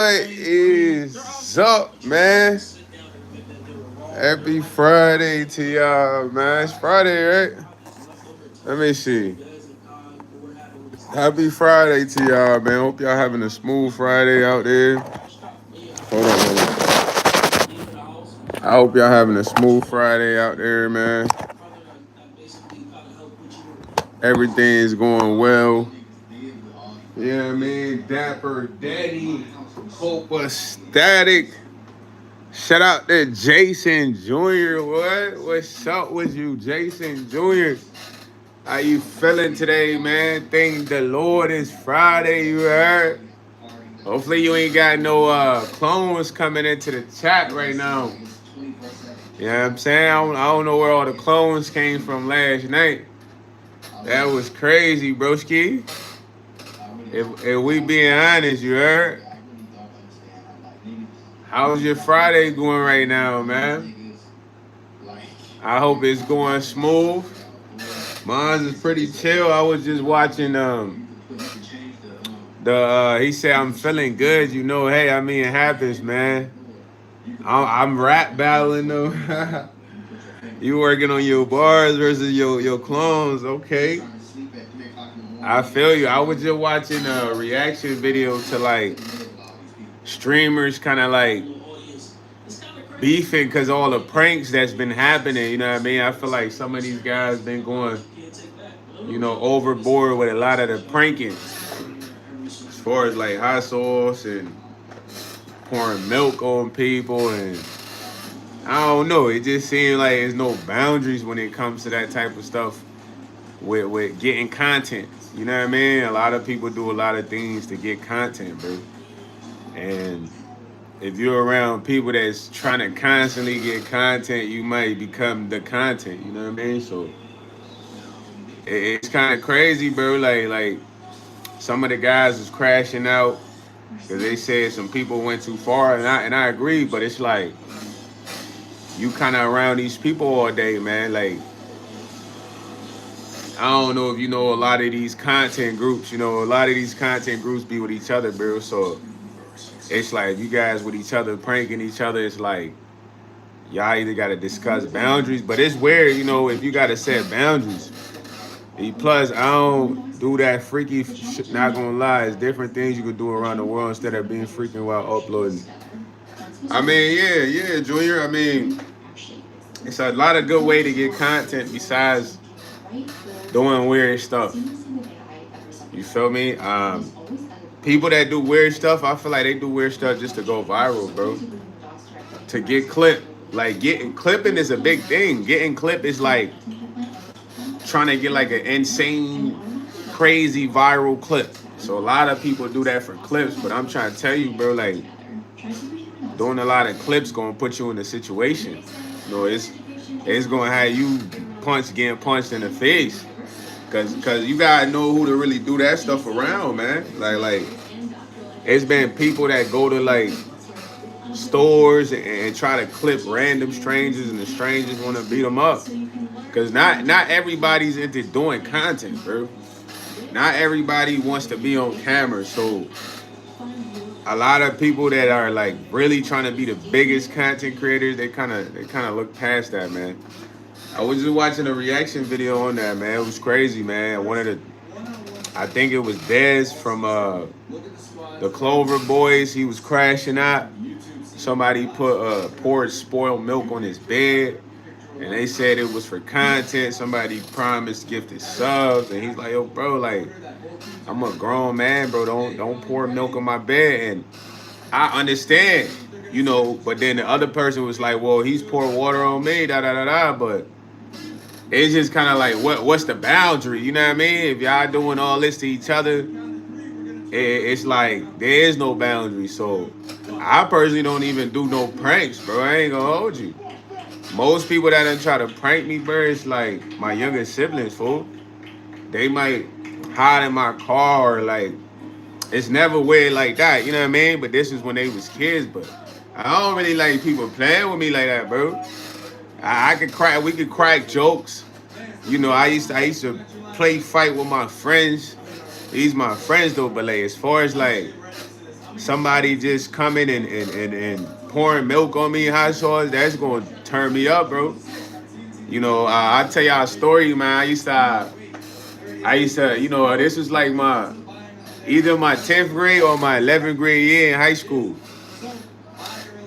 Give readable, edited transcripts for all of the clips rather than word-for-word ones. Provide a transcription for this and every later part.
What is up, man? Happy Friday to y'all, man. It's Friday, right? Let me see. Happy Friday to y'all, man. Hope y'all having a smooth Friday out there. Hold on. I hope y'all having a smooth Friday out there, man. Everything's going well. Yeah, I mean, Dapper Daddy, Copa Static. Shout out to Jason Jr. What's up with you, Jason Jr.? How you feeling today, man? Thank the Lord it's Friday, you heard? Hopefully you ain't got no clones coming into the chat right now. You know what I'm saying? I don't know where all the clones came from last night. That was crazy, broski. If we being honest, you heard? How's your Friday going right now, man? I hope it's going smooth. Mine is pretty chill. I was just watching he said I'm feeling good. You know, hey, I mean it happens, man. I'm rap battling them. You working on your bars versus your clones, okay? I feel you. I was just watching a reaction video to like streamers kind of like beefing because all the pranks that's been happening. You know what I mean? I feel like some of these guys been going, overboard with a lot of the pranking. As far as like hot sauce and pouring milk on people, and I don't know. It just seems like there's no boundaries when it comes to that type of stuff with getting content. You know what I mean? A lot of people do a lot of things to get content, bro. And if you're around people that's trying to constantly get content, you might become the content. You know what I mean? So it's kind of crazy, bro. Like some of the guys was crashing out because they said some people went too far, and I agree. But it's like you kind of around these people all day, man. Like I don't know if you know a lot of these content groups. A lot of these content groups be with each other, bro. So it's like you guys with each other pranking each other. It's like y'all either got to discuss boundaries, but it's weird, if you got to set boundaries. And plus, I don't do that freaky shit. Not gonna lie, it's different things you could do around the world instead of being freaking while uploading. I mean, yeah, Junior. I mean, it's a lot of good way to get content besides doing weird stuff. You feel me? People that do weird stuff, I feel like they do weird stuff just to go viral, bro. To get clipped. Like getting clipping is a big thing. Getting clipped is like trying to get like an insane, crazy viral clip. So a lot of people do that for clips, but I'm trying to tell you, bro, like doing a lot of clips gonna put you in a situation. It's gonna have you getting punched in the face. Cause you gotta know who to really do that stuff around, man. Like it's been people that go to like stores and try to clip random strangers, and the strangers want to beat them up. Cause not everybody's into doing content, bro. Not everybody wants to be on camera. So a lot of people that are like really trying to be the biggest content creators, they kind of look past that, man. I was just watching a reaction video on that, man. It was crazy, man. I think it was Dez from the Clover Boys. He was crashing out. Somebody poured spoiled milk on his bed, and they said it was for content. Somebody promised gifted subs, and he's like, "Yo, bro, like, I'm a grown man, bro. Don't pour milk on my bed." And I understand, But then the other person was like, "Well, he's poured water on me, da da da da." But it's just kind of like, what's the boundary? You know what I mean? If y'all doing all this to each other, it's like there is no boundary. So I personally don't even do no pranks, bro. I ain't gonna hold you. Most people that done try to prank me, bro, it's like my younger siblings, fool. They might hide in my car, or like it's never weird like that, you know what I mean? But this is when they was kids. But I don't really like people playing with me like that, bro. I could crack. We could crack jokes. I used to play fight with my friends. These my friends though, but like as far as like somebody just coming and pouring milk on me, hot sauce, that's gonna turn me up, bro. I'll tell y'all a story, man. This was like my either my 10th grade or my 11th grade year in high school.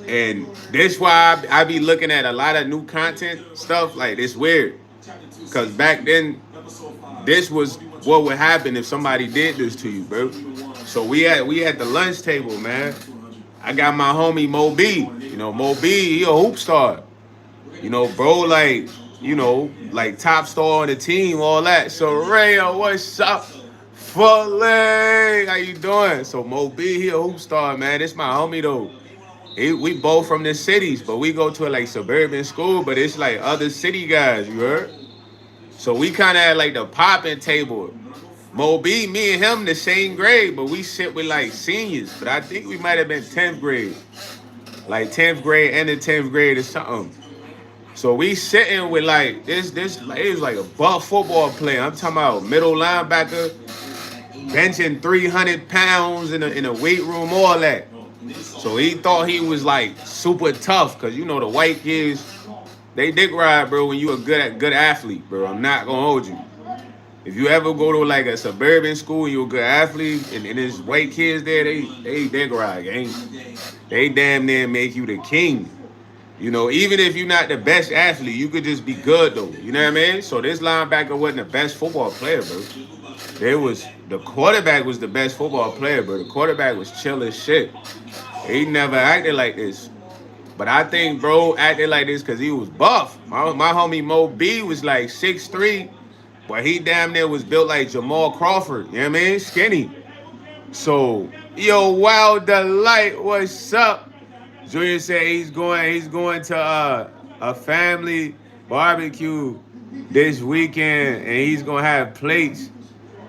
And this why I be looking at a lot of new content stuff. Like, it's weird. Because back then, this was what would happen if somebody did this to you, bro. So we at the lunch table, man. I got my homie Mo B. Mo B, he a hoop star. Bro, like top star on the team, all that. So Rayo, what's up? Fully, how you doing? So Mo B, he a hoop star, man. This my homie though. We both from the cities, but we go to a like suburban school, but it's like other city guys, you heard? So we kind of had like the popping table. Mo B, me and him the same grade, but we sit with like seniors. But I think we might have been 10th grade. Like 10th grade and the 10th grade or something. So we sitting with like this like, it was like a buff football player. I'm talking about middle linebacker, benching 300 pounds in a weight room, all that. So he thought he was like super tough, cause the white kids, they dick ride, bro, when you a good athlete, bro. I'm not gonna hold you. If you ever go to like a suburban school and you're a good athlete and there's white kids there, they dick ride, gang. They damn near make you the king. Even if you're not the best athlete, you could just be good though. You know what I mean? So this linebacker wasn't the best football player, bro. The quarterback was the best football player, bro. The quarterback was chill as shit. He never acted like this. But I think bro acted like this because he was buff. My homie Mo B was like 6'3", but he damn near was built like Jamal Crawford. You know what I mean? Skinny. So, yo, Wild Delight, what's up? Junior said he's going to a family barbecue this weekend and he's gonna have plates.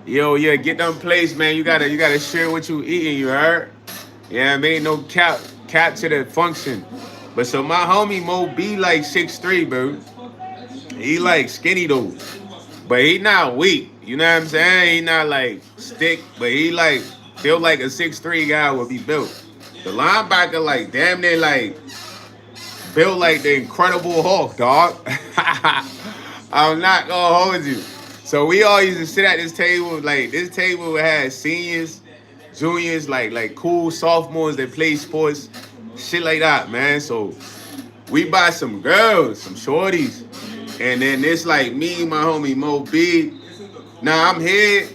Yo, yeah, get them plates, man. You gotta share what you eating, you heard? Yeah, I mean, no cap to the function. But so my homie Mo B like 6'3", bro. He like skinny though. But he not weak. You know what I'm saying? He not like stick, but he like built like a 6'3" guy would be built. The linebacker like damn near like built like the Incredible Hulk, dog. I'm not gonna hold you. So we all used to sit at this table. Like this table had seniors, juniors, like cool sophomores that play sports, shit like that, man. So we buy some girls, some shorties, and then it's like me, my homie Mo B. Now I'm here.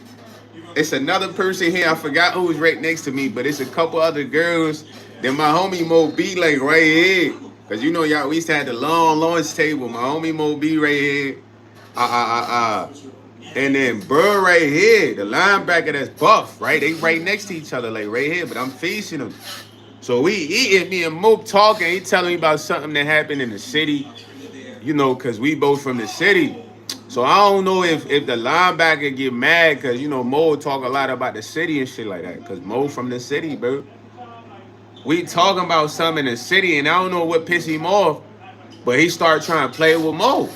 It's another person here. I forgot who was right next to me, but it's a couple other girls. Then my homie Mo B like right here. Cause y'all, we used to have the long lunch table. My homie Mo B right here. And then Burr right here, the linebacker that's buff, right? They right next to each other, like right here, but I'm facing them. So we eating, me and Mo talking. He telling me about something that happened in the city, cause we both from the city. So I don't know if the linebacker get mad because, Mo talk a lot about the city and shit like that. Because Mo from the city, bro. We talking about something in the city and I don't know what pissed him off, but he started trying to play with Mo.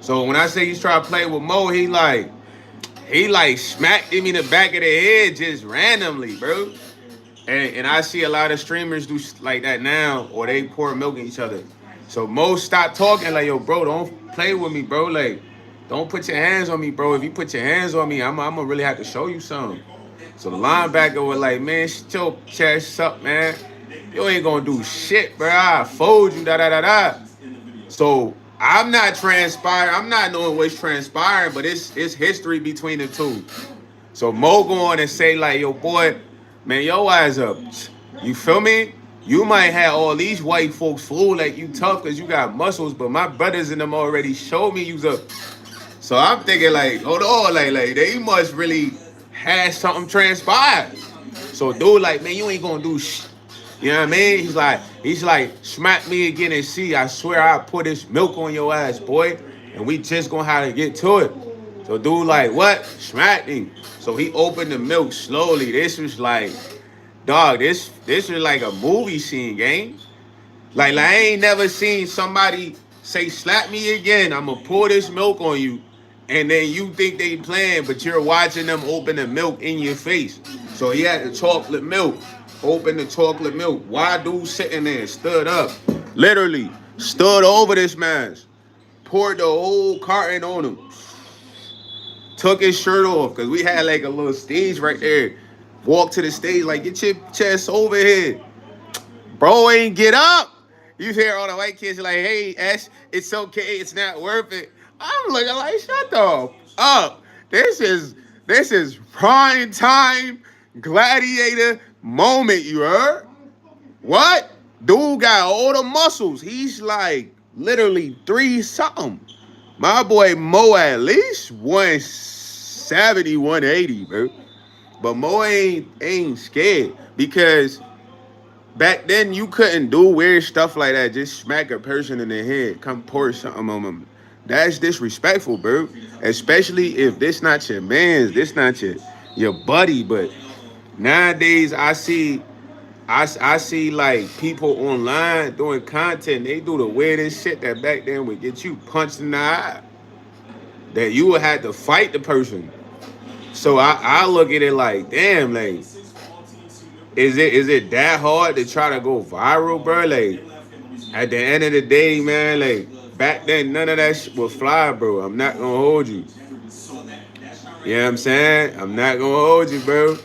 So when I say he's trying to play with Mo, he like smacked him in the back of the head just randomly, bro. And I see a lot of streamers do like that now, or they pour milk in each other. So Mo stopped talking like, yo, bro, don't play with me, bro. Like, don't put your hands on me, bro. If you put your hands on me, I'm gonna really have to show you something. So the linebacker was like, man, shut your chest up, man. You ain't gonna do shit, bro. I fold you, da. So I'm not transpiring. I'm not knowing what's transpiring, but it's history between the two. So Mo go on and say like, yo, boy, man, your eyes up. You feel me? You might have all these white folks fool like you tough because you got muscles, but my brothers in them already showed me you's up. So I'm thinking like, hold on, like they must really have something transpired. So dude like, man, you ain't gonna do shit. You know what I mean? He's like, smack me again and see. I swear I'll put this milk on your ass, boy. And we just gonna have to get to it. So dude like, what? Smack him. So he opened the milk slowly. This was like, dog, this was like a movie scene, gang. Like I ain't never seen somebody say, slap me again. I'm gonna pour this milk on you. And then you think they playing, but you're watching them open the milk in your face. So he had the chocolate milk. Open the chocolate milk. Why dude sitting there? Stood up. Literally. Stood over this man. Poured the whole carton on him. Took his shirt off because we had like a little stage right there. Walked to the stage like, get your chest over here. Bro ain't get up. You hear all the white kids like, hey, Ash, it's okay. It's not worth it. I'm looking like, shut the up. This is prime time gladiator moment, you heard? What? Dude got all the muscles. He's like literally 3 something. My boy Mo at least 170, 180, bro. But Mo ain't scared because back then you couldn't do weird stuff like that. Just smack a person in the head, come pour something on them. That's disrespectful, bro. Especially if this not your man's, this not your buddy. But nowadays I see like people online doing content. They do the weirdest shit that back then would get you punched in the eye. That you would have to fight the person. So I look at it like, damn, like, is it that hard to try to go viral, bro? Like, at the end of the day, man, like back then none of that shit would fly, bro. I'm not gonna hold you. You know what I'm saying? I'm not gonna hold you, bro.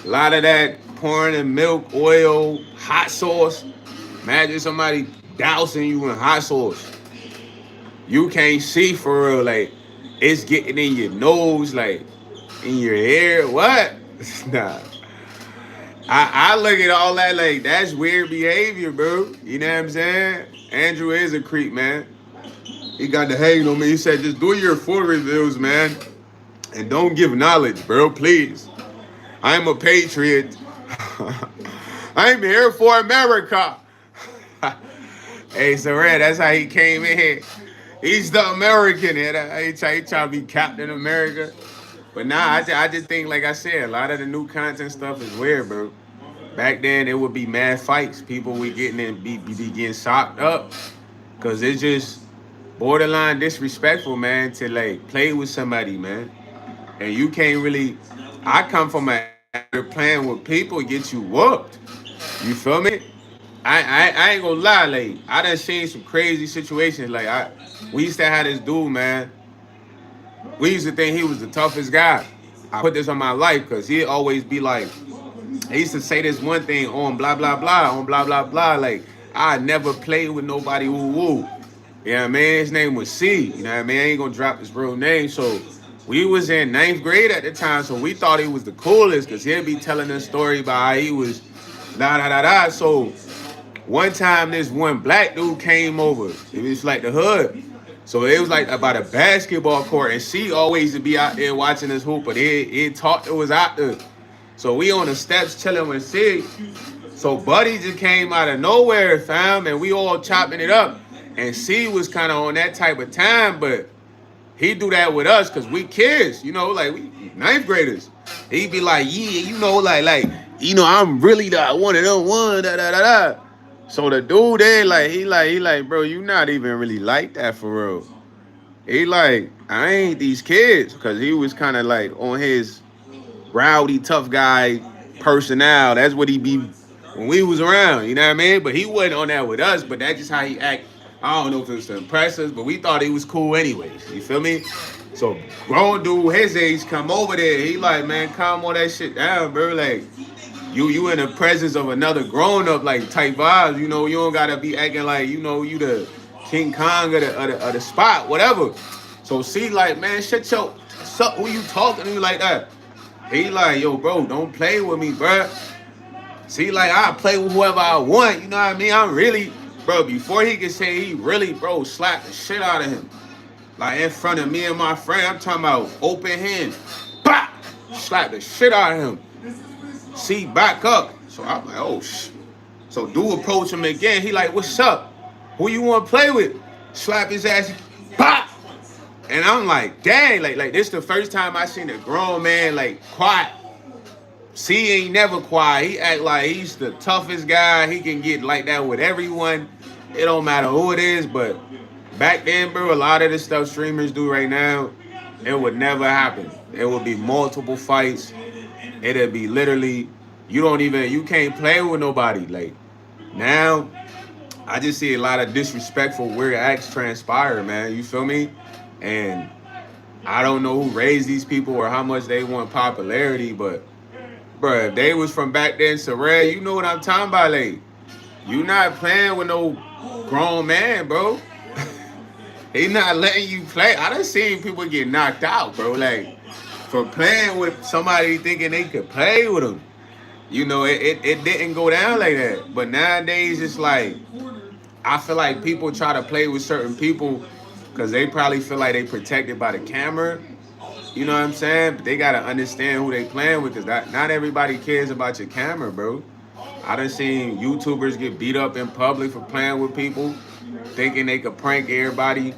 A lot of that pouring in milk, oil, hot sauce. Imagine somebody dousing you in hot sauce. You can't see for real, like it's getting in your nose, like in your hair. What? Nah. I look at all that like that's weird behavior, bro. You know what I'm saying? Andrew is a creep, man. He got the hang on me. He said, just do your full reviews, man. And don't give knowledge, bro, please. I'm a patriot. I'm here for America. Hey, so Red, that's how he came in here. He's the American. He trying to be Captain America. But nah, I just think, like I said, a lot of the new content stuff is weird, bro. Back then, it would be mad fights. People would getting in, be getting socked up. Because it's just borderline disrespectful, man, to, like, play with somebody, man. And you can't really... I come from a playing with people get you whooped. You feel me? I ain't gonna lie, like, I done seen some crazy situations. Like, we used to have this dude, man. We used to think he was the toughest guy. I put this on my life because he'd always be like, he used to say this one thing on blah, blah, blah, on blah, blah, blah. Like, I never played with nobody woo woo. You know what I mean? His name was C. You know what I mean? I ain't gonna drop his real name. So we was in 9th grade at the time, so we thought he was the coolest because he'd be telling a story about how he was da da da da. So one time this one black dude came over. It was like the hood. So it was like about a basketball court, and she always would be out there watching us hoop, but it talked it was out there. So we on the steps chilling with Sig. So Buddy just came out of nowhere, fam, and we all chopping it up. And C was kind of on that type of time, but he do that with us because we kids, you know, like we 9th graders. He'd be like, yeah, you know, like, you know, I'm really the one of them one, da da da da. So the dude there, like, he like, bro, you not even really like that for real. He like, I ain't these kids, because he was kind of like on his rowdy, tough guy personnel. That's what he be when we was around, you know what I mean? But he wasn't on that with us, but that's just how he act. I don't know if it was to impress us, but we thought he was cool anyways. You feel me? So grown dude his age come over there. He like, man, calm all that shit down, bro. Like, you in the presence of another grown up, like type vibes. You know, you don't gotta be acting like, you know, you the King Kong of the spot, whatever. So see, like, man, shut your suck. Who you talking to like that? He like, yo, bro, don't play with me, bro. See, like, I play with whoever I want. You know what I mean? I'm really, bro. Before he could say he really, bro, slapped the shit out of him, like in front of me and my friend. I'm talking about open hand, bah, slap the shit out of him. See, back up. So I'm like, oh, So dude approach him again. He like, what's up? Who you want to play with? Slap his ass. Bah! And I'm like, dang, like this the first time I seen a grown man like quiet. C ain't never quiet. He act like he's the toughest guy. He can get like that with everyone. It don't matter who it is, but back then, bro, a lot of the stuff streamers do right now, it would never happen. It would be multiple fights. It'd be literally you can't play with nobody. Like now, I just see a lot of disrespectful weird acts transpire, man. You feel me? And I don't know who raised these people or how much they want popularity, but bruh, if they was from back then, Sorrel, you know what I'm talking about. Like, you not playing with no grown man, bro. He not letting you play. I done seen people get knocked out, bro. Like, for playing with somebody thinking they could play with them. You know, it didn't go down like that. But nowadays, it's like, I feel like people try to play with certain people because they probably feel like they protected by the camera. You know what I'm saying? But they gotta understand who they playing with, because not everybody cares about your camera, bro. I done seen YouTubers get beat up in public for playing with people, thinking they could prank everybody.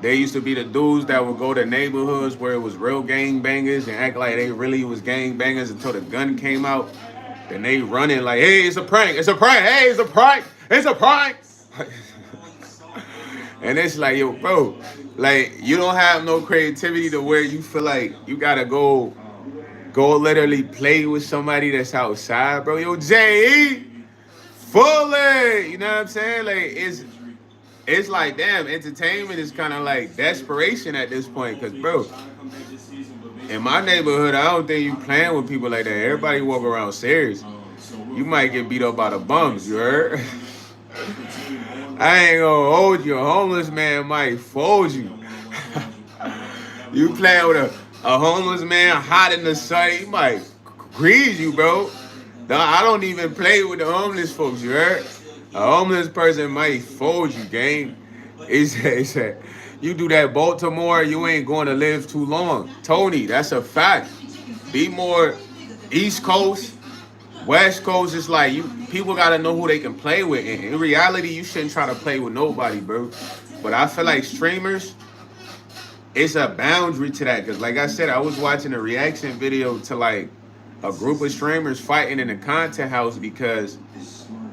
They used to be the dudes that would go to neighborhoods where it was real gang bangers and act like they really was gang bangers until the gun came out. Then they running like, hey, it's a prank, it's a prank, hey, it's a prank, it's a prank. And it's like, yo, bro, like you don't have no creativity to where you feel like you gotta go literally play with somebody that's outside, bro. Yo, J.E. Fully, you know what I'm saying? Like it's like, damn, entertainment is kind of like desperation at this point, cause bro, in my neighborhood, I don't think you playing with people like that. Everybody walk around serious. You might get beat up by the bums, you heard? I ain't gonna hold you. A homeless man might fold you. You playing with a homeless man hot in the sun, he might grease you, bro. I don't even play with the homeless folks, you heard? A homeless person might fold you, gang. It's you do that Baltimore, you ain't going to live too long. Tony, that's a fact. Be more East Coast. West Coast is like people gotta know who they can play with. In reality, you shouldn't try to play with nobody, bro. But I feel like streamers, it's a boundary to that. Cause like I said, I was watching a reaction video to like a group of streamers fighting in a content house because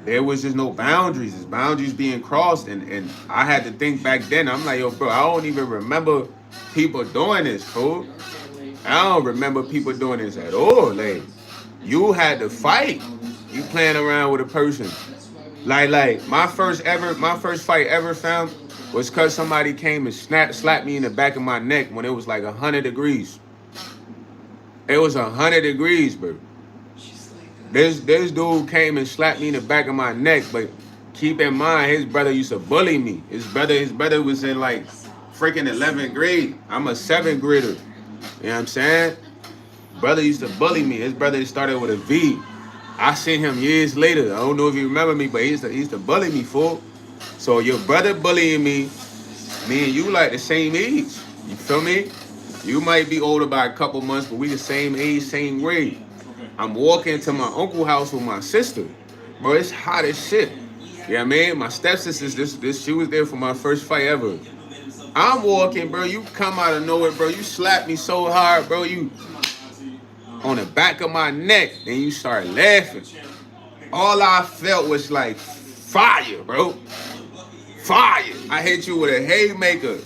there was just no boundaries. There's boundaries being crossed. And I had to think back then, I'm like, yo, bro, I don't even remember people doing this, fool. I don't remember people doing this at all. Like, you had to fight. You playing around with a person. Like my first fight ever found was cause somebody came and slapped me in the back of my neck when it was like 100 degrees. It was 100 degrees, bro. This dude came and slapped me in the back of my neck, but keep in mind his brother used to bully me. His brother was in like freaking 11th grade. I'm a 7th grader. You know what I'm saying? Brother used to bully me. His brother started with a V. I seen him years later. I don't know if you remember me, but he used to bully me, fool. So your brother bullying me and you like the same age. You feel me? You might be older by a couple months, but we the same age, same grade. I'm walking to my uncle's house with my sister. Bro, it's hot as shit. You know what I mean? My stepsister, she was there for my first fight ever. I'm walking, bro. You come out of nowhere, bro. You slap me so hard, bro. You on the back of my neck, and you start laughing. All I felt was like fire, bro. Fire. I hit you with a haymaker.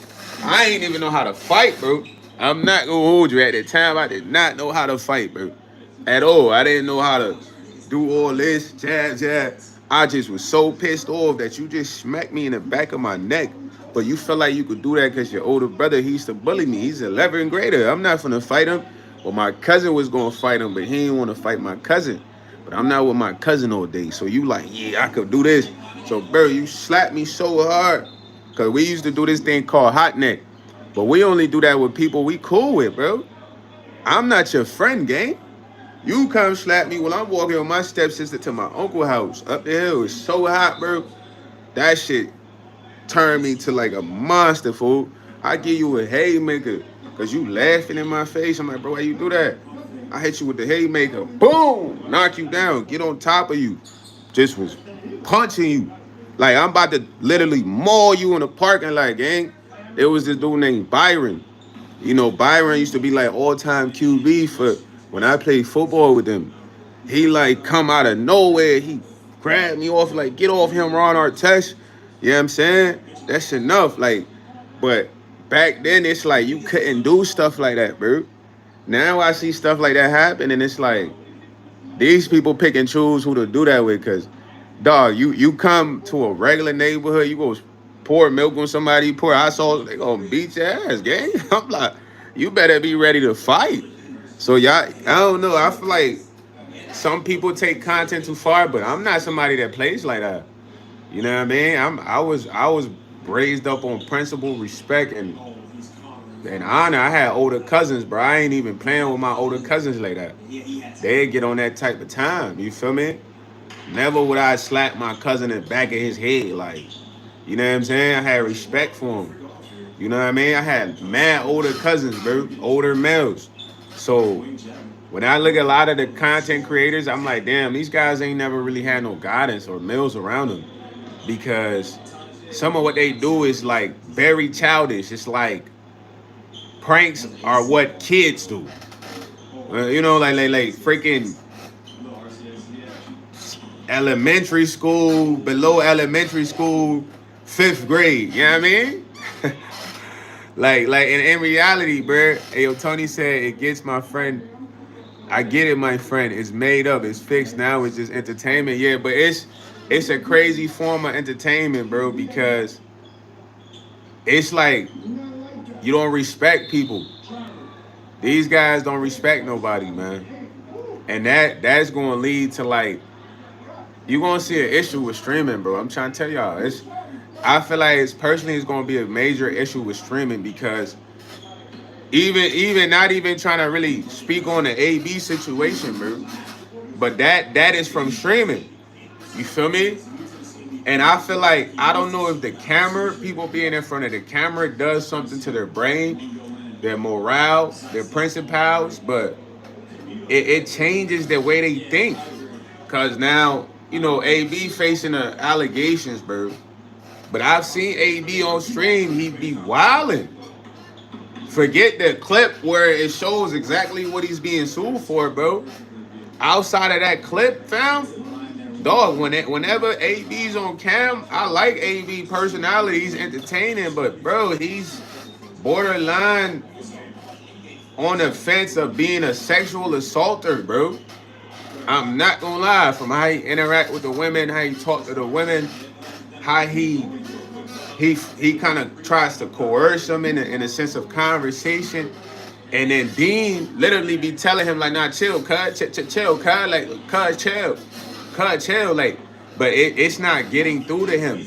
I ain't even know how to fight, bro. I'm not gonna hold you. At the time, I did not know how to fight, bro. At all. I didn't know how to do all this, jab. I just was so pissed off that you just smacked me in the back of my neck. But you felt like you could do that because your older brother, he used to bully me. He's 11th grader. I'm not gonna fight him. Well, my cousin was gonna fight him, but he didn't want to fight my cousin. But I'm not with my cousin all day. So you like, yeah, I could do this. So, bro, you slapped me so hard. Because we used to do this thing called hot neck. But we only do that with people we cool with, bro. I'm not your friend, gang. You come slap me while I'm walking with my stepsister to my uncle's house. Up the hill. It's so hot, bro. That shit turned me to like a monster, fool. I give you a haymaker. Because you laughing in my face. I'm like, bro, why you do that? I hit you with the haymaker. Boom! Knock you down. Get on top of you. Just was punching you. Like, I'm about to literally maul you in the parking lot, gang. There was this dude named Byron. You know, Byron used to be like all-time QB for when I played football with him. He like come out of nowhere. He grabbed me off like, get off him, Ron Artest. You know what I'm saying? That's enough. Like, but back then it's like you couldn't do stuff like that, bro. Now I see stuff like that happen and it's like, These people pick and choose who to do that with, cause dog, you come to a regular neighborhood, you go pour milk on somebody, pour hot sauce, they gonna beat your ass, gang. I'm like, you better be ready to fight. So y'all, I don't know. I feel like some people take content too far, but I'm not somebody that plays like that. You know what I mean? I was raised up on principle, respect, and honor. I had older cousins, bro. I ain't even playing with my older cousins like that. They get on that type of time. You feel me? Never would I slap my cousin in the back of his head, like, you know what I'm saying? I had respect for him. You know what I mean? I had mad older cousins, bro, older males. So when I look at a lot of the content creators, I'm like, damn, these guys ain't never really had no guidance or males around them, because some of what they do is like very childish. It's like pranks are what kids do. You know, like freaking elementary school, below elementary school, fifth grade. You know what I mean? Like in reality, bro. Hey, yo, Tony said it gets my friend. I get it, my friend. It's made up. It's fixed now. It's just entertainment. Yeah, but it's a crazy form of entertainment, bro, because it's like you don't respect people. These guys don't respect nobody, man. And that's gonna lead to like you're gonna see an issue with streaming, bro. I'm trying to tell y'all. I feel like it's gonna be a major issue with streaming, because even not even trying to really speak on the AB situation, bro. But that is from streaming. You feel me? And I feel like I don't know if the camera, people being in front of the camera, does something to their brain, their morale, their principles, but it changes the way they think. Cause now, you know, AB facing the allegations, bro. But I've seen AB on stream, he be wilding. Forget the clip where it shows exactly what he's being sued for, bro. Outside of that clip, fam, dog, whenever AB's on cam, I like AB personality. He's entertaining, but bro, he's borderline on the fence of being a sexual assaulter, bro. I'm not gonna lie, from how he interact with the women, how he talk to the women, how he kind of tries to coerce them in a sense of conversation, and then Dean literally be telling him like, "Nah, chill, cuz, chill, cuz, like, cuz, chill, like." But it's not getting through to him,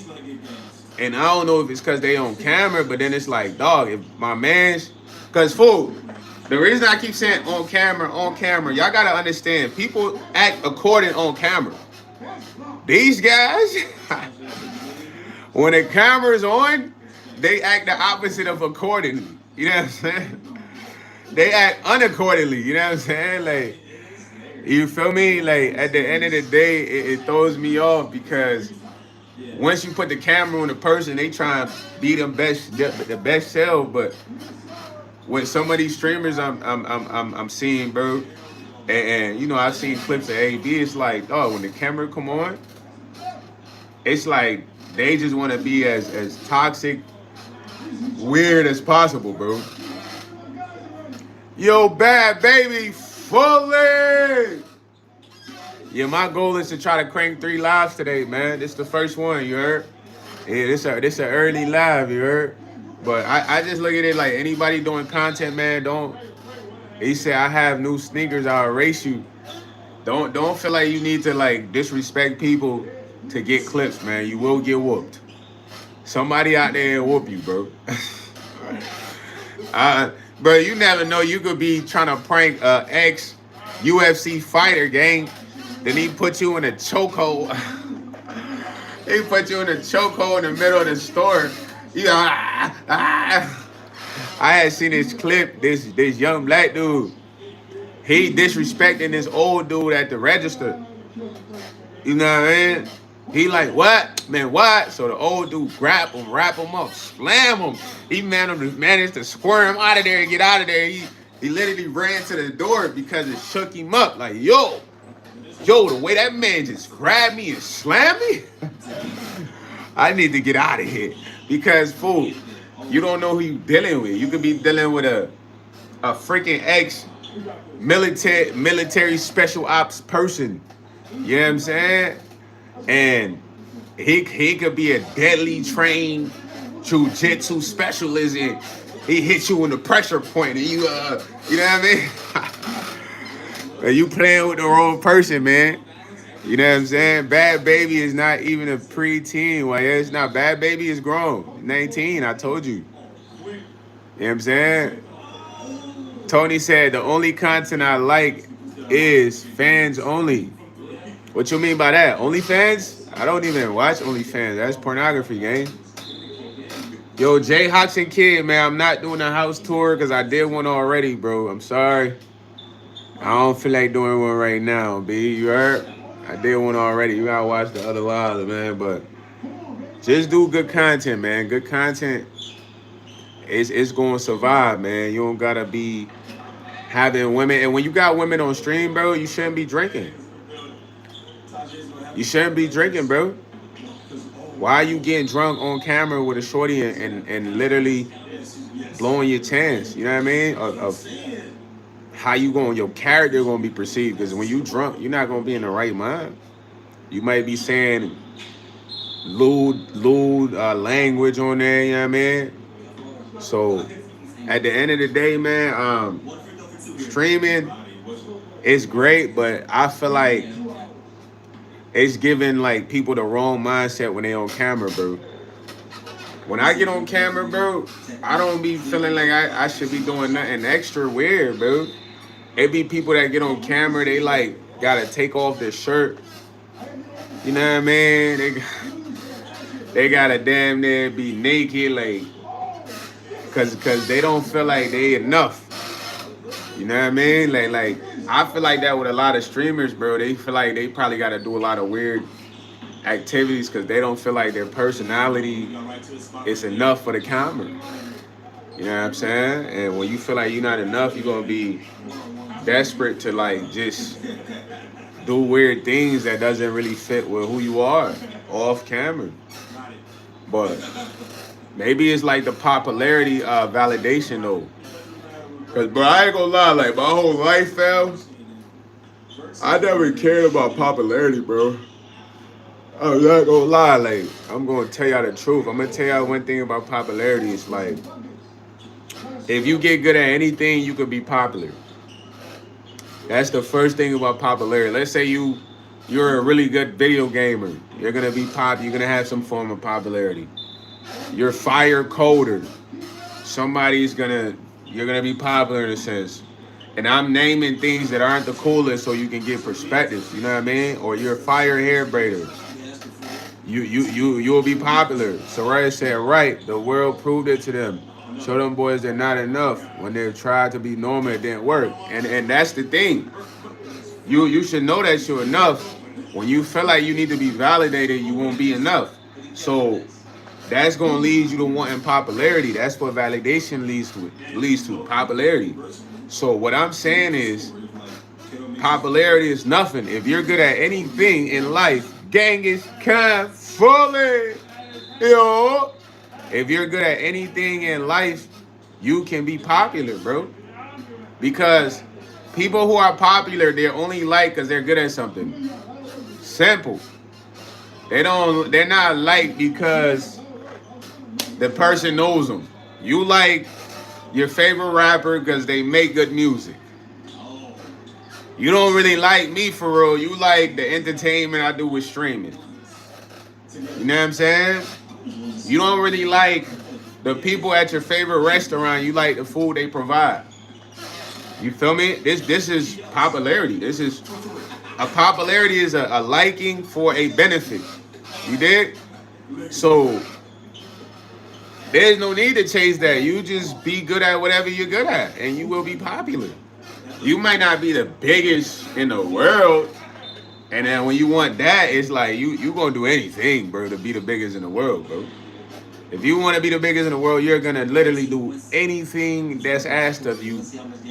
and I don't know if it's because they on camera, but then it's like, dog, if my man's, cause fool. The reason I keep saying on camera, y'all gotta understand, people act according on camera. These guys, when the camera's on, they act the opposite of accordingly. You know what I'm saying? They act unaccordingly. You know what I'm saying? Like, you feel me? Like, at the end of the day, it throws me off, because once you put the camera on the person, they try and be the best self. But with some of these streamers I'm seeing, bro, and you know, I've seen clips of AB. It's like, oh, when the camera come on, it's like they just want to be as toxic, weird as possible, bro. Yo, bad baby, fully. Yeah, my goal is to try to crank 3 lives today, man. This is the first one, you heard? Yeah, this a early live, you heard? But I just look at it like anybody doing content, man, don't. He said, I have new sneakers, I'll erase you. Don't feel like you need to like disrespect people to get clips, man. You will get whooped. Somebody out there will whoop you, bro. Bro, you never know. You could be trying to prank ex UFC fighter, gang. Then he put you in a chokehold. He put you in a chokehold in the middle of the store. You I had seen this clip. This young black dude. He disrespecting this old dude at the register. You know what I mean? He like, what? Man, what? So the old dude grab him, wrap him up, slam him. He managed to squirm out of there and get out of there. He literally ran to the door because it shook him up. Like, yo, the way that man just grabbed me and slammed me, I need to get out of here. Because, fool, you don't know who you dealing with. You could be dealing with a freaking ex military special ops person. You know what I'm saying? And he could be a deadly trained jujitsu specialist, and he hit you in the pressure point, and you know what I mean? You playing with the wrong person, man. You know what I'm saying? Bad Baby is not even a preteen. Well, yeah, it's not. Bad Baby is grown. 19, I told you. You know what I'm saying? Tony said the only content I like is fans only. What you mean by that? OnlyFans? I don't even watch OnlyFans. That's pornography, gang. Yo, Jay Hodgson Kid, man, I'm not doing a house tour because I did one already, bro. I'm sorry. I don't feel like doing one right now, B. You heard? I did one already. You gotta watch the other lives, man. But just do good content, man. Good content it's gonna survive, man. You don't gotta be having women. And when you got women on stream, bro, you shouldn't be drinking. You shouldn't be drinking, bro. Why are you getting drunk on camera with a shorty and literally blowing your chance? You know what I mean? Of how your character gonna be perceived. Because when you drunk, you're not gonna be in the right mind. You might be saying lewd language on there, you know what I mean? So at the end of the day, man, streaming is great, but I feel like it's giving like people the wrong mindset when they on camera, bro. When I get on camera, bro, I don't be feeling like I should be doing nothing extra weird, bro. It be people that get on camera, they like gotta take off their shirt. You know what I mean? They gotta damn near be naked, like, cause they don't feel like they enough. You know what I mean? Like I feel like that with a lot of streamers, bro. They feel like they probably gotta do a lot of weird activities because they don't feel like their personality is enough for the camera. You know what I'm saying? And when you feel like you're not enough, you're gonna be desperate to like just do weird things that doesn't really fit with who you are off camera. But maybe it's like the popularity validation though. Cause bro, I ain't gonna lie, like my whole life, fam, I never cared about popularity, bro. I'm not gonna lie, like I'm gonna tell y'all the truth. I'm gonna tell y'all one thing about popularity. It's like if you get good at anything, you could be popular. That's the first thing about popularity. Let's say you're a really good video gamer. You're gonna be you're gonna have some form of popularity. You're fire coder. You're gonna be popular in a sense. And I'm naming things that aren't the coolest so you can get perspectives. You know what I mean? Or you're a fire hair braider. You'll be popular. Soraya said, right, the world proved it to them. Show them boys they're not enough. When they tried to be normal, it didn't work. And that's the thing. You should know that you're enough. When you feel like you need to be validated, you won't be enough. So that's gonna lead you to wanting popularity. That's what validation leads to popularity. So what I'm saying is popularity is nothing. If you're good at anything in life, Genghis Khan fully, yo. If you're good at anything in life, you can be popular, bro. Because people who are popular, they're only liked because they're good at something. Simple. They're not liked because the person knows them. You like your favorite rapper because they make good music. You don't really like me for real. You like the entertainment I do with streaming. You know what I'm saying? You don't really like the people at your favorite restaurant. You like the food they provide. You feel me? This is popularity. This is a popularity is a liking for a benefit. You dig? So there's no need to chase that. You just be good at whatever you're good at, and you will be popular. You might not be the biggest in the world, and then when you want that, it's like you gonna do anything, bro, to be the biggest in the world, bro. If you want to be the biggest in the world, you're gonna literally do anything that's asked of you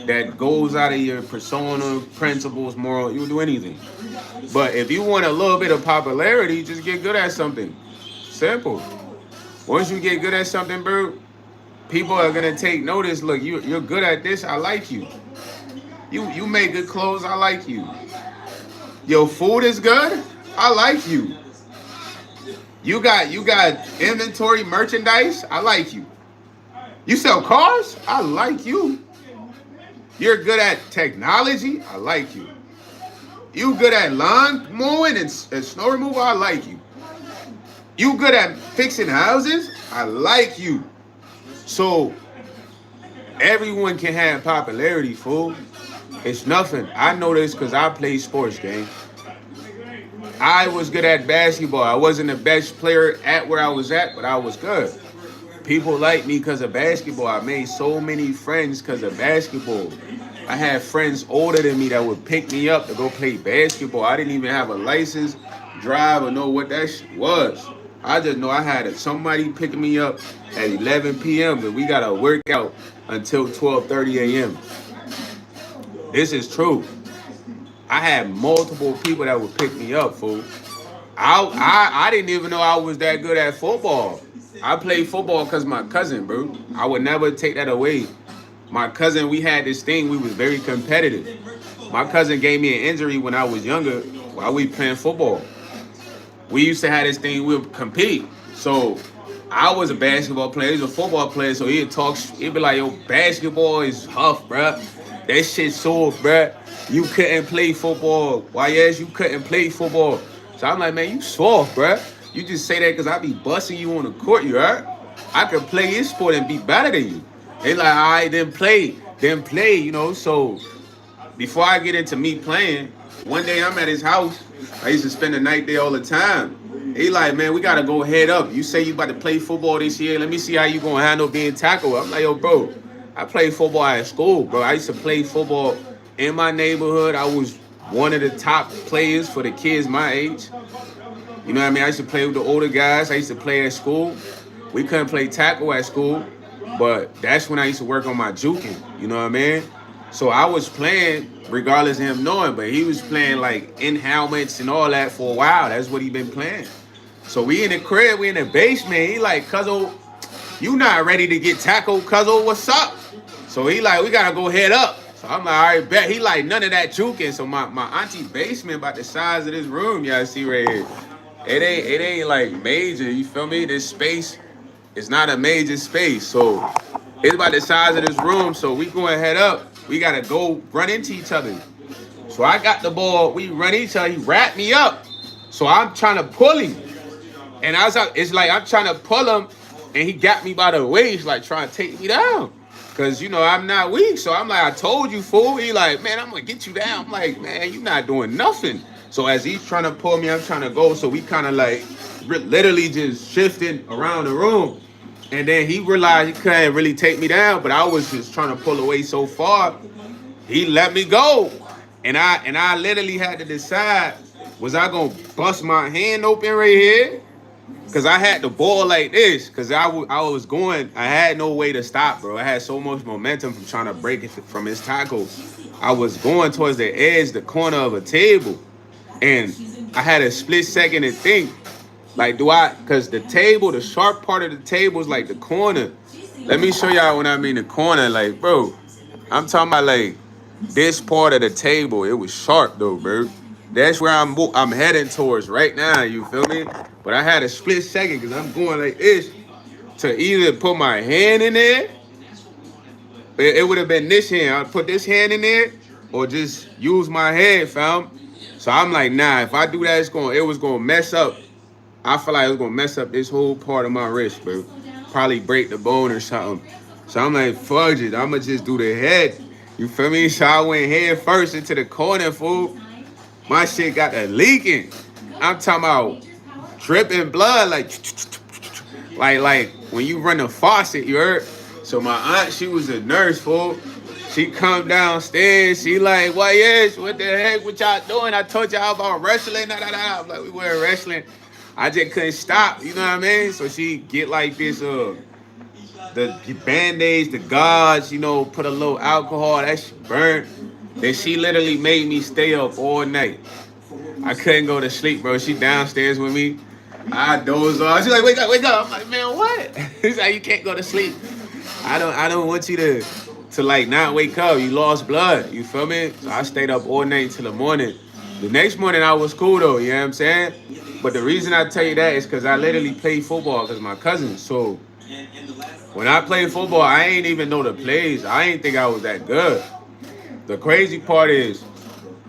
that goes out of your persona, principles, moral. You'll do anything. But if you want a little bit of popularity, just get good at something. Simple. Once you get good at something, bro, people are gonna take notice. Look, you're good at this. I like you. You make good clothes. I like you. Your food is good. I like you. You got inventory merchandise. I like you. You sell cars. I like you. You're good at technology. I like you. You good at lawn mowing and snow removal. I like you. You good at fixing houses. I like you. So everyone can have popularity, fool. It's nothing. I know this because I play sports, gang. I was good at basketball. I wasn't the best player at where I was at, but I was good. People like me because of basketball. I made so many friends because of basketball. I had friends older than me that would pick me up to go play basketball. I didn't even have a license, drive, or know what that shit was. I just know I had somebody picking me up at 11 p.m. and we got to work out until 12:30 a.m. This is true. I had multiple people that would pick me up, fool. I didn't even know I was that good at football. I played football because my cousin, bro. I would never take that away. My cousin, we had this thing. We was very competitive. My cousin gave me an injury when I was younger while we playing football. We used to have this thing. We would compete. So I was a basketball player. He was a football player. So he'd talk. He'd be like, "Yo, basketball is tough, bruh. That shit soft, bruh. You couldn't play football. YS, you couldn't play football." So I'm like, "Man, you soft, bruh. You just say that because I be busting you on the court, you heard? I could play this sport and be better than you." They like, "All right, then play, you know." So before I get into me playing, one day I'm at his house. I used to spend the night there all the time. He like, "Man, we gotta go head up. You say you about to play football this year. Let me see how you gonna handle being tackled." I'm like, "Yo, bro, I played football at school, bro. I used to play football in my neighborhood. I was one of the top players for the kids my age. You know what I mean? I used to play with the older guys. I used to play at school. We couldn't play tackle at school, but that's when I used to work on my juking. You know what I mean? So I was playing regardless of him knowing, but he was playing like in helmets and all that for a while. That's what he been playing. So we in the crib, we in the basement. He like, "Cuzzo, you not ready to get tackled, Cuzzo, what's up?" So he like, "We gotta go head up." So I'm like, "All right, bet." He like, "None of that juking." So my auntie basement about the size of this room, y'all see right here. It ain't like major, you feel me? This space is not a major space. So it's about the size of this room. So we going head up. We gotta go run into each other. So I got the ball, we run each other, he wrapped me up. So I'm trying to pull him. And it's like I'm trying to pull him and he got me by the waist, like trying to take me down. Cause you know I'm not weak. So I'm like, "I told you, fool." He like, "Man, I'm gonna get you down." I'm like, "Man, you not doing nothing." So as he's trying to pull me, I'm trying to go. So we kind of like literally just shifting around the room. And then he realized he couldn't really take me down, but I was just trying to pull away so far. He let me go. And I literally had to decide, was I gonna bust my hand open right here? Cause I had the ball like this. Cause I was going, I had no way to stop, bro. I had so much momentum from trying to break it from his tackle. I was going towards the edge, the corner of a table. And I had a split second to think, like, because the table, the sharp part of the table is like the corner. Let me show y'all when I mean the corner. Like, bro, I'm talking about like this part of the table. It was sharp though, bro. That's where I'm heading towards right now, you feel me? But I had a split second because I'm going like this to either put my hand in there. It would have been this hand. I'd put this hand in there or just use my head, fam. So I'm like, nah, if I do that, it was gonna mess up. I feel like it was gonna mess up this whole part of my wrist, bro. Probably break the bone or something. So I'm like, fudge it. I'ma just do the head. You feel me? So I went head first into the corner, fool. My shit got that leaking. I'm talking about dripping blood, like when you run the faucet, you heard? So my aunt, she was a nurse, fool. She come downstairs. She like, what the heck? What y'all doing? I told y'all about wrestling. I'm like, we weren't wrestling. I just couldn't stop. You know what I mean? So she get like this, the Band-Aids, the gauze, you know, put a little alcohol. That shit burnt. Then she literally made me stay up all night. I couldn't go to sleep, bro. She downstairs with me. I dozed off. She's like, wake up. I'm like, man, what? She's like, you can't go to sleep. I don't want you to to like not wake up. You lost blood. You feel me? So I stayed up all night till the morning. The next morning I was cool though, you know what I'm saying? But the reason I tell you that is because I literally played football because my cousin. So when I played football, I ain't even know the plays. I ain't think I was that good. The crazy part is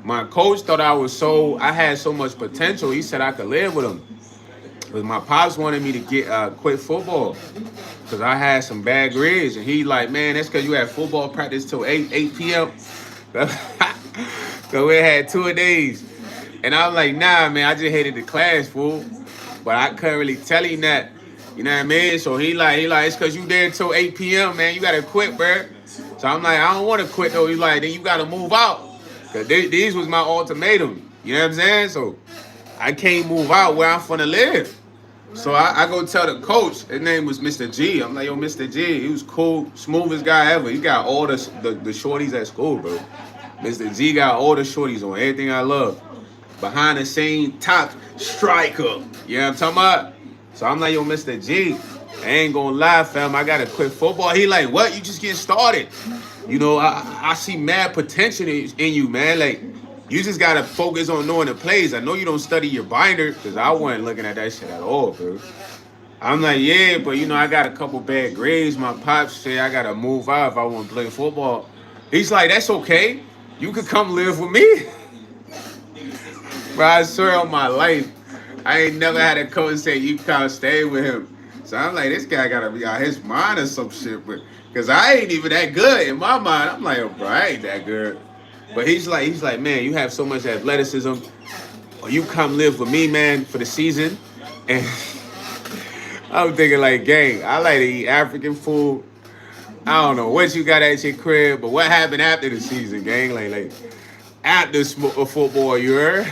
my coach thought I had so much potential. He said I could live with him. Because my pops wanted me to quit football because I had some bad grades. And he like, man, that's because you had football practice till 8 p.m. So we had 2 days. And I was like, nah, man, I just hated the class, fool. But I couldn't really tell him that. You know what I mean? So he like, it's because you there till 8 p.m., man. You got to quit, bro. So I'm like, I don't want to quit, though. He's like, then you got to move out. Because these was my ultimatum. You know what I'm saying? So I can't move out where I'm finna live. So I go tell the coach. His name was Mr. G. I'm like, yo, Mr. G. He was cool, smoothest guy ever. He got all the shorties at school, bro. Mr. G got all the shorties on everything I love. Behind the scene, top striker. You know what I'm talking about? So I'm like, yo, Mr. G, I ain't gonna lie, fam. I gotta quit football. He like, what? You just getting started. You know, I see mad potential in you, man. Like, you just gotta focus on knowing the plays. I know you don't study your binder, because I wasn't looking at that shit at all, bro. I'm like, yeah, but you know, I got a couple bad grades. My pops say I gotta move out if I want to play football. He's like, that's okay. You could come live with me. Bro, I swear on my life, I ain't never had a coach say you can't stay with him. So I'm like, this guy gotta be out his mind or some shit, but because I ain't even that good in my mind. I'm like, oh, bro, I ain't that good. But he's like, man, you have so much athleticism. Or you come live with me, man, for the season. And I'm thinking like, gang, I like to eat African food. I don't know what you got at your crib, but what happened after the season, gang? Like after football, you heard?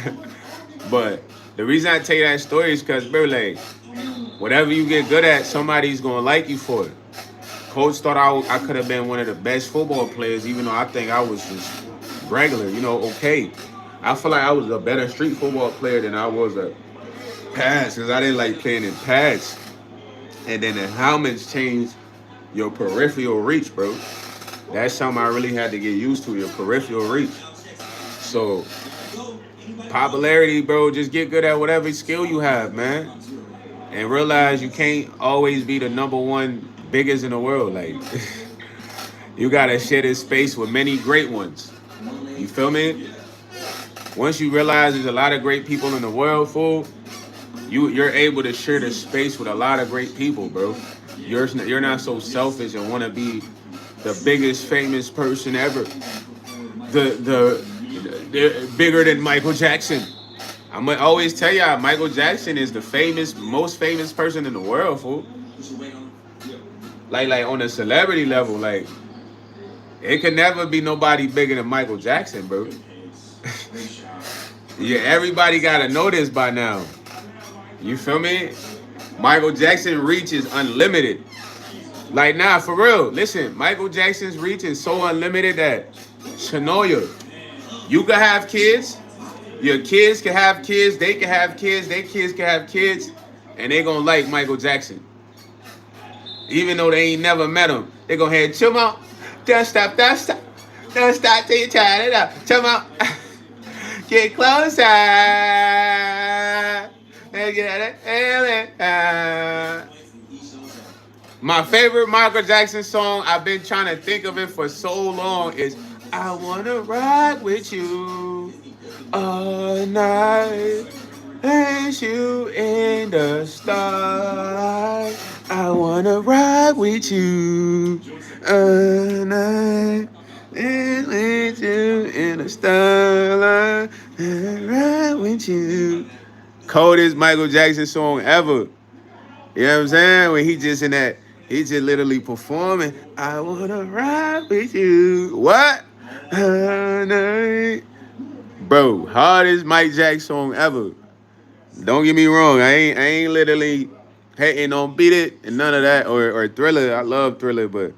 But the reason I tell you that story is because, bro, like, whatever you get good at, somebody's gonna like you for it. Coach thought I could have been one of the best football players, even though I think I was just regular, you know, okay. I feel like I was a better street football player than I was a pass, because I didn't like playing in pads. And then the helmets changed your peripheral reach, bro. That's something I really had to get used to, your peripheral reach. So, popularity, bro, just get good at whatever skill you have, man. And realize you can't always be the number one biggest in the world. Like, you gotta share this space with many great ones. You feel me? Once you realize there's a lot of great people in the world, fool, you're able to share the space with a lot of great people, bro. You're not so selfish and want to be the biggest famous person ever. The bigger than Michael Jackson. I'm gonna always tell y'all, Michael Jackson is the most famous person in the world, fool. Like on a celebrity level, like it could never be nobody bigger than Michael Jackson, bro. Yeah, everybody gotta know this by now. You feel me? Michael Jackson's reach is unlimited. Like, nah, for real. Listen, Michael Jackson's reach is so unlimited that Shanoya, you can have kids. Your kids can have kids. They can have kids. Their kids can have kids. And they gonna like Michael Jackson. Even though they ain't never met him. They gonna hear, chill out. Don't stop. Don't stop. Don't stop till you try it out. Chill out. Get closer. My favorite Michael Jackson song, I've been trying to think of it for so long, is I Wanna Ride With You All Night, and you in the starlight. I wanna ride with you all night, and with you in the starlight, and ride with you. Coldest Michael Jackson song ever. You know what I'm saying? When he just in that, he just literally performing. I wanna ride with you. What? All night. Bro, hardest Mike Jackson song ever. Don't get me wrong. I ain't literally hating on Beat It and none of that or Thriller. I love Thriller, but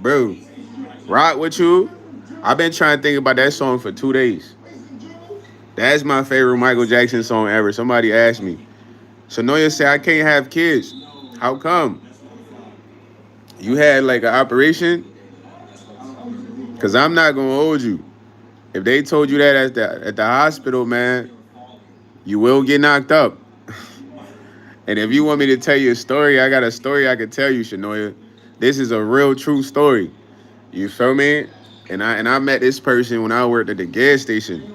bro, Rock With You. I've been trying to think about that song for 2 days. That's my favorite Michael Jackson song ever. Somebody asked me. Sonoya said, I can't have kids. How come? You had like an operation? Cause I'm not gonna hold you. If they told you that at the hospital, man, you will get knocked up. And if you want me to tell you a story, I got a story I could tell you, Shanoya. This is a real true story. You feel me? And I met this person when I worked at the gas station.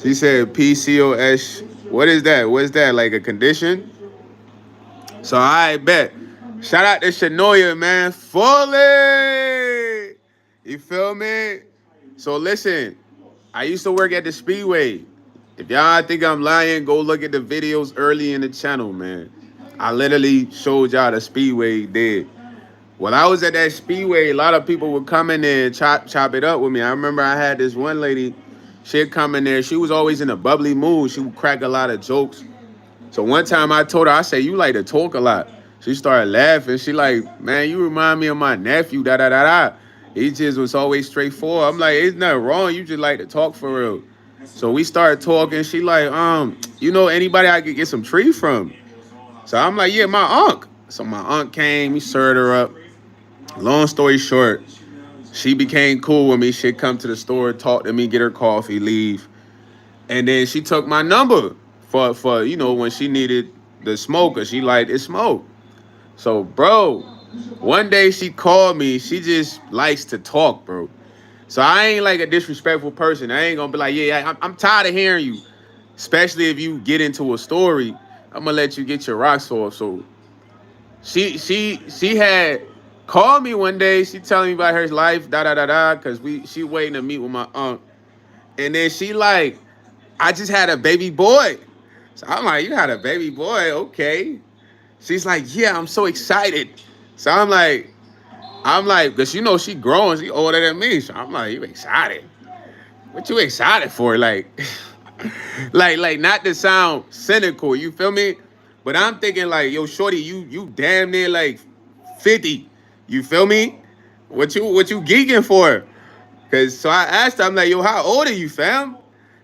She said PCOS. What is that? What's that? Like a condition? So I bet. Shout out to Shanoya, man. Fully. You feel me? So listen, I used to work at the Speedway. If y'all think I'm lying, go look at the videos early in the channel, man. I literally showed y'all the Speedway did. When I was at that Speedway, a lot of people would come in there and chop it up with me. I remember I had this one lady, she'd come in there. She was always in a bubbly mood. She would crack a lot of jokes. So one time I told her, I said, you like to talk a lot. She started laughing. She like, man, you remind me of my nephew, da da da da. He just was always straightforward. I'm like, it's nothing wrong. You just like to talk for real. So we started talking. She like, you know anybody I could get some tree from? So I'm like, yeah, my uncle. So my aunt came, he served her up. Long story short, she became cool with me. She'd come to the store, talk to me, get her coffee, leave. And then she took my number for when she needed the smoker. She liked it smoke. So, bro, one day she called me. She just likes to talk, bro. So I ain't like a disrespectful person. I ain't gonna be like, yeah, I'm tired of hearing you. Especially if you get into a story, I'm gonna let you get your rocks off. So she had called me one day. She telling me about her life, da da da da, cause she waiting to meet with my aunt. And then she like, I just had a baby boy. So I'm like, you had a baby boy, okay. She's like, yeah, I'm so excited. So I'm like, because she growing, she older than me. So I'm like, you excited? What you excited for? Like, like not to sound cynical, you feel me? But I'm thinking like, yo, shorty, you damn near like 50. You feel me? What you geeking for? Cause so I asked her, I'm like, yo, how old are you, fam?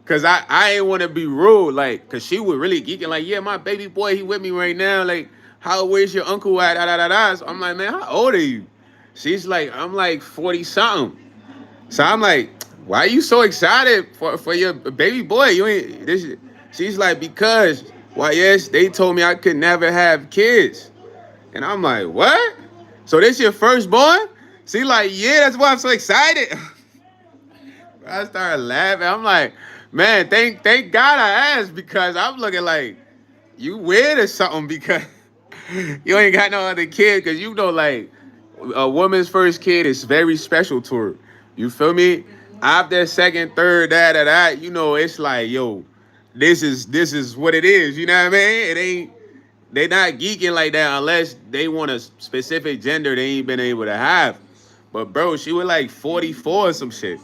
Cause I ain't want to be rude, like, cause she was really geeking, like, yeah, my baby boy, he with me right now, like, where's your uncle at, da da da da. So I'm like, man, how old are you? She's like, I'm like 40 something. So I'm like, why are you so excited for your baby boy? You ain't this. She's like, because why? Yes, they told me I could never have kids, and I'm like, what? So this your firstborn? She like, yeah, that's why I'm so excited. I started laughing. I'm like, man, thank God I asked because I'm looking like you weird or something because you ain't got no other kid because like a woman's first kid is very special to her. You feel me? After second, third, that, it's like, yo, this is what it is. You know what I mean? It ain't they not geeking like that unless they want a specific gender they ain't been able to have. But bro, she was like 44 or some shit.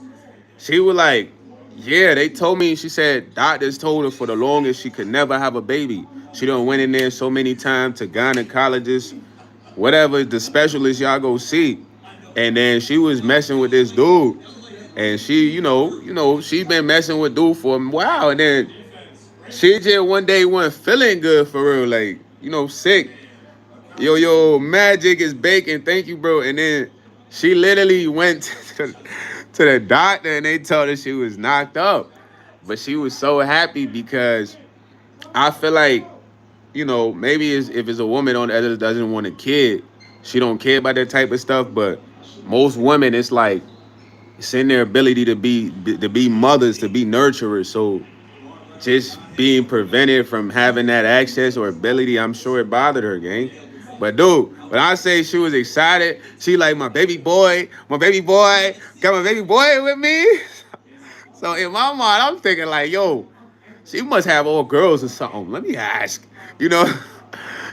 She was like, yeah, they told me, she said, doctors told her for the longest she could never have a baby. She done went in there so many times to gynecologists, whatever the specialist y'all go see. And then she was messing with this dude. And she, she been messing with dude for a while. And then she just one day wasn't feeling good for real, like, sick. Yo, magic is baking. Thank you, bro. And then she literally went to the doctor and they told her she was knocked up. But she was so happy because I feel like, maybe if it's a woman on the other doesn't want a kid, she don't care about that type of stuff. But most women, it's like it's in their ability to be mothers, to be nurturers. So just being prevented from having that access or ability, I'm sure it bothered her, gang. But dude, when I say she was excited, she like my baby boy, got my baby boy with me. So in my mind, I'm thinking like, yo, she must have all girls or something. Let me ask, you know,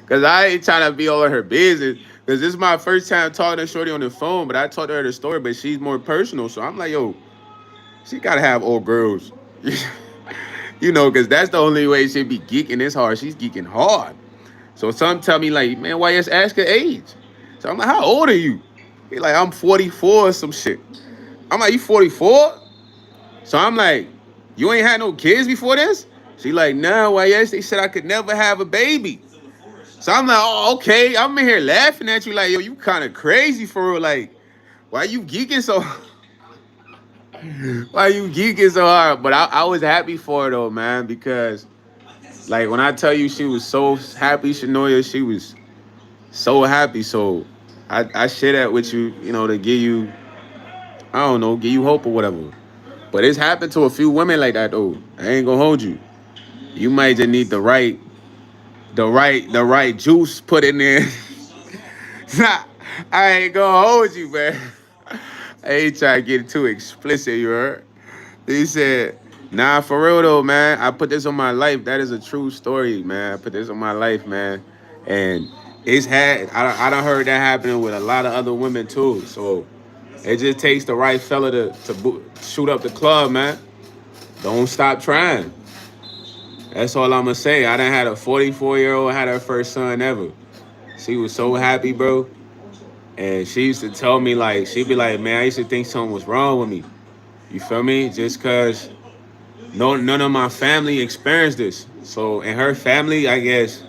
because I ain't trying to be all in her business. Because this is my first time talking to Shorty on the phone, but I told her the story, but she's more personal. So I'm like, yo, she gotta have all girls. Because that's the only way she'd be geeking this hard. She's geeking hard. So some tell me like, man, why just ask her age? So I'm like, how old are you? He like, I'm 44 or some shit. I'm like, you 44? So I'm like, you ain't had no kids before this? She like, nah, why yes, they said I could never have a baby. So I'm like, oh, okay. I'm in here laughing at you like, yo, you kind of crazy for real. Like, Why you geeking so? Why you geeking so hard? But I was happy for her though, man, because like when I tell you she was so happy, Shanoya, she was so happy. So I share that with you, you know, to give you, I don't know, give you hope or whatever. But it's happened to a few women like that though. I ain't gonna hold you. You might just need the right juice put in there. Nah, I ain't gonna hold you, man. I ain't trying to get too explicit, you heard? He said, nah, for real though, man. I put this on my life. That is a true story, man. I put this on my life, man. And I done heard that happening with a lot of other women too. So it just takes the right fella to shoot up the club, man. Don't stop trying. That's all I'm gonna say. I done had a 44-year-old had her first son ever. She was so happy, bro. And she used to tell me like, she'd be like, man, I used to think something was wrong with me. You feel me? Just cause none of my family experienced this. So in her family, I guess,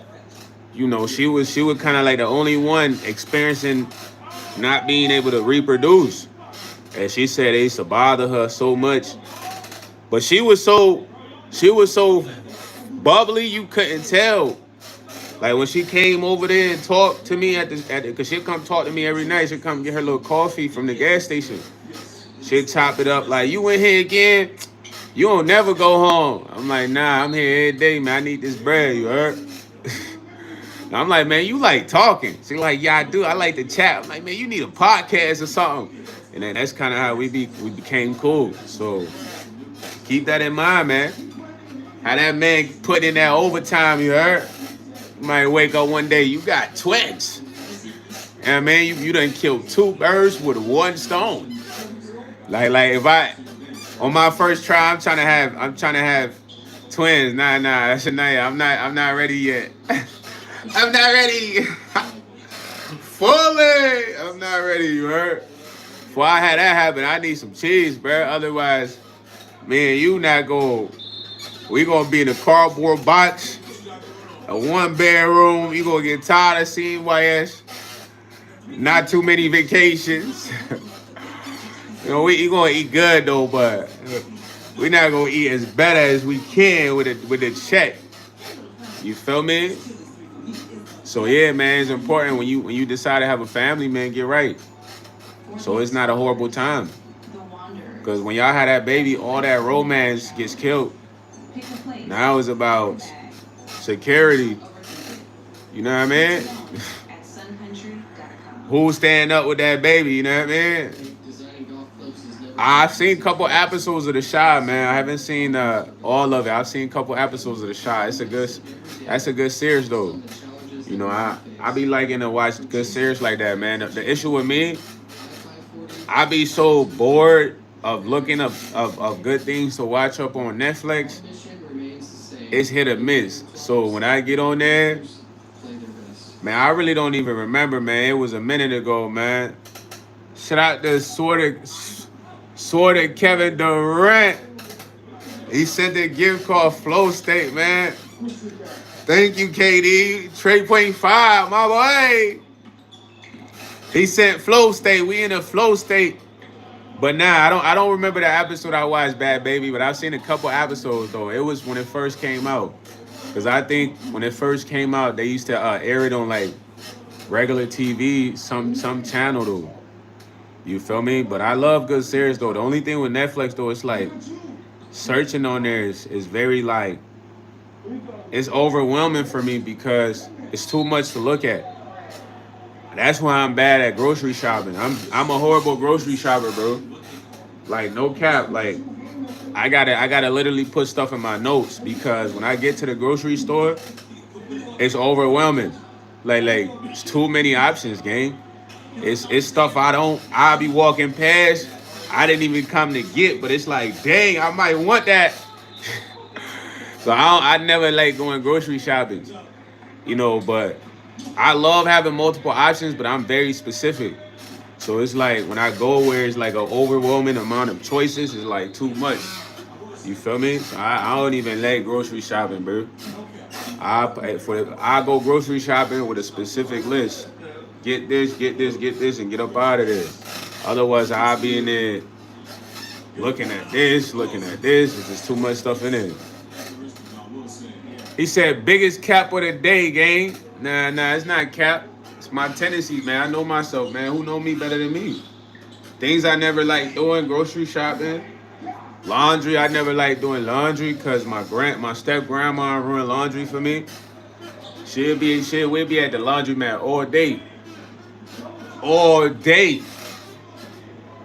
you know, she was kind of like the only one experiencing not being able to reproduce. And she said it used to bother her so much. But she was so bubbly, you couldn't tell. Like when she came over there and talked to me cause she'd come talk to me every night. She'd come get her little coffee from the gas station. She'd chop it up like, you in here again? You don't never go home. I'm like, nah, I'm here every day, man. I need this bread, you heard? I'm like, man, you like talking. She like, yeah, I do. I like to chat. I'm like, man, you need a podcast or something. And then that's kind of how we became cool. So keep that in mind, man. How that man put in that overtime, you heard? You might wake up one day, you got twins. And man, you done killed two birds with one stone. Like if I on my first try, I'm trying to have twins. Nah, that's a nah. I'm not ready yet. I'm not ready. Fully. I'm not ready, you heard? Before I had that happen, I need some cheese, bro. Otherwise, me and you not going. We gonna be in a cardboard box, a one bedroom. You gonna get tired of seeing YS. Not too many vacations. You know, we gonna eat good though, but we not gonna eat as better as we can with the check. You feel me? So yeah, man, it's important when you decide to have a family, man, get right. So it's not a horrible time. Because when y'all had that baby, all that romance gets killed. Now it's about security. You know what I mean? Who's staying up with that baby? You know what I mean? I've seen a couple episodes of The Shy, man. I haven't seen all of it. I've seen a couple episodes of The Shy. That's a good series though. You know, I be liking to watch good series like that, man. The issue with me, I be so bored of looking up of good things to watch up on Netflix. It's hit or miss. So when I get on there, man, I really don't even remember, man. It was a minute ago, man. Shout out to sorta Kevin Durant. He sent a gift called Flow State, man. Thank you, KD. 3.5, my boy. He sent Flow State. We in a Flow State. But nah, I don't remember the episode I watched, Bad Baby, but I've seen a couple episodes though. It was when it first came out. Cause I think when it first came out, they used to air it on like regular TV, some channel though. You feel me? But I love good series though. The only thing with Netflix though, it's like searching on there is very like it's overwhelming for me because it's too much to look at. That's why I'm bad at grocery shopping. I'm a horrible grocery shopper, bro. Like no cap. Like I gotta literally put stuff in my notes because when I get to the grocery store, it's overwhelming. Like it's too many options, gang. It's stuff I'll be walking past. I didn't even come to get, but it's like, dang, I might want that. So I never like going grocery shopping, you know, but I love having multiple options, but I'm very specific. So it's like when I go where it's like an overwhelming amount of choices, it's like too much. You feel me? So I don't even like grocery shopping, bro. I go grocery shopping with a specific list. Get this, and get up out of there. Otherwise, I'll be in there looking at this, looking at this. There's just too much stuff in it. He said, biggest cap of the day, gang. Nah, it's not cap. It's my tendency, man. I know myself, man. Who know me better than me? Things I never like doing, grocery shopping. Laundry, I never like doing laundry because my step grandma ruined laundry for me. We'll be at the laundromat all day. All day.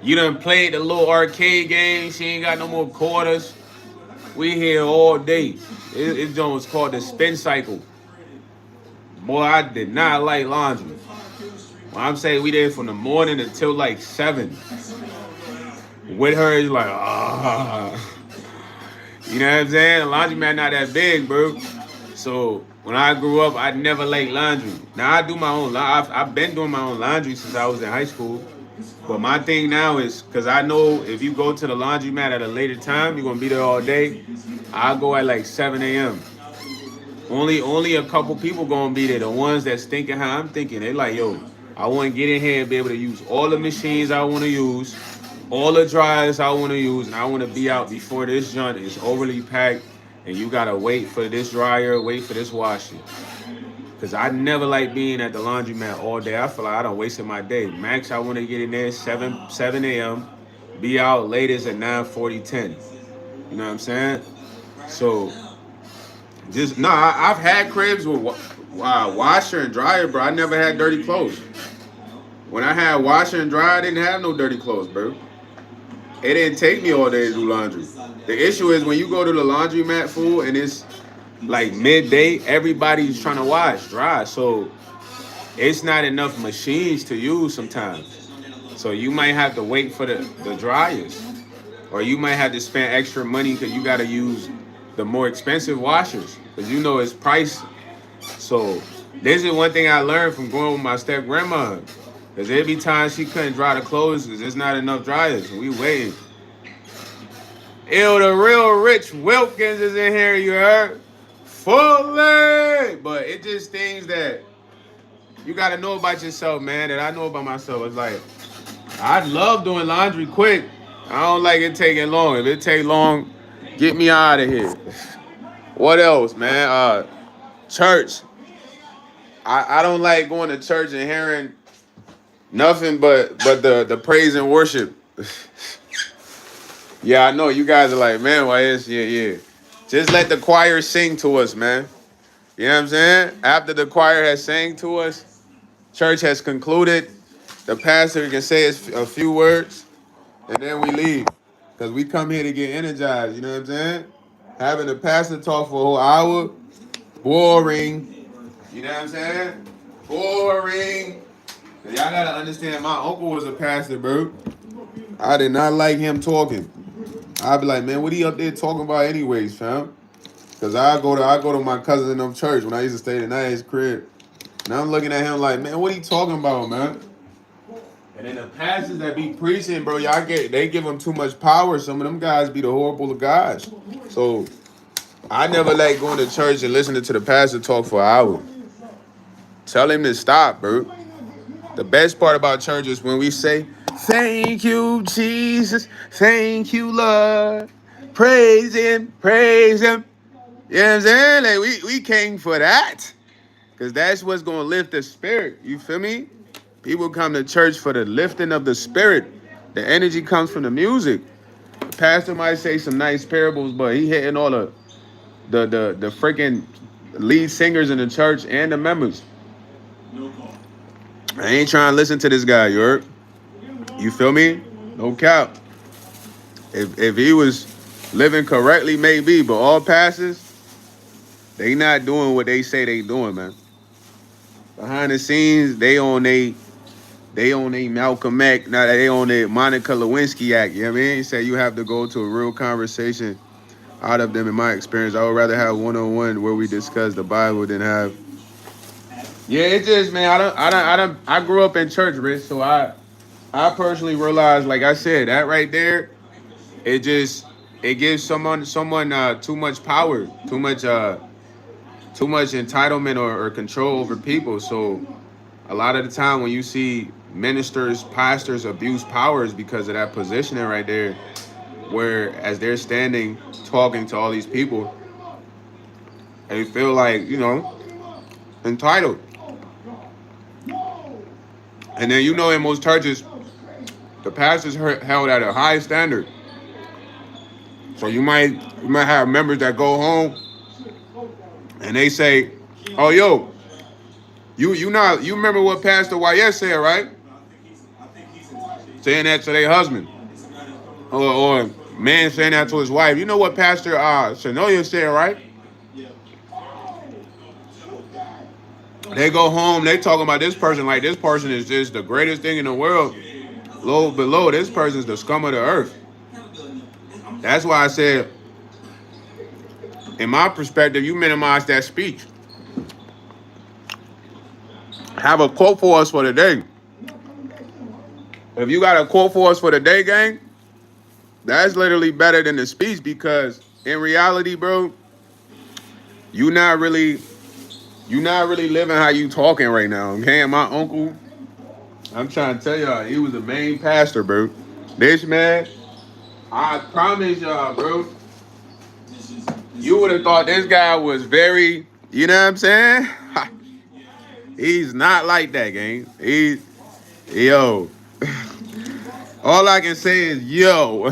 You done played the little arcade game. She ain't got no more quarters. We here all day. It Jones called the spin cycle. Boy, I did not like laundry. When I'm saying we there from the morning until like 7. With her, it's like, You know what I'm saying? The laundromat not that big, bro. So when I grew up, I never liked laundry. Now I do my own. I've been doing my own laundry since I was in high school. But my thing now is, because I know if you go to the laundromat at a later time, you're going to be there all day. I'll go at like 7 a.m. Only a couple people going to be there. The ones that's thinking how I'm thinking. They like, yo, I want to get in here and be able to use all the machines I want to use, all the dryers I want to use, and I want to be out before this joint is overly packed and you got to wait for this dryer, wait for this washer. Because I never like being at the laundromat all day. I feel like I done wasted my day. Max, I want to get in there 7 a.m., be out latest at 9:40, 10. You know what I'm saying? So, I've had cribs with washer and dryer, bro. I never had dirty clothes. When I had washer and dryer, I didn't have no dirty clothes, bro. It didn't take me all day to do laundry. The issue is when you go to the laundromat, fool, and it's like midday, everybody's trying to wash dry. So it's not enough machines to use sometimes. So you might have to wait for the dryers. Or you might have to spend extra money because you got to use the more expensive washers. Because you know it's pricey. So this is one thing I learned from going with my step grandma. Because there'd be times she couldn't dry the clothes because there's not enough dryers. We waiting. Ew, the real Rich Wilkins is in here, you heard? Fully! But it just things that you got to know about yourself, man, that I know about myself. It's like, I love doing laundry quick. I don't like it taking long. If it take long, get me out of here. What else, man? Church. I don't like going to church and hearing nothing but the praise and worship. Yeah, I know you guys are like, man, why is yeah. Just let the choir sing to us, man. You know what I'm saying? After the choir has sang to us, church has concluded. The pastor can say a few words, and then we leave. Because we come here to get energized, you know what I'm saying? Having the pastor talk for a whole hour, boring. You know what I'm saying? Boring. Y'all gotta understand, my uncle was a pastor, bro. I did not like him talking. I'd be like, man, what he up there talking about anyways, fam? Cause I go to my cousin in them church when I used to stay the night at his crib. And I'm looking at him like, man, what he talking about, man? And then the pastors that be preaching, bro, they give them too much power. Some of them guys be the horrible of guys. So I never like going to church and listening to the pastor talk for an hour. Tell him to stop, bro. The best part about church is when we say, thank you, Jesus. Thank you, Lord. Praise him. Praise him. You know what I'm saying? Like we came for that. Because that's what's going to lift the spirit. You feel me? People come to church for the lifting of the spirit. The energy comes from the music. The pastor might say some nice parables, but he hitting all the freaking lead singers in the church and the members. I ain't trying to listen to this guy, you heard? You feel me? No cap. If he was living correctly, maybe, but all pastors, they not doing what they say they doing, man. Behind the scenes, they on a Malcolm X, now they on a Monica Lewinsky act, you know what I mean? He said you have to go to a real conversation out of them. In my experience, I would rather have one-on-one where we discuss the Bible than have. Yeah, it just, man, I grew up in church, Rich, so I personally realized, like I said, that right there, it gives someone too much power, too much entitlement or control over people. So a lot of the time when you see ministers, pastors abuse powers because of that positioning right there, where as they're standing talking to all these people, they feel like, entitled. And then, in most churches, the pastors held at a high standard. So you might have members that go home and they say, "Oh, yo, you remember what Pastor YS said, right?" Saying that to their husband, or man saying that to his wife. You know what Pastor Shanoya said, right? They go home, they talking about this person like this person is just the greatest thing in the world. Low below, this person's the scum of the earth. That's why I said, in my perspective, you minimize that speech. Have a quote for us for the day. If you got a quote for us for the day, gang, that's literally better than the speech, because in reality, bro, you not really living how you talking right now. Okay, and my uncle, I'm trying to tell y'all, he was the main pastor, bro. This man, I promise y'all, bro, you would have thought this guy was very, you know what I'm saying? He's not like that, gang. Yo. All I can say is yo.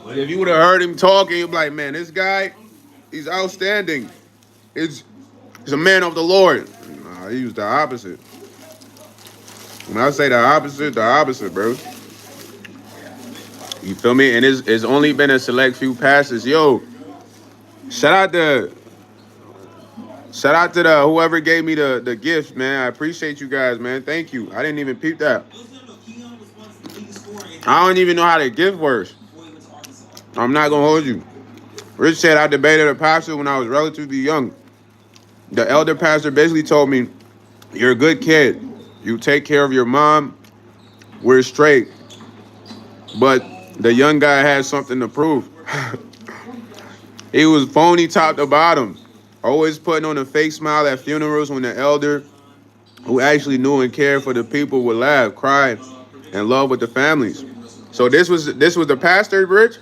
But if you would have heard him talking, you'd be like, man, this guy, he's outstanding. He's a man of the Lord. Nah, he was the opposite. When I say the opposite, bro. You feel me? And it's only been a select few passes. Yo, shout out to the whoever gave me the gift, man. I appreciate you guys, man. Thank you. I didn't even peep that. I don't even know how the gift works. I'm not gonna hold you. Rich said I debated a pastor when I was relatively young. The elder pastor basically told me, "You're a good kid. You take care of your mom. We're straight." But the young guy had something to prove. He was phony top to bottom. Always putting on a fake smile at funerals when the elder, who actually knew and cared for the people, would laugh, cry, and love with the families. So this was the pastor, Rich,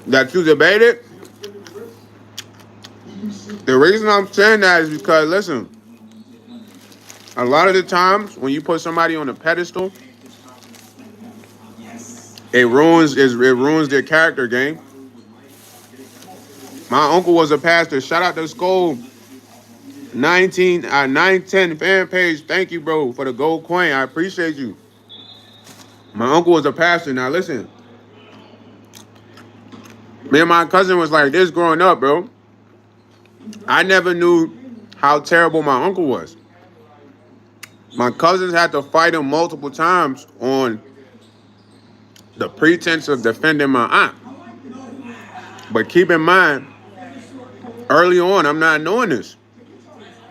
that you debated. The reason I'm saying that is because, listen, a lot of the times when you put somebody on a pedestal, it ruins their character, game. My uncle was a pastor. Shout out to Skull 910 fan page. Thank you, bro, for the gold coin. I appreciate you. My uncle was a pastor. Now listen, me and my cousin was like this growing up, bro. I never knew how terrible my uncle was. My cousins had to fight him multiple times on the pretense of defending my aunt. But keep in mind, early on, I'm not knowing this,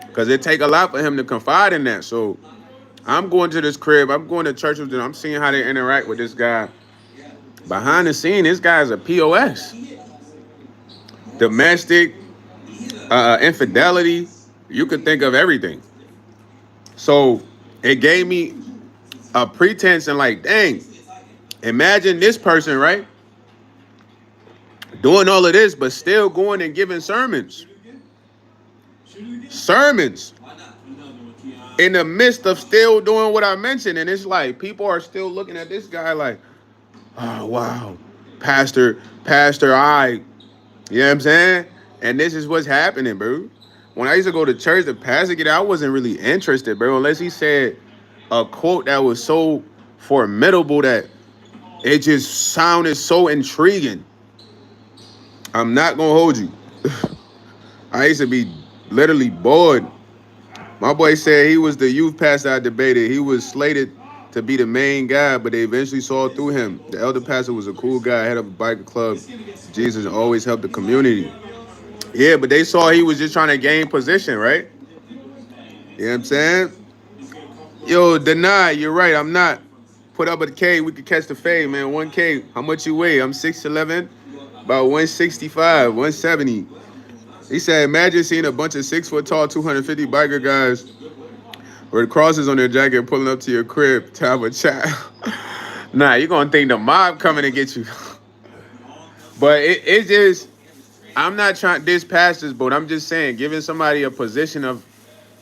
because it take a lot for him to confide in that. So I'm going to this crib, I'm going to church with them, I'm seeing how they interact with this guy. Behind the scene, this guy is a POS. Domestic, infidelity, you could think of everything. So it gave me a pretense and like, dang, imagine this person, right? Doing all of this, but still going and giving sermons. Sermons. In the midst of still doing what I mentioned. And it's like, people are still looking at this guy like, oh, wow, Pastor, you know what I'm saying? And this is what's happening, bro. When I used to go to church, the pastor I wasn't really interested, bro, unless he said a quote that was so formidable that it just sounded so intriguing. I'm not gonna hold you. I used to be literally bored. My boy said he was the youth pastor I debated. He was slated to be the main guy, but they eventually saw through him. The elder pastor was a cool guy, head of a biker club. Jesus always helped the community. Yeah, but they saw he was just trying to gain position, right? You know what I'm saying? Yo, Deny, you're right. I'm not. Put up a K, we could catch the fade, man. 1K. How much you weigh? I'm 6'11", about 165, 170. You know what He said, imagine seeing a bunch of 6 foot tall, 250 biker guys with crosses on their jacket pulling up to your crib to have a chat. Nah, you're gonna think the mob coming to get you. But it's just, I'm not trying to diss pastors, but I'm just saying, giving somebody a position of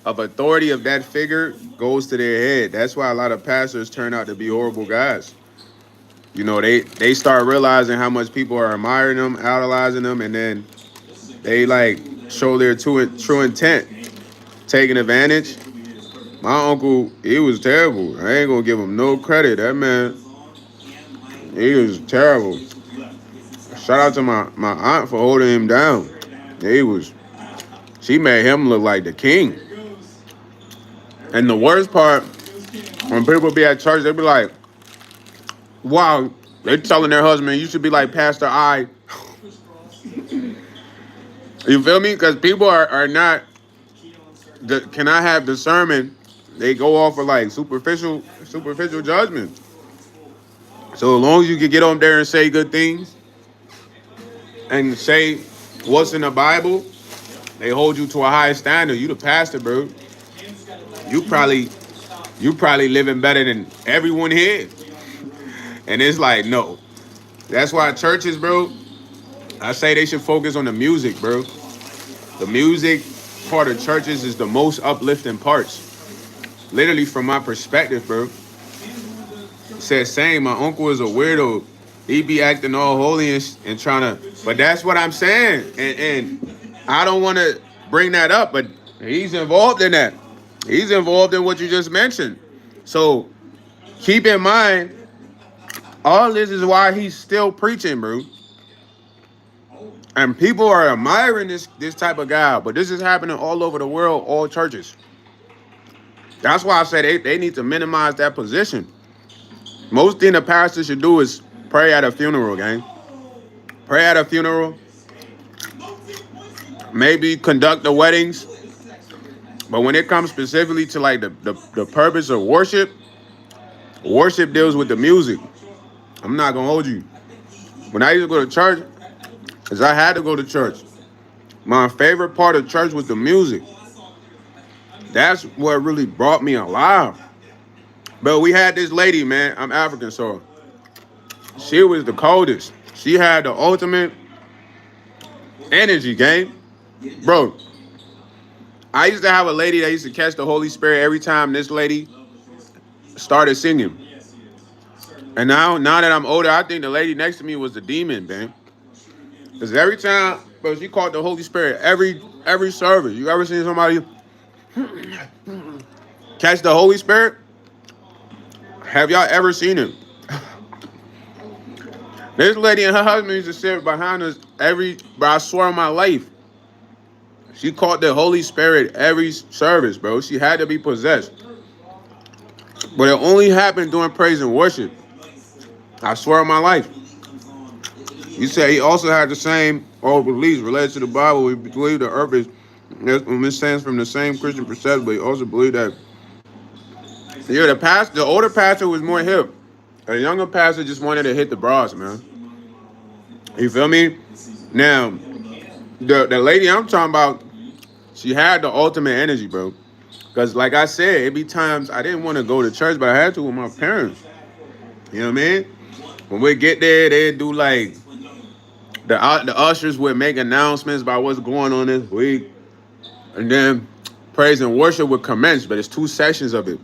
authority of that figure goes to their head. That's why a lot of pastors turn out to be horrible guys. You know, they start realizing how much people are admiring them, idolizing them, and then they like show their true intent, taking advantage. My uncle, he was terrible. I ain't gonna give him no credit. That man, he was terrible. Shout out to my aunt for holding him down. She made him look like the king. And the worst part, when people be at church, they be like, wow, they telling their husband, you should be like Pastor I. You feel me? Because people are not, cannot have discernment. They go off of like superficial judgment. So as long as you can get on there and say good things and say what's in the Bible, they hold you to a high standard. You the pastor, bro. You probably living better than everyone here. And it's like, no. That's why churches, bro, I say they should focus on the music, bro. The music part of churches is the most uplifting parts. Literally, from my perspective, bro. Said same, my uncle is a weirdo. He be acting all holy and trying to, but that's what I'm saying. And I don't want to bring that up, but he's involved in that. He's involved in what you just mentioned. So keep in mind, all this is why he's still preaching, bro. And people are admiring this type of guy, but this is happening all over the world, all churches. That's why I say they need to minimize that position. Most thing the pastor should do is pray at a funeral, gang. Pray at a funeral. Maybe conduct the weddings. But when it comes specifically to like the purpose of worship, worship deals with the music. I'm not gonna hold you. When I used to go to church, because I had to go to church, my favorite part of church was the music. That's what really brought me alive. But we had this lady, man. I'm African, so she was the coldest. She had the ultimate energy, gang. Bro, I used to have a lady that used to catch the Holy Spirit every time this lady started singing. And now that I'm older, I think the lady next to me was the demon, man. Because every time, bro, she caught the Holy Spirit every service. You ever seen somebody catch the Holy Spirit? Have y'all ever seen him? This lady and her husband used to sit behind us but I swear on my life, she caught the Holy Spirit every service, bro. She had to be possessed. But it only happened during praise and worship. I swear on my life. He said he also had the same old beliefs related to the Bible. We believe the earth is stands from the same Christian perspective, but he also believed that the older pastor was more hip. A younger pastor just wanted to hit the bras, man. You feel me? Now, the lady I'm talking about, she had the ultimate energy, bro. Because like I said, it be times I didn't want to go to church, but I had to with my parents. You know what I mean? When we get there, they'd do like, the ushers would make announcements about what's going on this week. And then praise and worship would commence, but it's 2 sessions of it.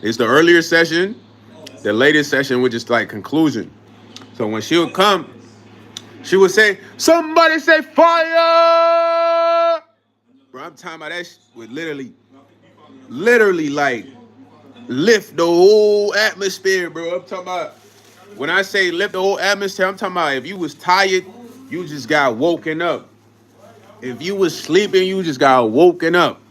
It's the earlier session, the latest session, which is like conclusion. So when she would come, she would say, somebody say fire! Bro, I'm talking about that shit would literally like lift the whole atmosphere, bro. I'm talking about, when I say lift the whole atmosphere, I'm talking about if you was tired, you just got woken up. If you was sleeping, you just got woken up.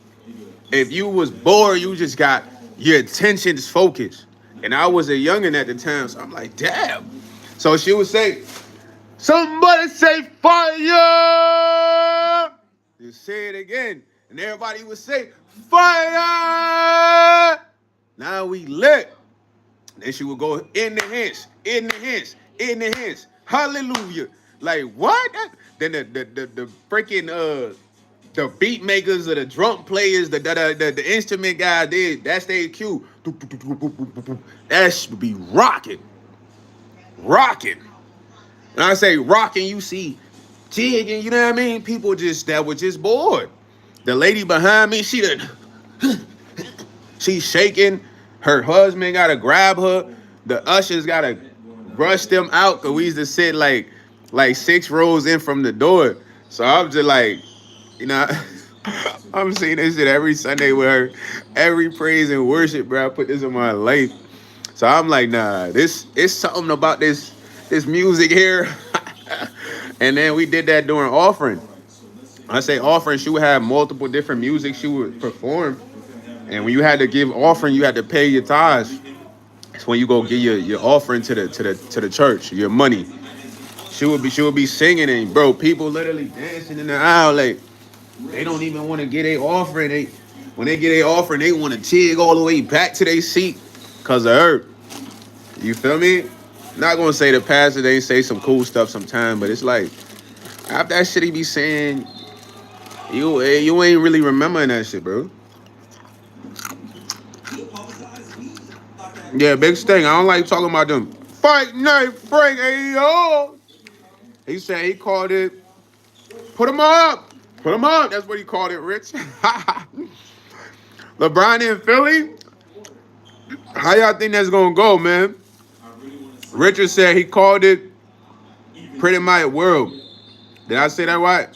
If you was bored, you just got your attention's focused. And I was a youngin' at the time, so I'm like, damn. So she would say, somebody say fire! You say it again. And everybody would say, fire! Now we lit. Then she would go in the hints. Hallelujah. Like what? Then the freaking the beat makers or the drum players, the instrument guy did that's their cue. That should be rocking, rocking. When I say rocking, you see jigging, you know what I mean? People just that were just bored. The lady behind me, she's shaking. Her husband gotta grab her. The ushers gotta rush them out because we used to sit like 6 rows in from the door. So I'm just like, you know, I'm seeing this shit every Sunday with her, every praise and worship, bro. I put this in my life. So I'm like, nah, this it's something about this music here. And then we did that during offering. I say offering, she would have multiple different music she would perform. And when you had to give offering, you had to pay your tithes. It's when you go give your offering to the church, your money. She would be singing and bro, people literally dancing in the aisle like they don't even want to get a offering. They when they get a offering, they want to jig all the way back to their seat because of her. You feel me? Not gonna say the pastor they say some cool stuff sometime, but it's like after that shit he be saying, you ain't really remembering that shit, bro. Yeah, big sting. I don't like talking about them. Fight night, Frank. Hey yo. He said he called it. Put him up. Put him up. That's what he called it, Rich. LeBron in Philly. How y'all think that's gonna go, man? Richard said he called it Pretty Might World. Did I say that right?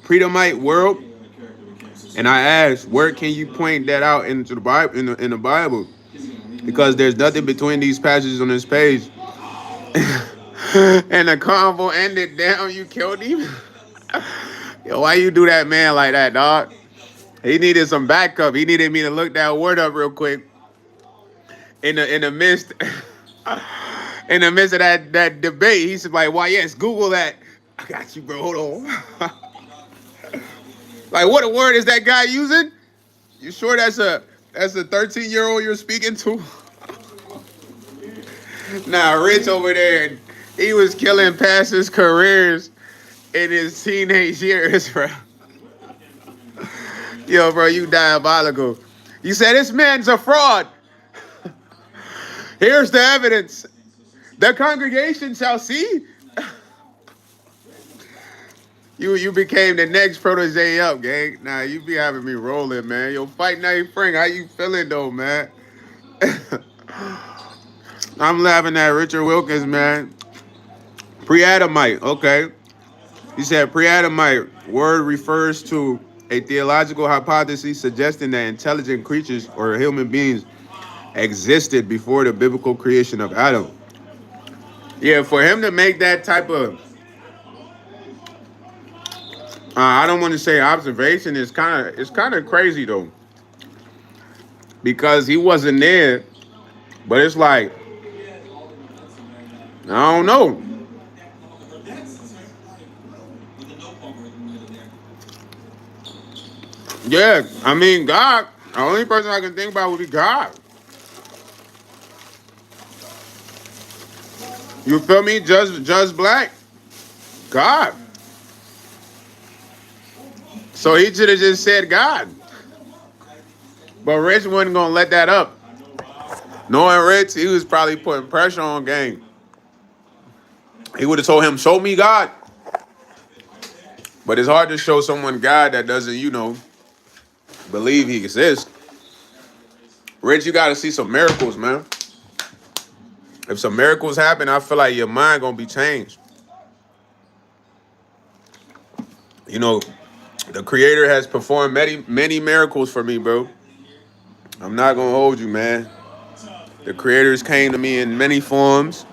Pretty Might World. And I asked, where can you point that out into the Bible in the Bible? Because there's nothing between these passages on this page. And the convo ended. Damn, you killed him. Yo, why you do that, man, like that, dog? He needed some backup. He needed me to look that word up real quick in the midst in the midst of that debate. He's like, "Why? Yes, Google that." I got you, bro. Hold on. Like, what a word is that guy using? You sure that's a 13-year-old you're speaking to? Nah, Rich over there, he was killing pastors' careers in his teenage years, bro. Yo, bro, you diabolical. You said this man's a fraud. Here's the evidence. The congregation shall see. You became the next protege up, gang. Nah, you be having me rolling, man. Yo, Fight Night Frank, how you feeling though, man? I'm laughing at Richard Wilkins, man. Pre-Adamite, okay. He said pre-Adamite word refers to a theological hypothesis suggesting that intelligent creatures or human beings existed before the biblical creation of Adam. Yeah, for him to make that type of, I don't want to say observation, it's kind of crazy though, because he wasn't there. But it's like I don't know. Yeah, I mean God. The only person I can think about would be God. You feel me? Just Black, God. So he should have just said God. But Rich wasn't gonna let that up. Knowing Rich, he was probably putting pressure on Game. He would have told him, "Show me God." But it's hard to show someone God that doesn't, believe He exists. Rich, you got to see some miracles, man. If some miracles happen, I feel like your mind gonna be changed. You know, the Creator has performed many miracles for me, bro. I'm not gonna hold you, man. The Creators came to me in many forms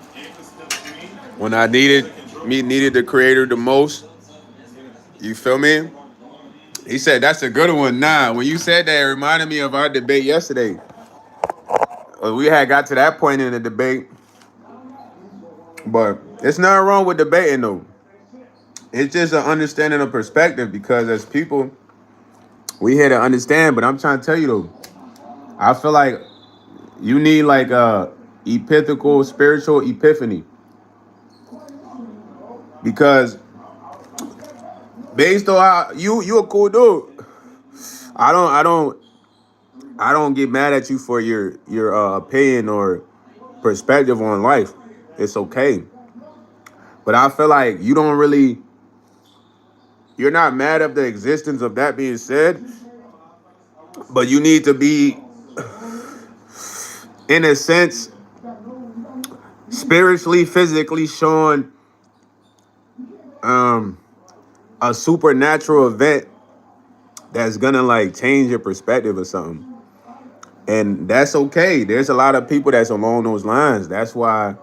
when I needed the Creator the most. You feel me? He said that's a good one. Nah, when you said that, it reminded me of our debate yesterday. We had got to that point in the debate, but it's not wrong with debating though. It's just an understanding of perspective because as people, we here to understand. But I'm trying to tell you though, I feel like you need like a epiphanical spiritual epiphany. because based on how you a cool dude. I don't I don't I don't get mad at you for your opinion or perspective on life. It's okay. But I feel like you're not mad at the existence of that being said, but you need to be, in a sense, spiritually, physically showing um a supernatural event that's gonna like change your perspective or something. And that's okay. There's a lot of people that's along those lines. That's why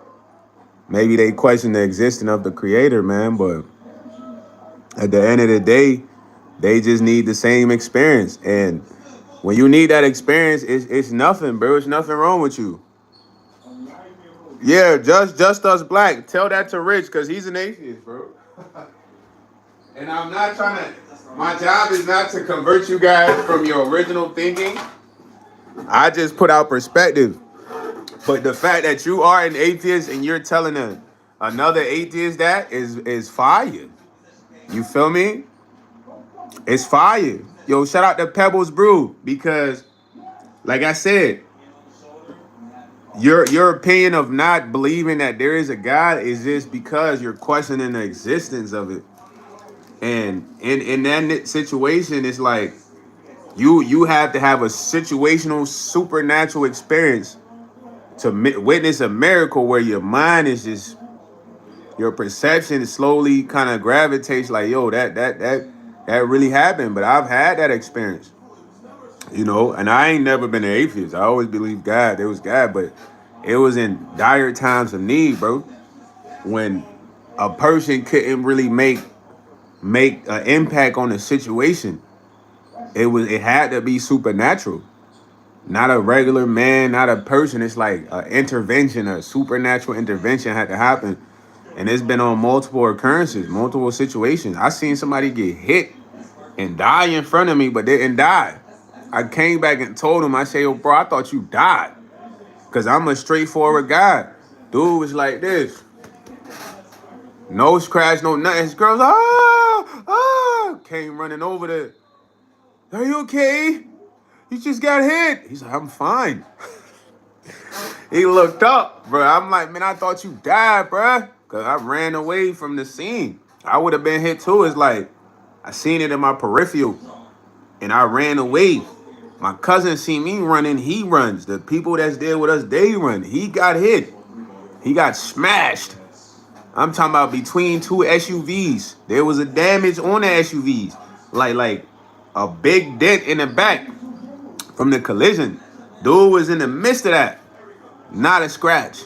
maybe they question the existence of the creator, man. But at the end of the day, they just need the same experience. And when you need that experience, it's nothing, bro. It's nothing wrong with you. Yeah, just us black. Tell that to Rich, cause he's an atheist, bro. And I'm not trying to. My job is not to convert you guys from your original thinking. I just put out perspective. But the fact that you are an atheist and you're telling another atheist that is fire. You feel me? It's fire. Yo, shout out to Pebbles Brew because, like I said, your opinion of not believing that there is a God is just because you're questioning the existence of it. And in that situation, it's like you have to have a situational supernatural experience to witness a miracle where your mind is just your perception slowly kind of gravitates like, yo, that really happened. But I've had that experience, and I ain't never been an atheist. I always believed God. There was God, but it was in dire times of need, bro. When a person couldn't really make an impact on the situation, it had to be supernatural. Not a regular man, not a person. It's like an intervention, a supernatural intervention had to happen. And it's been on multiple occurrences, multiple situations. I seen somebody get hit and die in front of me, but they didn't die. I came back and told him, I say, yo, bro, I thought you died. Because I'm a straightforward guy. Dude was like this. No scratch, no nothing. His girl's, came running over there. Are you okay? You just got hit. He's like, I'm fine. He looked up, bro. I'm like, man, I thought you died, bro. Because I ran away from the scene. I would have been hit too. It's like, I seen it in my peripheral and I ran away. My cousin seen me running. He runs. The people that's there with us, they run. He got hit. He got smashed. I'm talking about between two SUVs. There was a damage on the SUVs. Like a big dent in the back from the collision. Dude was in the midst of that. Not a scratch.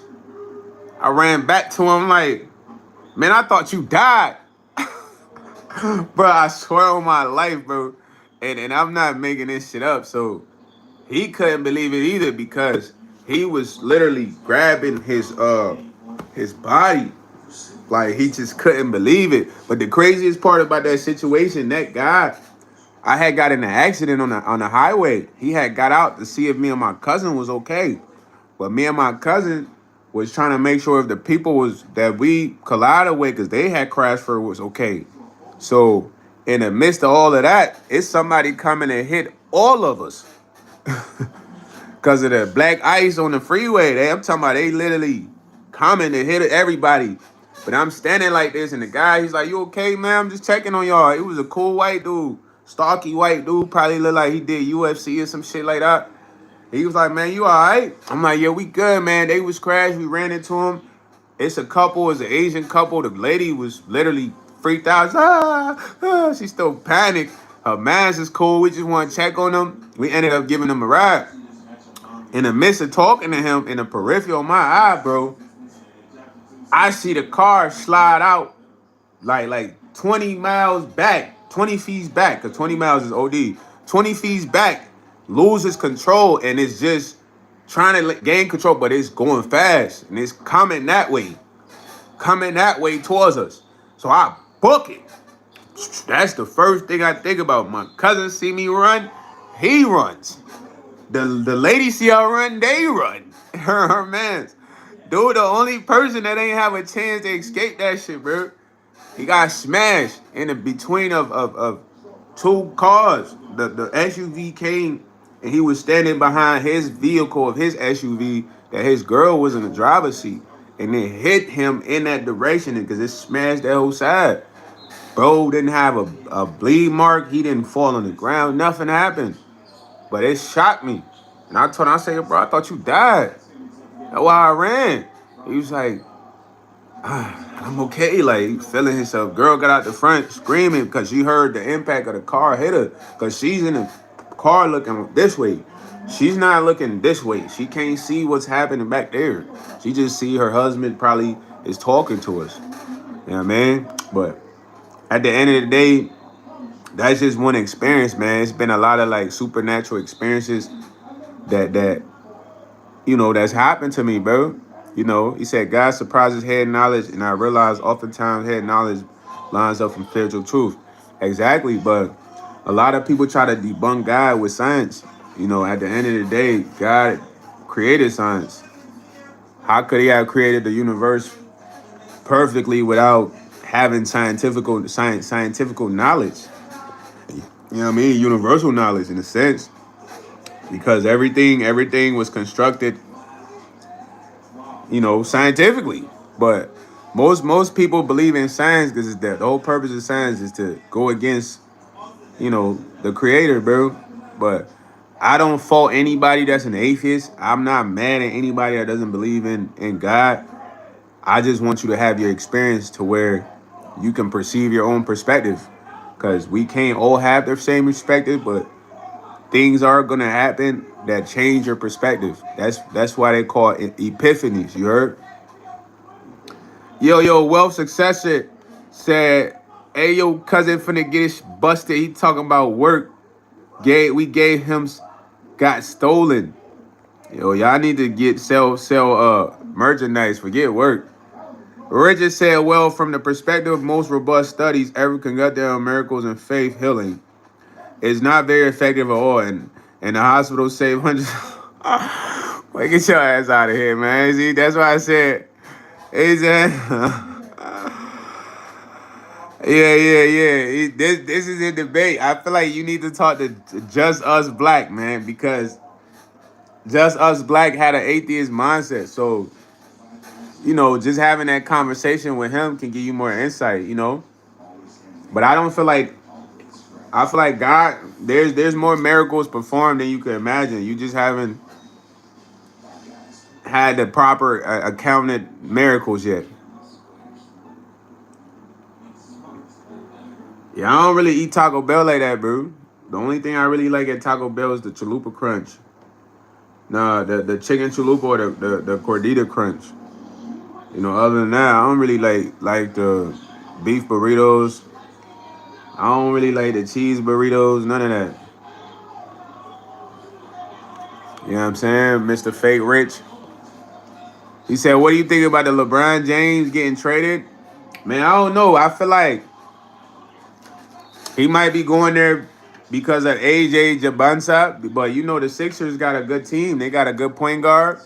I ran back to him like, man, I thought you died. Bro, I swear on my life, bro. And I'm not making this shit up. So he couldn't believe it either because he was literally grabbing his body. Like he just couldn't believe it. But the craziest part about that situation, that guy, I had got in an accident on the highway. He had got out to see if me and my cousin was okay. But me and my cousin was trying to make sure if the people was that we collided with, because they had crashed for, was okay. So in the midst of all of that, it's somebody coming and hit all of us because of the black ice on the freeway. I'm talking about they literally coming to hit everybody. But I'm standing like this, and the guy, he's like, you okay, man? I'm just checking on y'all. It was a cool white dude, stocky white dude, probably looked like he did UFC or some shit like that. He was like, man, you all right? I'm like, yeah, we good, man. They was crashed. We ran into him. It's a couple. It's an Asian couple. The lady was literally freaked out. She still panicked. Her man's is cool. We just want to check on them. We ended up giving them a ride. In the midst of talking to him, in the peripheral of my eye, bro, I see the car slide out like 20 miles back, 20 feet back, because 20 miles is OD. 20 feet back, loses control, and it's just trying to gain control, but it's going fast, and it's coming that way towards us. So I book it. That's the first thing I think about. My cousin see me run, he runs. The lady see her run, they run. Her mans. Dude, the only person that ain't have a chance to escape that shit, bro. He got smashed in the between of two cars. The SUV came and he was standing behind his vehicle of his SUV that his girl was in the driver's seat. And it hit him in that direction because it smashed that whole side. Bro didn't have a bleed mark. He didn't fall on the ground. Nothing happened. But it shocked me. And I told him, I said, bro, I thought you died. That's why I ran. He was like, I'm okay. Like, he feeling himself. Girl got out the front screaming because she heard the impact of the car hit her. Because she's in the car looking this way. She's not looking this way. She can't see what's happening back there. She just see her husband probably is talking to us. You know what I mean? But at the end of the day, that's just one experience, man. It's been a lot of like supernatural experiences that that's happened to me, bro. He said God surprises head knowledge, and I realize oftentimes head knowledge lines up from spiritual truth. Exactly, but a lot of people try to debunk God with science. At the end of the day, God created science. How could he have created the universe perfectly without having scientific knowledge? You know what I mean? Universal knowledge in a sense. Because everything was constructed, scientifically. But most people believe in science because the whole purpose of science is to go against, the creator, bro. But I don't fault anybody that's an atheist. I'm not mad at anybody that doesn't believe in God. I just want you to have your experience to where you can perceive your own perspective. Because we can't all have the same perspective, but things are gonna happen that change your perspective. That's why they call it epiphanies. You heard? Yo, wealth successor said, "Hey, yo, cousin finna get his busted. He talking about work. We gave him got stolen. Yo, y'all need to sell merchandise. Forget work." Richard said, "Well, from the perspective of most robust studies ever conducted on miracles and faith healing, it's not very effective at all, and the hospital saved hundreds." Well, get your ass out of here, man. See, that's why I said, he said, yeah. This is a debate. I feel like you need to talk to Just Us Black, man, because Just Us Black had an atheist mindset. So, just having that conversation with him can give you more insight. But I feel like God, there's more miracles performed than you could imagine. You just haven't had the proper accounted miracles yet. Yeah, I don't really eat Taco Bell like that, bro. The only thing I really like at Taco Bell is the chalupa crunch. Nah, the chicken chalupa or the cordita crunch. Other than that, I don't really like the beef burritos. I don't really like the cheese burritos, none of that. You know what I'm saying? Mr. Fake Rich. He said, "What do you think about the LeBron James getting traded?" Man, I don't know. I feel like he might be going there because of AJ Jabansa, but the Sixers got a good team. They got a good point guard.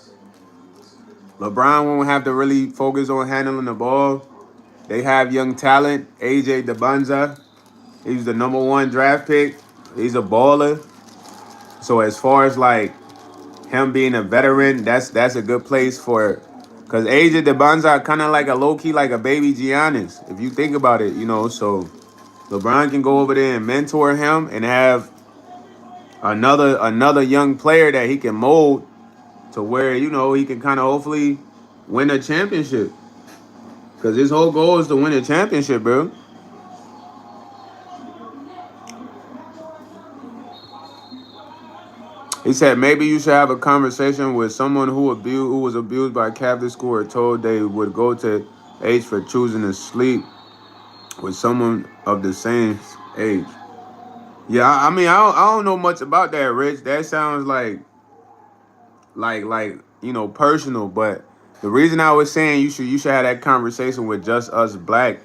LeBron won't have to really focus on handling the ball. They have young talent. AJ Jabansa, he's the #1 draft pick. He's a baller. So as far as like him being a veteran, that's a good place for, because AJ Jabansa kind of like a low key like a baby Giannis. If you think about it, so LeBron can go over there and mentor him and have another young player that he can mold to where he can kind of hopefully win a championship. Because his whole goal is to win a championship, bro. He said maybe you should have a conversation with someone who was abused by Catholic school or told they would go to age for choosing to sleep with someone of the same age. Yeah, I mean, I don't know much about that, Rich. That sounds like personal. But the reason I was saying you should have that conversation with Just Us Black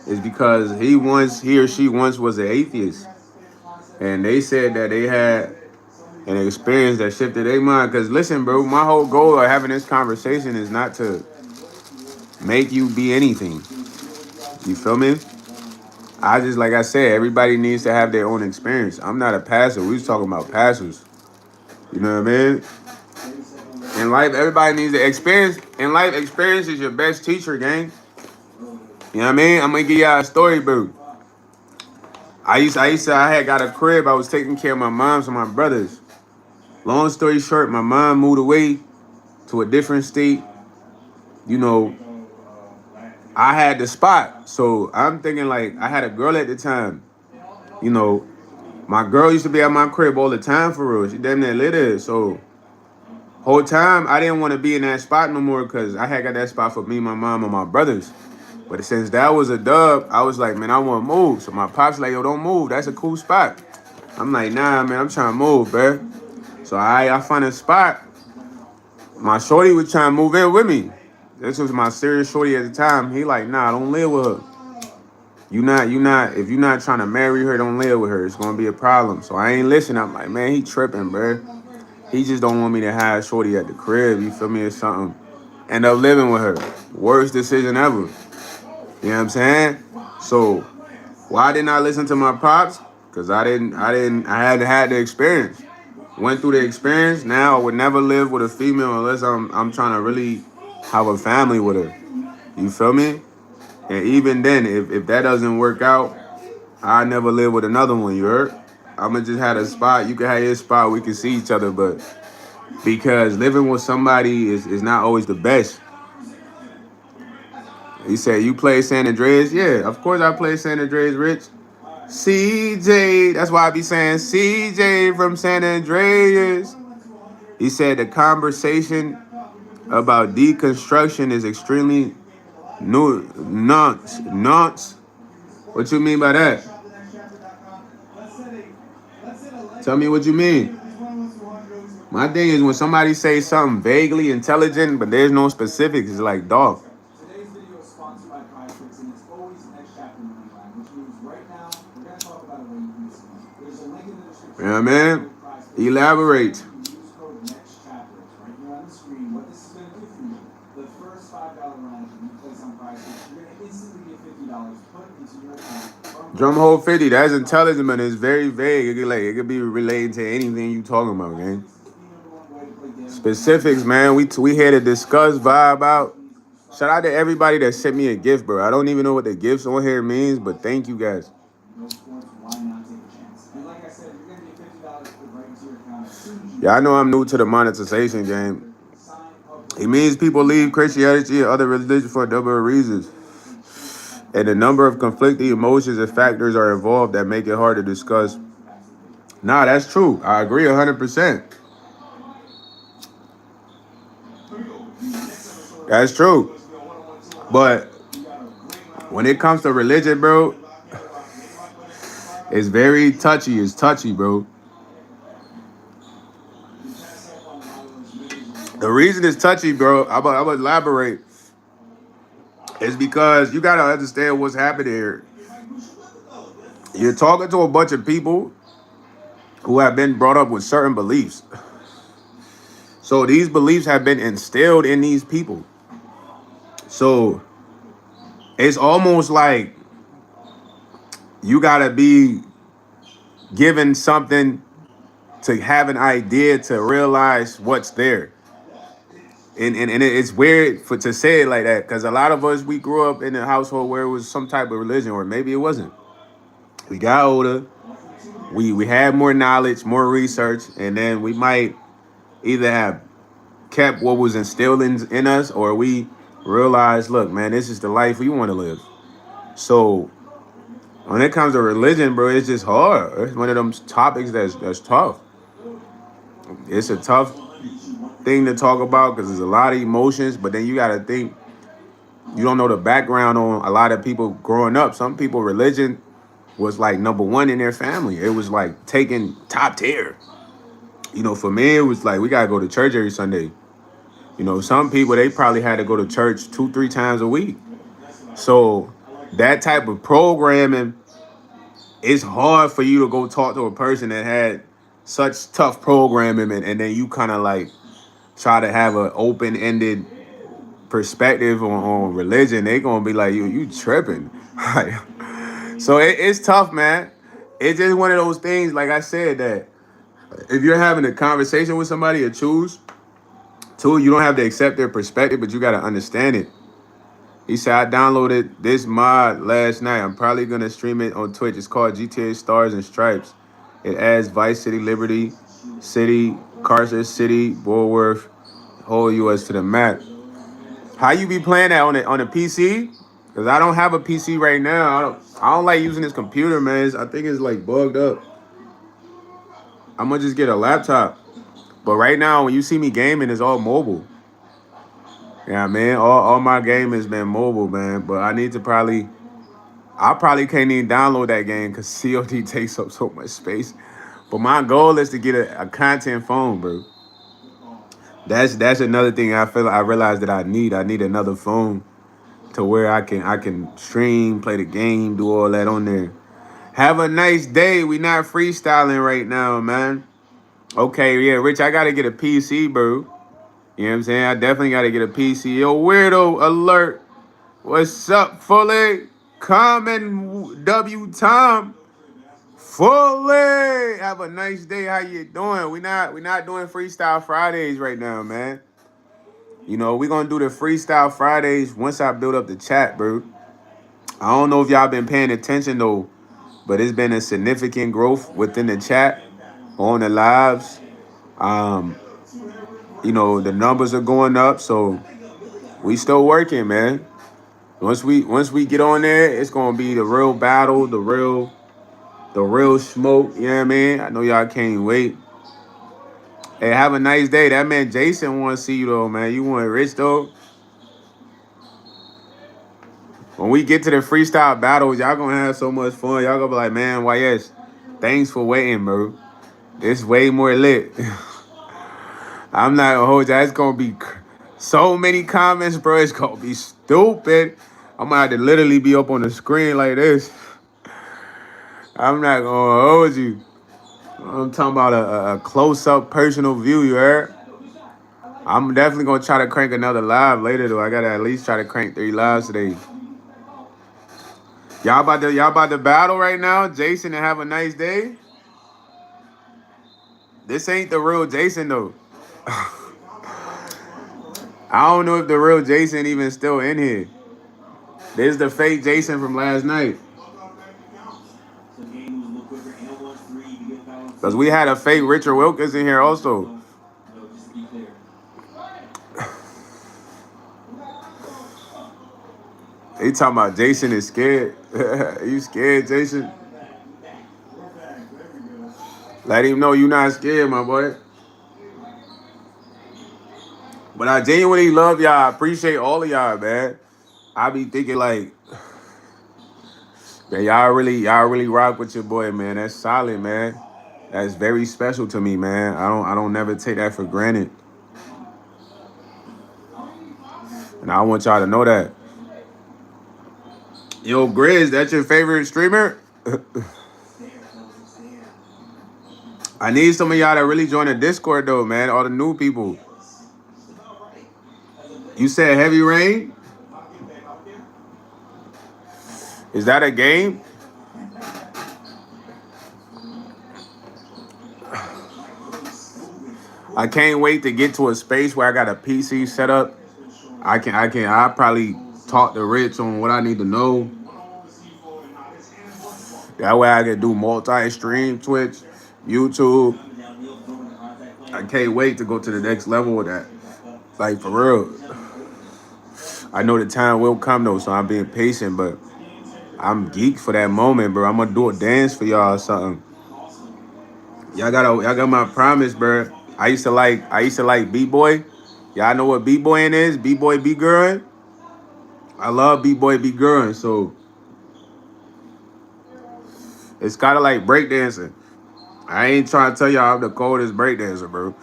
is because he or she once was an atheist, and they said that they had an experience that shifted their mind. Because listen, bro, my whole goal of having this conversation is not to make you be anything. You feel me? I just, like I said, everybody needs to have their own experience. I'm not a pastor. We was talking about pastors. You know what I mean? In life, everybody needs to experience. In life, experience is your best teacher, gang. You know what I mean? I'm gonna give y'all a story, bro. I had got a crib. I was taking care of my moms and my brothers. Long story short, my mom moved away to a different state. You know, I had the spot. So I'm thinking like I had a girl at the time. You know, my girl used to be at my crib all the time for real. She damn near lit it. So whole time I didn't want to be in that spot no more because I had got that spot for me, my mom, and my brothers. But since that was a dub, I was like, man, I want to move. So my pops like, yo, don't move. That's a cool spot. I'm like, nah, man, I'm trying to move, bruh. So I found a spot. My shorty was trying to move in with me. This was my serious shorty at the time. He like, nah, don't live with her. If you're not trying to marry her, don't live with her. It's gonna be a problem. So I ain't listening. I'm like, man, he tripping, bruh. He just don't want me to have shorty at the crib. You feel me or something? End up living with her. Worst decision ever. You know what I'm saying? So why didn't I listen to my pops? Because I hadn't had the experience. Went through the experience. Now I would never live with a female unless I'm trying to really have a family with her. You feel me? And even then, if that doesn't work out, I never live with another one. You heard? I'ma just have a spot. You can have your spot. We can see each other, but because living with somebody is not always the best. He said, "You play San Andreas?" Yeah, of course I play San Andreas, Rich. CJ, that's why I be saying CJ from San Andreas. He said the conversation about deconstruction is extremely nonce. What you mean by that? Tell me what you mean. My thing is when somebody says something vaguely intelligent, but there's no specifics, it's like, dog. You know what I mean? Elaborate. Drumhole 50, that's intelligent, but it's very vague. It could be related to anything you talking about, gang. Specifics, man. We here to discuss, vibe out. Shout out to everybody that sent me a gift, bro. I don't even know what the gifts on here means, but thank you guys. Yeah, I know I'm new to the monetization game. It means people leave Christianity and other religions for a number of reasons. And a number of conflicting emotions and factors are involved that make it hard to discuss. Nah, that's true. I agree 100%. That's true. But when it comes to religion, bro, it's very touchy. It's touchy, bro. The reason it's touchy, bro, I'm gonna elaborate, is because you gotta understand what's happening here. You're talking to a bunch of people who have been brought up with certain beliefs. So these beliefs have been instilled in these people. So it's almost like you gotta be given something to have an idea to realize what's there. And it's weird to say it like that because a lot of us, we grew up in a household where it was some type of religion, or maybe it wasn't. We got older, we had more knowledge, more research, and then we might either have kept what was instilled in us, or we realized, look, man, this is the life we want to live. So when it comes to religion, bro, it's just hard. It's one of them topics that's tough. It's a tough thing to talk about because there's a lot of emotions, but then you got to think, you don't know the background on a lot of people growing up. Some people, religion was like number one in their family. It was like taking top tier. You know, for me, it was like we got to go to church every Sunday. You know, some people, they probably had to go to church 2-3 times a week. So that type of programming, it's hard for you to go talk to a person that had such tough programming, and then you kind of like try to have an open-ended perspective on religion, they gonna be like, you tripping. Like, so it's tough, man. It's just one of those things, like I said, that if you're having a conversation with somebody to choose, two, you don't have to accept their perspective, but you gotta understand it. He said, I downloaded this mod last night. I'm probably gonna stream it on Twitch. It's called GTA Stars and Stripes. It adds Vice City, Liberty City, Carcer City, Bulworth, whole US to the map. How you be playing that on a PC? Cause I don't have a PC right now. I don't like using this computer, man. I think it's like bugged up. I'm gonna just get a laptop. But right now, when you see me gaming, it's all mobile. Yeah, man. All my game has been mobile, man. But I probably can't even download that game because COD takes up so much space. But my goal is to get a content phone, bro. That's another thing I realized that I need. I need another phone to where I can stream, play the game, do all that on there. Have a nice day. We not freestyling right now, man. Okay, yeah, Rich, I gotta get a PC, bro. You know what I'm saying? I definitely gotta get a PC. Yo, weirdo alert. What's up, Fully? Common W Tom. Fully. Have a nice day. How you doing? We not doing freestyle Fridays right now, man. You know, we're gonna do the freestyle Fridays once I build up the chat, bro. I don't know if y'all been paying attention though, but it's been a significant growth within the chat on the lives. Um, the numbers are going up, so we still working, man. Once we get on there, it's gonna be the real battle, the real smoke. You know what I mean? I know y'all can't wait. Hey, have a nice day. That man Jason want to see you though, man. You want Rich though? When we get to the freestyle battles, y'all gonna have so much fun. Y'all gonna be like, man, YS, thanks for waiting, bro. It's way more lit. I'm not gonna hold you. It's gonna be so many comments, bro. It's gonna be stupid. I'm gonna have to literally be up on the screen like this. I'm not gonna hold you. I'm talking about a close-up personal view, you heard? I'm definitely gonna try to crank another live later though. I gotta at least try to crank 3 lives today. Y'all about to battle right now, Jason, and have a nice day. This ain't the real Jason though. I don't know if the real Jason even still in here. This is the fake Jason from last night. Because we had a fake Richard Wilkins in here also. They talking about Jason is scared. You scared, Jason? Let him know you not scared, my boy. But I genuinely love y'all. I appreciate all of y'all, man. I be thinking like, man, y'all really rock with your boy, man. That's solid, man. That's very special to me, man. I don't never take that for granted. And I want y'all to know that. Yo, Grizz, that's your favorite streamer? I need some of y'all to really join the Discord though, man. All the new people. You said Heavy Rain? Is that a game? I can't wait to get to a space where I got a PC set up. I'll probably talk to Rich on what I need to know. That way I can do multi-stream, Twitch, YouTube. I can't wait to go to the next level with that. Like, for real. I know the time will come, though, so I'm being patient, but I'm geeked for that moment, bro. I'm going to do a dance for y'all or something. Y'all got my promise, bro. I used to like B-Boy. Y'all know what B-Boying is? B-Boy B-Girl. I love B-Boy B-Girl, so it's kind of like breakdancing. I ain't trying to tell y'all I'm the coldest breakdancer, bro.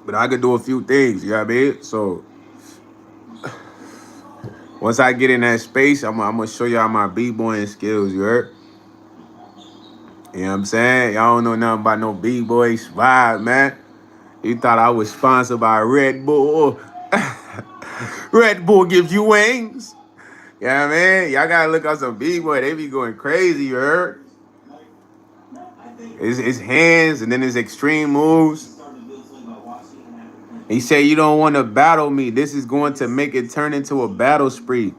But I could do a few things, you know what I mean? So once I get in that space, I'm going to show y'all my B-boying skills, you heard? You know what I'm saying? Y'all don't know nothing about no B-boy vibe, man. You thought I was sponsored by Red Bull. Red Bull gives you wings. Yeah, man. Y'all gotta look up some B-boy. They be going crazy, you heard? His hands and then his extreme moves. He said, you don't want to battle me. This is going to make it turn into a battle spree.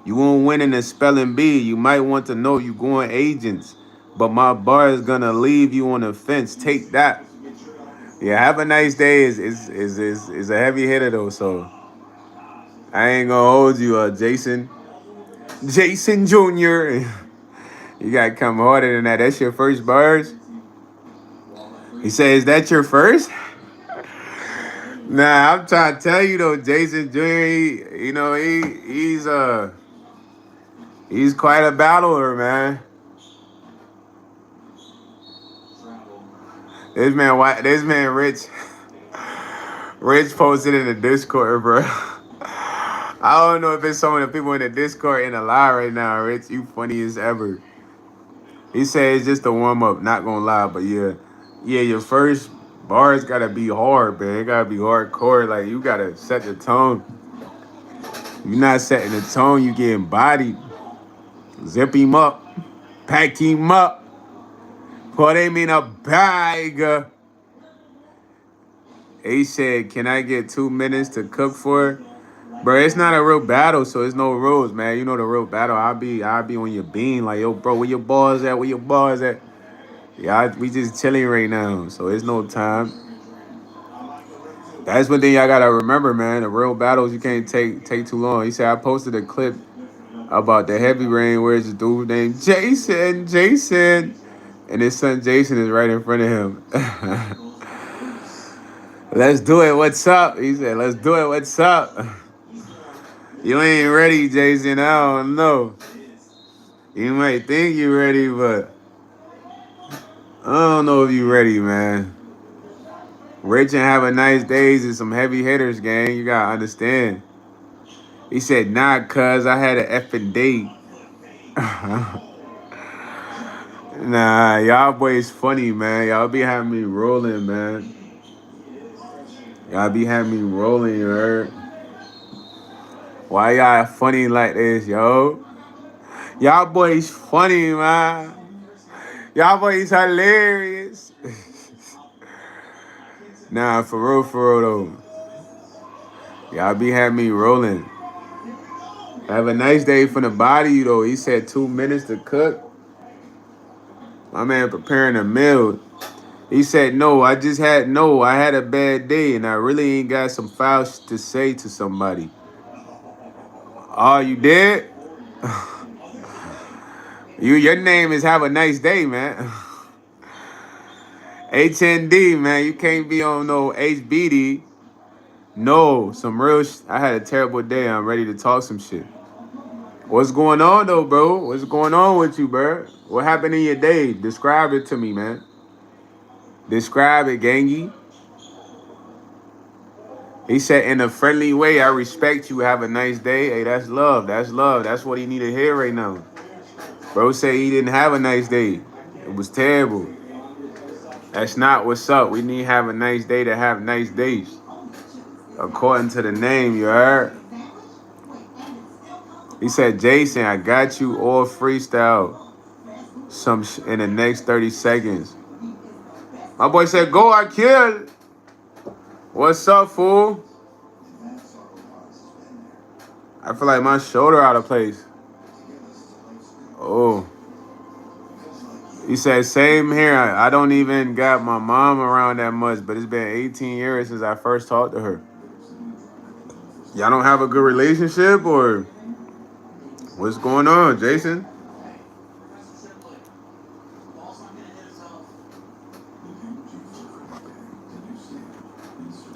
You won't win in the spelling bee. You might want to know you going agents. But my bar is gonna leave you on the fence. Take that. Yeah, have a nice day is a heavy hitter though, so I ain't gonna hold you, Jason. Jason Jr. You gotta come harder than that. That's your first bars? He said, is that your first? Nah, I'm trying to tell you though, Jason Jr. He's quite a battler, man. This man Rich posted in the Discord, bro. I don't know if it's some of the people in the Discord in the live right now, Rich. You funny as ever. He said it's just a warm up, not gonna lie, but yeah, your first bars gotta be hard, man. It gotta be hardcore. Like you gotta set the tone. You're not setting the tone, you getting bodied. Zip him up, pack him up, put him in a bag. He said, "Can I get 2 minutes to cook for?" Bro, it's not a real battle, so it's no rules, man. You know the real battle. I'll be on your bean, like, yo, bro, where your balls at? Where your balls at? Yeah, we just chilling right now, so it's no time. That's one thing y'all gotta remember, man. The real battles you can't take too long. He said I posted a clip about the heavy rain. Where's a dude named Jason, and his son Jason is right in front of him. Let's do it. What's up? He said, let's do it. What's up? You ain't ready, Jason. I don't know. You might think you're ready, but I don't know if you're ready, man. Rich and have a nice days and some heavy hitters, gang. You gotta understand. He said, nah, cuz I had an effing date. Nah, y'all boys funny, man. Y'all be having me rolling, man. Y'all be having me rolling, you heard? Why y'all funny like this, yo? Y'all boys funny, man. Y'all boys hilarious. Nah, for real though. Y'all be having me rolling. Have a nice day from the body, though. He said 2 minutes to cook. My man preparing a meal. He said, I had a bad day and I really ain't got some files to say to somebody. Oh, you did? Your name is Have a Nice Day, man. HND, man. You can't be on no HBD. No, some real I had a terrible day. I'm ready to talk some shit. What's going on, though, bro? What's going on with you, bro? What happened in your day? Describe it to me, man. Describe it, gangy. He said, in a friendly way, I respect you. Have a nice day. Hey, that's love. That's love. That's what he need to hear right now. Bro said he didn't have a nice day. It was terrible. That's not what's up. We need to have a nice day to have nice days. According to the name, you heard? He said, Jason, I got you all freestyle in the next 30 seconds. My boy said, go, I killed. What's up, fool? I feel like my shoulder out of place. Oh. He said, same here. I don't even got my mom around that much, but it's been 18 years since I first talked to her. Y'all don't have a good relationship, or what's going on, Jason?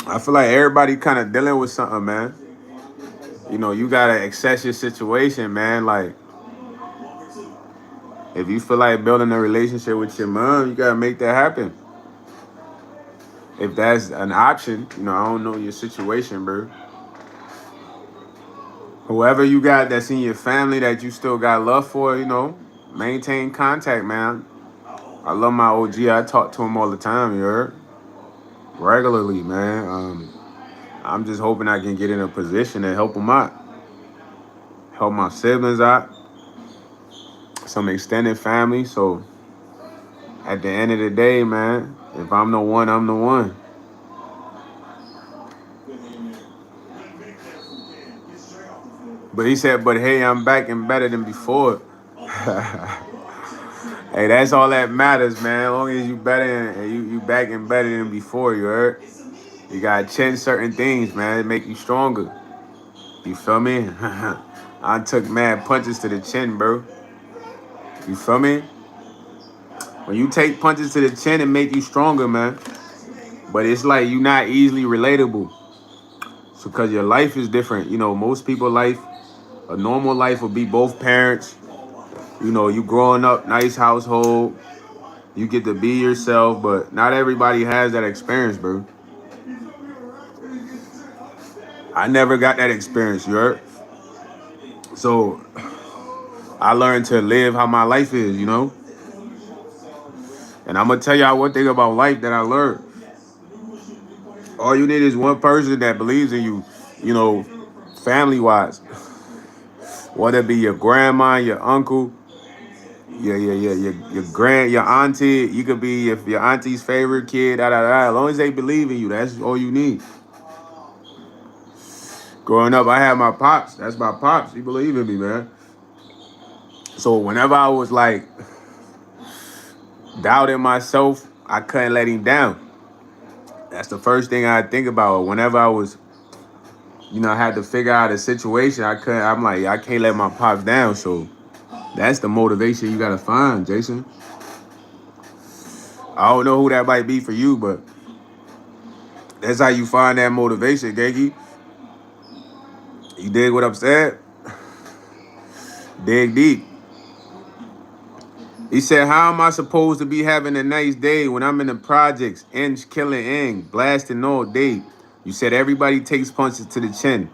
I feel like everybody kind of dealing with something, man. You know, you gotta assess your situation, man. Like, if you feel like building a relationship with your mom, you gotta make that happen. If that's an option, you know, I don't know your situation, bro. Whoever you got that's in your family that you still got love for, you know, maintain contact, man. I love my OG. I talk to him all the time, you heard? Regularly, man. I'm just hoping I can get in a position to help them out, help my siblings out, some extended family. So at the end of the day, man, if I'm the one, I'm the one. But he said, but hey, I'm back and better than before. Hey, that's all that matters, man. As long as you better and you back and better than before, you heard? You gotta change certain things, man. It make you stronger. You feel me? I took mad punches to the chin, bro. You feel me? When you take punches to the chin, it make you stronger, man. But it's like you not easily relatable. So cause your life is different. You know, most people life, a normal life would be both parents. You know, you growing up, nice household. You get to be yourself, but not everybody has that experience, bro. I never got that experience, you heard? So I learned to live how my life is, you know? And I'm gonna tell y'all one thing about life that I learned. All you need is one person that believes in you, you know, family wise. Whether it be your grandma, your uncle, your auntie. You could be if your auntie's favorite kid, da da da. As long as they believe in you, that's all you need. Growing up, I had my pops. That's my pops. He believed in me, man. So whenever I was like doubting myself, I couldn't let him down. That's the first thing I think about. Whenever I was, I had to figure out a situation, I couldn't. I'm like, I can't let my pops down. So that's the motivation you gotta find, Jason. I don't know who that might be for you, but that's how you find that motivation, Genki. You dig what I'm saying? Dig deep. He said, how am I supposed to be having a nice day when I'm in the projects, inch killing ing, blasting all day? You said everybody takes punches to the chin.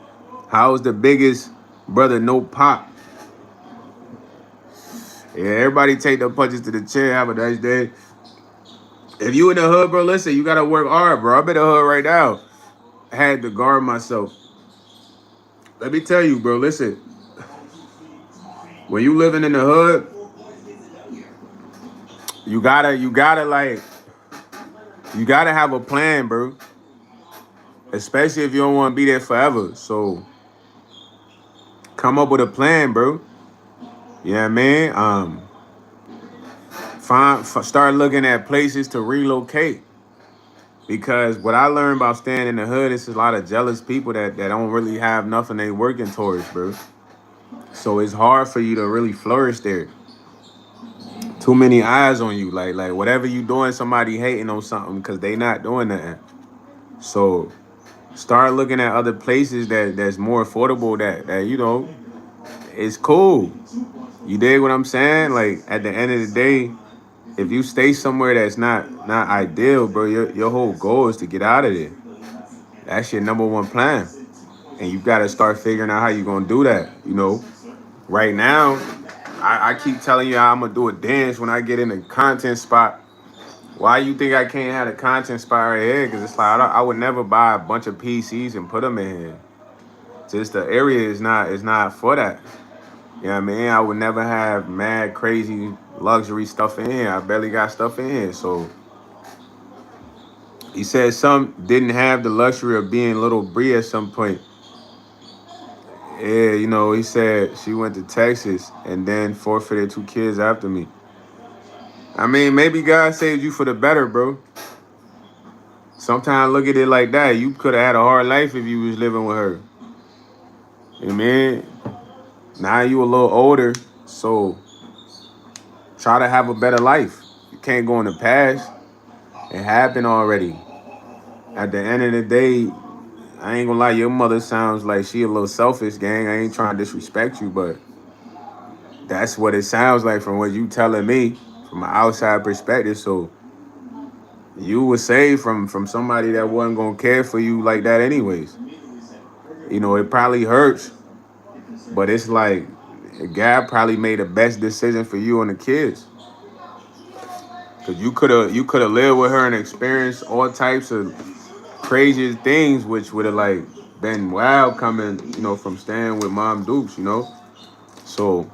How's the biggest brother no pop? Yeah, everybody take the punches to the chin. Have a nice day. If you in the hood, bro, listen, you gotta work hard, bro. I'm in the hood right now. I had to guard myself. Let me tell you, bro, listen. When you living in the hood, you gotta have a plan, bro. Especially if you don't want to be there forever. So come up with a plan, bro. You know what I mean? Start looking at places to relocate. Because what I learned about staying in the hood is a lot of jealous people that don't really have nothing they working towards, bro. So it's hard for you to really flourish there. Too many eyes on you. Like whatever you doing, somebody hating on something because they not doing nothing. So start looking at other places that's more affordable that it's cool. You dig what I'm saying? Like at the end of the day, if you stay somewhere that's not ideal, bro, your whole goal is to get out of there. That's your number one plan. And you gotta start figuring out how you're gonna do that. Right now, I keep telling you I'm gonna do a dance when I get in a content spot. Why you think I can't have a content spot right here? Because it's like I would never buy a bunch of PCs and put them in here. Just the area is not for that. You know what I mean? I would never have mad crazy luxury stuff in here. I barely got stuff in here. So he said some didn't have the luxury of being little Bree at some point. Yeah, he said she went to Texas and then forfeited 2 kids after me. I mean, maybe God saved you for the better, bro. Sometimes look at it like that. You could have had a hard life if you was living with her. You know what I mean? Now you a little older, so try to have a better life. You can't go in the past. It happened already. At the end of the day, I ain't gonna lie, your mother sounds like she a little selfish, gang. I ain't trying to disrespect you, but that's what it sounds like from what you telling me from an outside perspective. So you were saved from somebody that wasn't gonna care for you like that anyways. It probably hurts, but it's like God probably made the best decision for you and the kids. Cause you could have lived with her and experienced all types of craziest things, which would have like been wild coming, from staying with Mom Dukes. So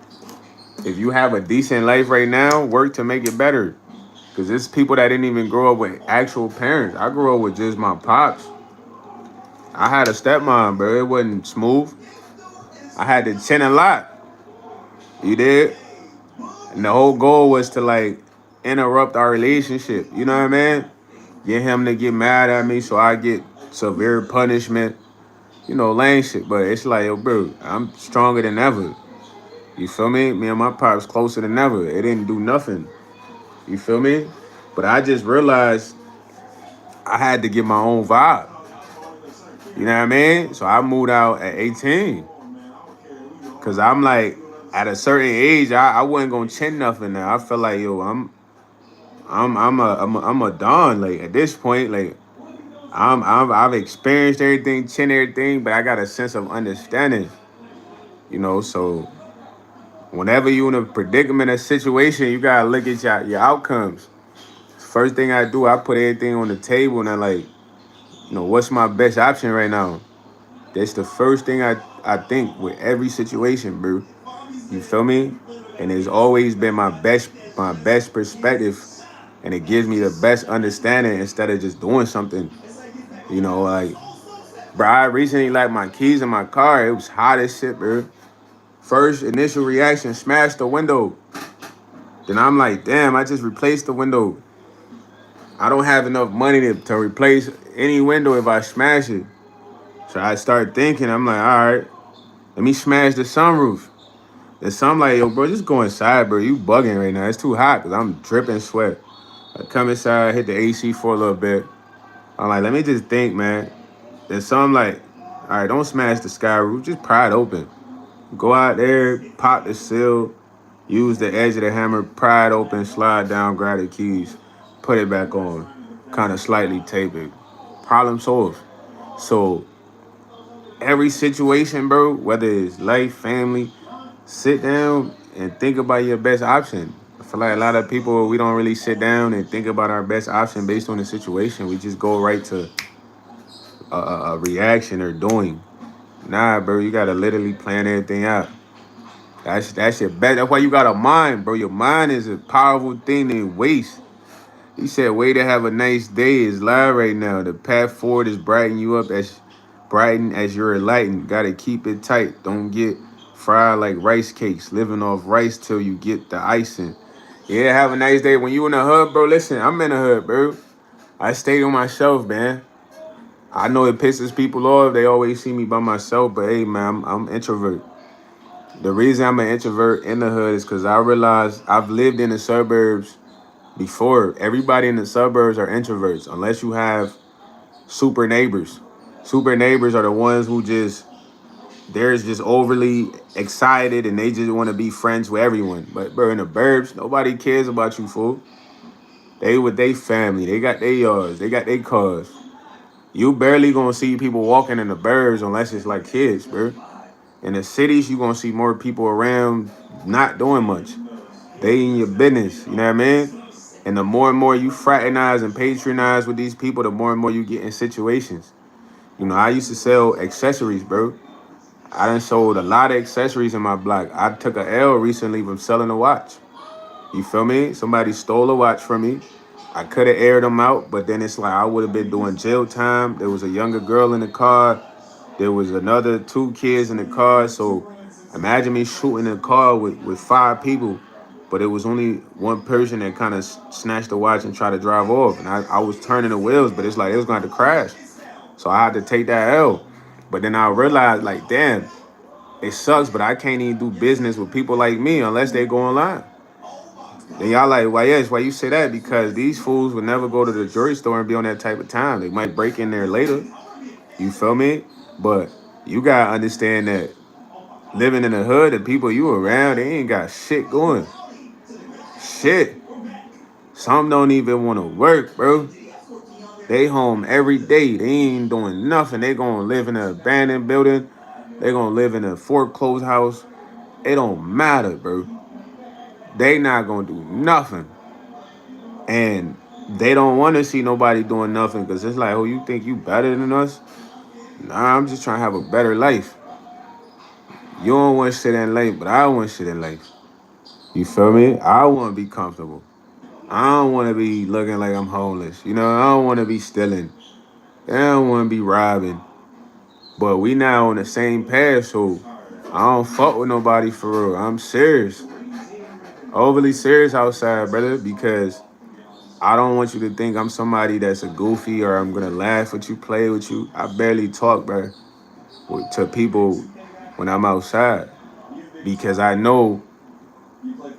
if you have a decent life right now, work to make it better. Cause it's people that didn't even grow up with actual parents. I grew up with just my pops. I had a stepmom, bro. It wasn't smooth. I had to chin a lot. You did? And the whole goal was to like interrupt our relationship. You know what I mean? Get him to get mad at me so I get severe punishment. Lame shit. But it's like, yo, bro, I'm stronger than ever. You feel me? Me and my pops closer than ever. It didn't do nothing. You feel me? But I just realized I had to get my own vibe. You know what I mean? So I moved out at 18. Cause I'm like, at a certain age, I wasn't gonna chin nothing now. I felt like, yo, I'm a don. Like at this point, like I've experienced everything, chin everything, but I got a sense of understanding. So whenever you in a predicament or situation, you gotta look at your outcomes. First thing I do, I put everything on the table and I like, what's my best option right now? That's the first thing I think with every situation, bro. You feel me? And it's always been my best perspective, and it gives me the best understanding instead of just doing something. Like, bro, I recently like my keys in my car. It was hot as shit, bro. First initial reaction, smash the window. Then I'm like, damn, I just replaced the window. I don't have enough money to replace any window if I smash it. So I start thinking, I'm like, all right, let me smash the sunroof. And so I'm like, yo, bro, just go inside, bro. You bugging right now. It's too hot because I'm dripping sweat. I come inside, hit the AC for a little bit. I'm like, let me just think, man. Then so I'm like, all right, don't smash the sky roof. Just pry it open. Go out there, pop the seal, use the edge of the hammer, pry it open, slide down, grab the keys, put it back on, kind of slightly tape it. Problem solved. So every situation, bro, whether it's life, family, sit down and think about your best option. I feel like a lot of people, we don't really sit down and think about our best option based on the situation. We just go right to a reaction or doing. Nah, bro, you gotta literally plan everything out. That's your best. That's why you got a mind, bro. Your mind is a powerful thing to waste. He said, "Way to have a nice day is live right now. The path forward is brighten you up as brighten as you're enlightened. Gotta keep it tight. Don't get fried like rice cakes. Living off rice till you get the icing. Yeah, have a nice day. When you in the hood, bro, listen, I'm in the hood, bro. I stay on myself, man. I know it pisses people off. They always see me by myself, but hey, man, I'm introvert. The reason I'm an introvert in the hood is because I realized I've lived in the suburbs before. Everybody in the suburbs are introverts unless you have super neighbors. Super neighbors are the ones who they're just overly excited and they just want to be friends with everyone. But bro, in the burbs, nobody cares about you, fool. They with their family. They got their yards. They got their cars. You barely gonna see people walking in the burbs unless it's like kids, bro. In the cities, you gonna see more people around not doing much. They in your business, you know what I mean? And the more and more you fraternize and patronize with these people, the more and more you get in situations. I used to sell accessories, bro. I done sold a lot of accessories in my block. I took a L recently from selling a watch. You feel me? Somebody stole a watch from me. I could have aired them out, but then it's like I would have been doing jail time. There was a younger girl in the car. There was another two kids in the car. So imagine me shooting in a car with five people, but it was only one person that kind of snatched the watch and tried to drive off. And I was turning the wheels, but it's like it was going to crash. So I had to take that L. But then I realized, like, damn, it sucks, but I can't even do business with people like me unless they go online. Then y'all like, why yes, why you say that? Because these fools would never go to the jewelry store and be on that type of time. They might break in there later. You feel me? But you gotta understand that living in the hood, the people you around, they ain't got shit going. Shit. Some don't even want to work, bro. They home every day. They ain't doing nothing. They gonna live in an abandoned building. They gonna live in a foreclosed house. It don't matter, bro. They not gonna do nothing. And They don't want to see nobody doing nothing because it's like, oh, you think you better than us? Nah, I'm just trying to have a better life. You don't want shit in life, but I want shit in life. You feel me? I want to be comfortable. I don't want to be looking like I'm homeless. You know, I don't want to be stealing. I don't want to be robbing. But we now on the same path, so I don't fuck with nobody for real. I'm serious. Overly serious outside, brother, because I don't want you to think I'm somebody that's a goofy or I'm gonna laugh with you, play with you. I barely talk, bro, to people when I'm outside because I know,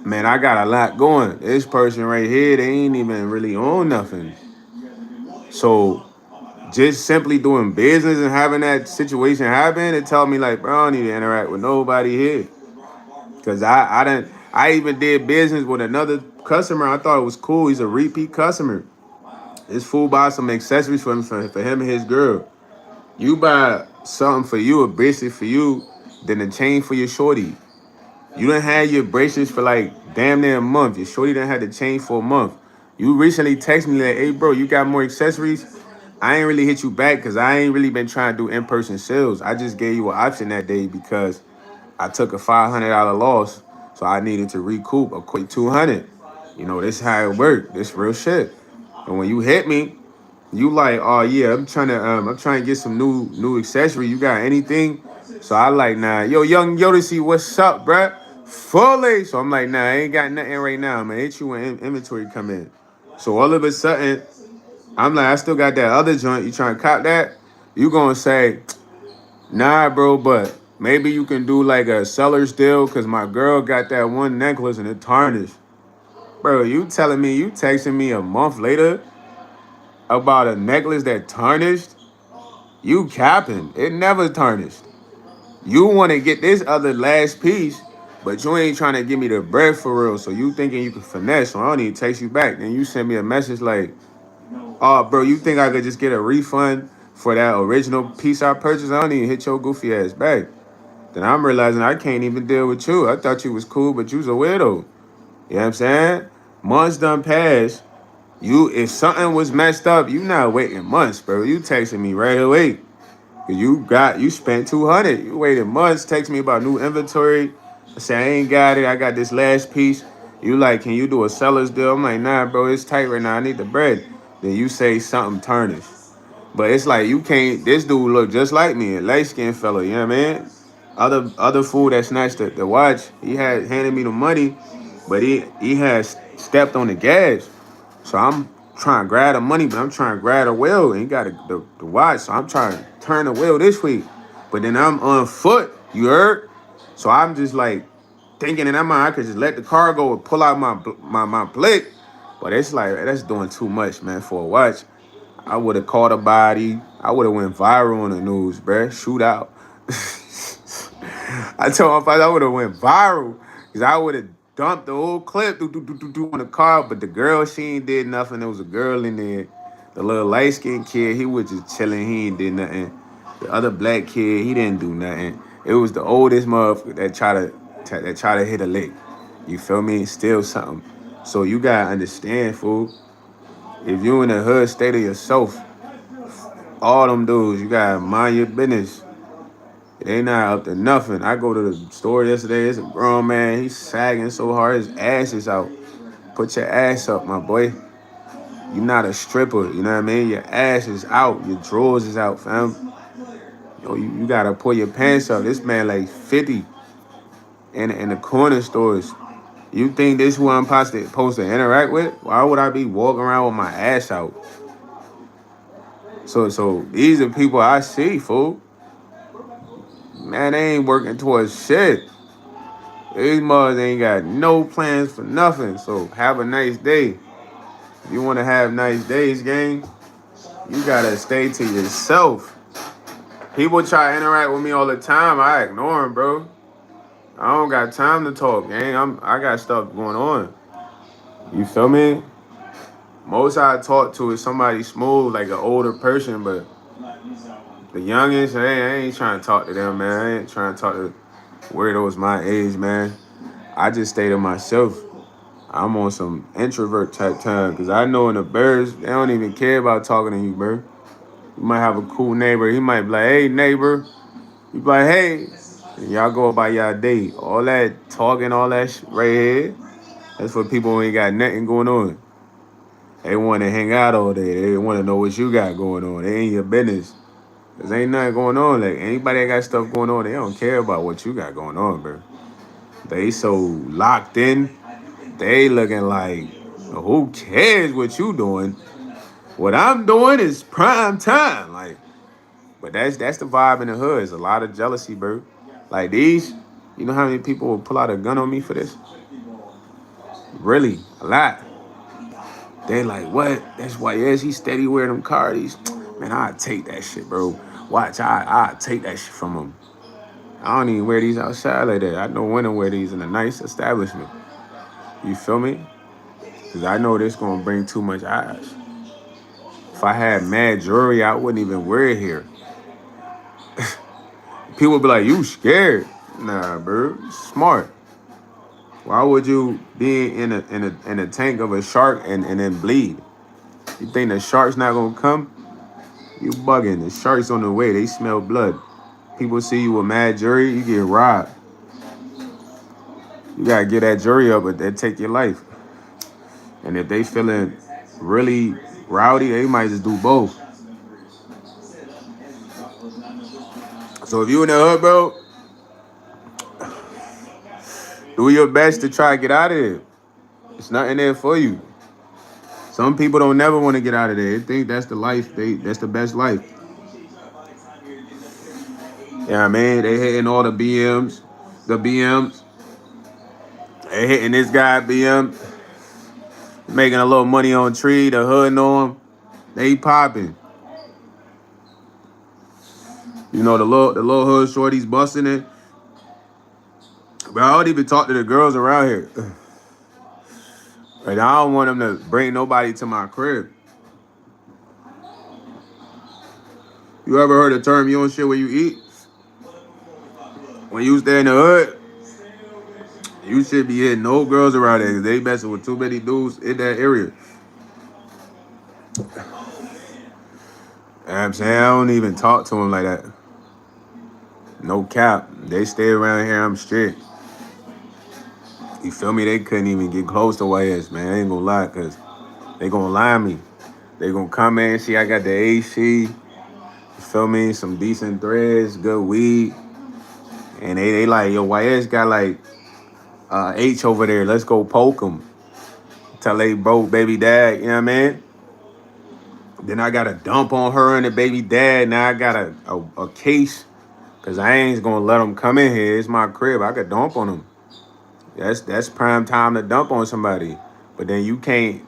man, I got a lot going. This person right here, they ain't even really on nothing. So just simply doing business and having that situation happen, it tell me like, bro, I don't need to interact with nobody here. Cause I even did business with another customer. I thought it was cool. He's a repeat customer. This fool buy some accessories for him and his girl. You buy something for you, a bracelet for you, then a chain for your shorty. You done had your bracelets for like damn near a month. Your shorty done had the chain for a month. You recently text me like, hey bro, you got more accessories? I ain't really hit you back because I ain't really been trying to do in-person sales. I just gave you an option that day because I took a $500 loss, so I needed to recoup a quick 200. You know, this how it worked. This real shit. And when you hit me, you like, oh yeah, I'm trying to get some new accessory. You got anything? So I like, nah, yo, young Yoda, what's up, bruh? Fully. So I'm like, nah, I ain't got nothing right now, man. Hit you when inventory come in. So all of a sudden, I'm like, I still got that other joint. You trying to cop that? You gonna say, nah, bro, but maybe you can do like a seller's deal because my girl got that one necklace and it tarnished. Bro, you telling me you texting me a month later about a necklace that tarnished? You capping. It never tarnished. You want to get this other last piece, but you ain't trying to give me the bread for real. So you thinking you can finesse, so I don't even text you back. Then you send me a message like, oh, bro, you think I could just get a refund for that original piece I purchased? I don't even hit your goofy ass back. Then I'm realizing I can't even deal with you. I thought you was cool, but you's a weirdo. You know what I'm saying? Months done passed. If something was messed up, you not waiting months, bro. You texting me right away. You spent 200. You waited months, text me about new inventory. I say I ain't got it. I got this last piece. You like, can you do a seller's deal? I'm like, nah, bro, it's tight right now. I need the bread. Then you say something tarnished. But it's like you can't. This dude look just like me, a light skinned fella. You know what I mean? Other fool that snatched the watch. He had handed me the money, but he had stepped on the gas. So I'm trying to grab the money, but I'm trying to grab the wheel. And he got the watch, so I'm trying to turn the wheel this way. But then I'm on foot. You heard? So I'm just like thinking in that mind I could just let the car go and pull out my blick. But it's like that's doing too much, man, for a watch. I would have caught a body. I would have went viral on the news, bruh. Shootout. I told my father I would have went viral because I would have dumped the whole clip on the car. But the girl, she ain't did nothing. There was a girl in there. The little light skinned kid, he was just chilling. He ain't did nothing. The other black kid, he didn't do nothing. It was the oldest motherfucker that try to hit a lick. You feel me? Steal something. So you gotta understand, fool. If you in the hood state of yourself, all them dudes, you gotta mind your business. They not up to nothing. I go to the store yesterday. It's a grown man. He's sagging so hard, his ass is out. Put your ass up, my boy. You not a stripper. You know what I mean? Your ass is out. Your drawers is out, fam. You gotta pull your pants up. This man like 50 in the corner stores. You think this who I'm supposed to interact with? Why would I be walking around with my ass out? So these are people I see, fool. Man, they ain't working towards shit. These mothers ain't got no plans for nothing. So have a nice day. If you want to have nice days, gang, you gotta stay to yourself. People try to interact with me all the time. I ignore them, bro. I don't got time to talk, gang. I got stuff going on. You feel me? Most I talk to is somebody smooth, like an older person, but the youngest, I ain't trying to talk to them, man. I ain't trying to talk to weirdos my age, man. I just stay to myself. I'm on some introvert type time because I know in the birds, they don't even care about talking to you, bro. You might have a cool neighbor. He might be like, hey, neighbor. You be like, hey. And y'all go about y'all day. All that talking, all that shit right here, that's for people who ain't got nothing going on. They want to hang out all day. They want to know what you got going on. They ain't your business. Cause ain't nothing going on. Like anybody that got stuff going on, they don't care about what you got going on, bro. They so locked in. They looking like, who cares what you doing? What I'm doing is prime time. Like, but that's the vibe in the hood. It's a lot of jealousy, bro. Like these, you know how many people will pull out a gun on me for this? Really, a lot. They like, what? That's why he steady wearing them cardies. Man, I'd take that shit, bro. Watch, I take that shit from him. I don't even wear these outside like that. I know when to wear these in a nice establishment. You feel me? Because I know this going to bring too much eyes. If I had mad jewelry, I wouldn't even wear it here. People would be like, you scared. Nah, bro. Smart. Why would you be in a tank of a shark and then bleed? You think the shark's not going to come? You bugging. The shark's on the way. They smell blood. People see you with mad jewelry, you get robbed. You got to get that jury up, but they take your life. And if they feeling really rowdy, they might just do both. So if you in the hood, bro, do your best to try to get out of there. It's nothing there for you. Some people don't never want to get out of there. They think that's the life. That's the best life. Yeah, I mean, they hitting all the BMs. They hitting this guy BM, making a little money on tree. The hood know him. They popping. You know, the little hood shorties busting it. But I don't even talk to the girls around here. Like, I don't want them to bring nobody to my crib. You ever heard the term you don't shit where you eat? When you stay in the hood, you should be hitting no girls around there because they messing with too many dudes in that area. You know what I'm saying? I don't even talk to them like that. No cap. They stay around here, I'm straight. You feel me? They couldn't even get close to YS, man. I ain't gonna lie, because they gonna lie me. They gonna come in, see I got the AC, you feel me? Some decent threads, good weed. And they like, yo, YS got like H over there. Let's go poke him. Tell they broke baby dad, you know what I mean? Then I got a dump on her and the baby dad. Now I got a case because I ain't gonna let them come in here. It's my crib. I could dump on them. That's prime time to dump on somebody. But then you can't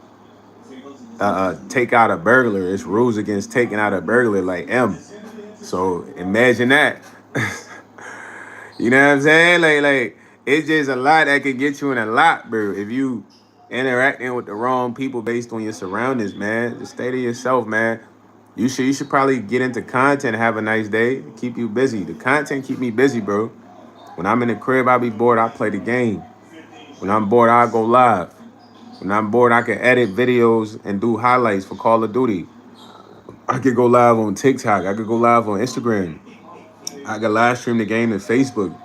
take out a burglar. It's rules against taking out a burglar like M. So imagine that. You know what I'm saying? Like it's just a lot that could get you in a lot, bro. If you interacting with the wrong people based on your surroundings, man. Just stay to yourself, man. You should probably get into content and have a nice day. Keep you busy. The content keep me busy, bro. When I'm in the crib, I be bored, I play the game. When I'm bored, I go live. When I'm bored, I can edit videos and do highlights for Call of Duty. I could go live on TikTok. I could go live on Instagram. I could live stream the game to Facebook.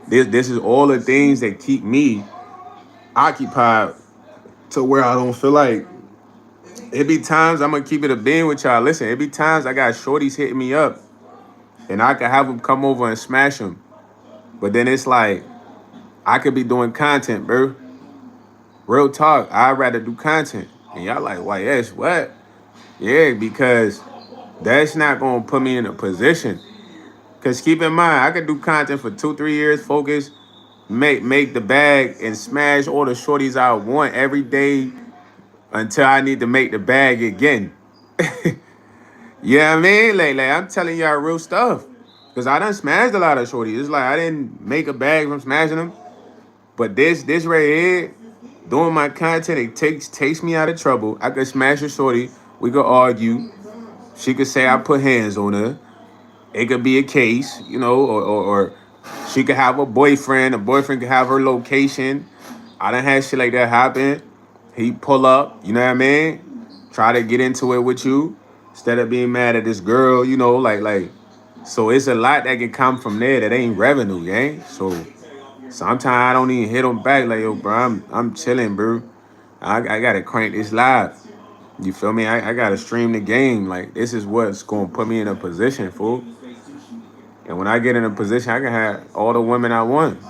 This is all the things that keep me occupied to where I don't feel like it be times I'm gonna keep it a being with y'all. Listen, it be times I got shorties hitting me up and I could have them come over and smash them. But then it's like I could be doing content, bro. Real talk. I'd rather do content. And y'all like, why yes, what? Yeah, because that's not gonna put me in a position. Cause keep in mind, I could do content for 2-3 years, focus, make the bag and smash all the shorties I want every day until I need to make the bag again. You know what I mean? Like I'm telling y'all real stuff. Cause I done smashed a lot of shorties. It's like I didn't make a bag from smashing them. But this right here, doing my content, it takes me out of trouble. I could smash a shorty. We could argue. She could say I put hands on her. It could be a case, you know, or she could have a boyfriend. A boyfriend could have her location. I done had shit like that happen. He pull up, you know what I mean? Try to get into it with you instead of being mad at this girl, you know, like. So it's a lot that can come from there that ain't revenue, gang. So sometimes I don't even hit him back like, yo, bro, I'm chilling, bro. I gotta crank this live. You feel me? I gotta stream the game. Like this is what's gonna put me in a position, fool. And when I get in a position, I can have all the women I want.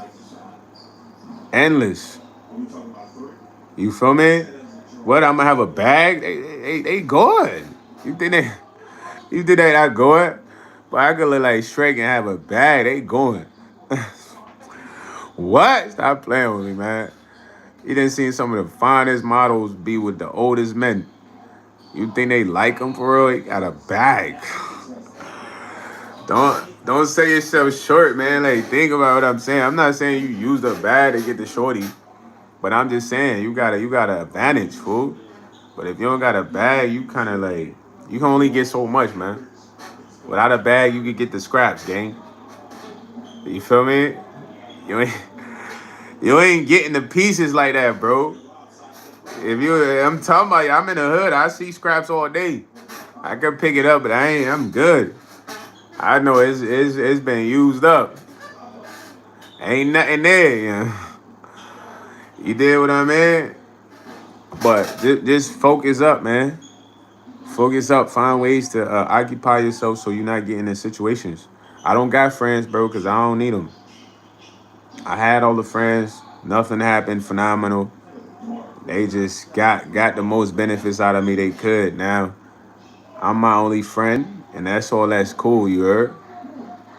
Endless. You feel me? What? I'm gonna have a bag? They good. You think they you think they not good? But I could look like Shrek and have a bag. They going. What? Stop playing with me, man. You didn't see some of the finest models be with the oldest men. You think they like them for real? He got a bag. Don't say yourself short, man. Like think about what I'm saying. I'm not saying you use the bag to get the shorty, but I'm just saying you got an advantage, fool. But if you don't got a bag, you kind of like you can only get so much, man. Without a bag, you can get the scraps, gang. You feel me? You ain't you ain't getting the pieces like that, bro. If you, I'm talking about you, I'm in the hood. I see scraps all day. I can pick it up, but I ain't. I'm good. I know it's been used up. Ain't nothing there. You did what I mean? But just focus up, man. Focus up. Find ways to occupy yourself so you're not getting in situations. I don't got friends, bro, because I don't need them. I had all the friends. Nothing happened phenomenal. They just got the most benefits out of me they could. Now, I'm my only friend, and that's all that's cool, you heard?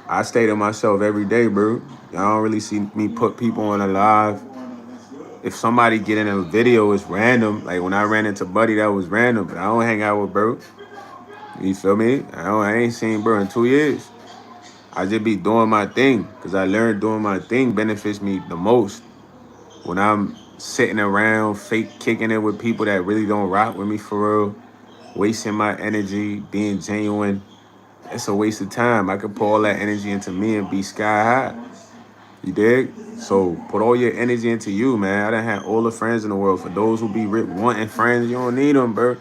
I stay to myself every day, bro. Y'all don't really see me put people on a live. If somebody get in a video, it's random. Like when I ran into Buddy, that was random. But I don't hang out with bro. You feel me? I ain't seen bro in 2 years. I just be doing my thing. Cause I learned doing my thing benefits me the most. When I'm sitting around fake kicking it with people that really don't rock with me for real, wasting my energy, being genuine, it's a waste of time. I could pour all that energy into me and be sky high. You dig? So put all your energy into you, man. I done had all the friends in the world. For those who be wanting friends, you don't need them, bro.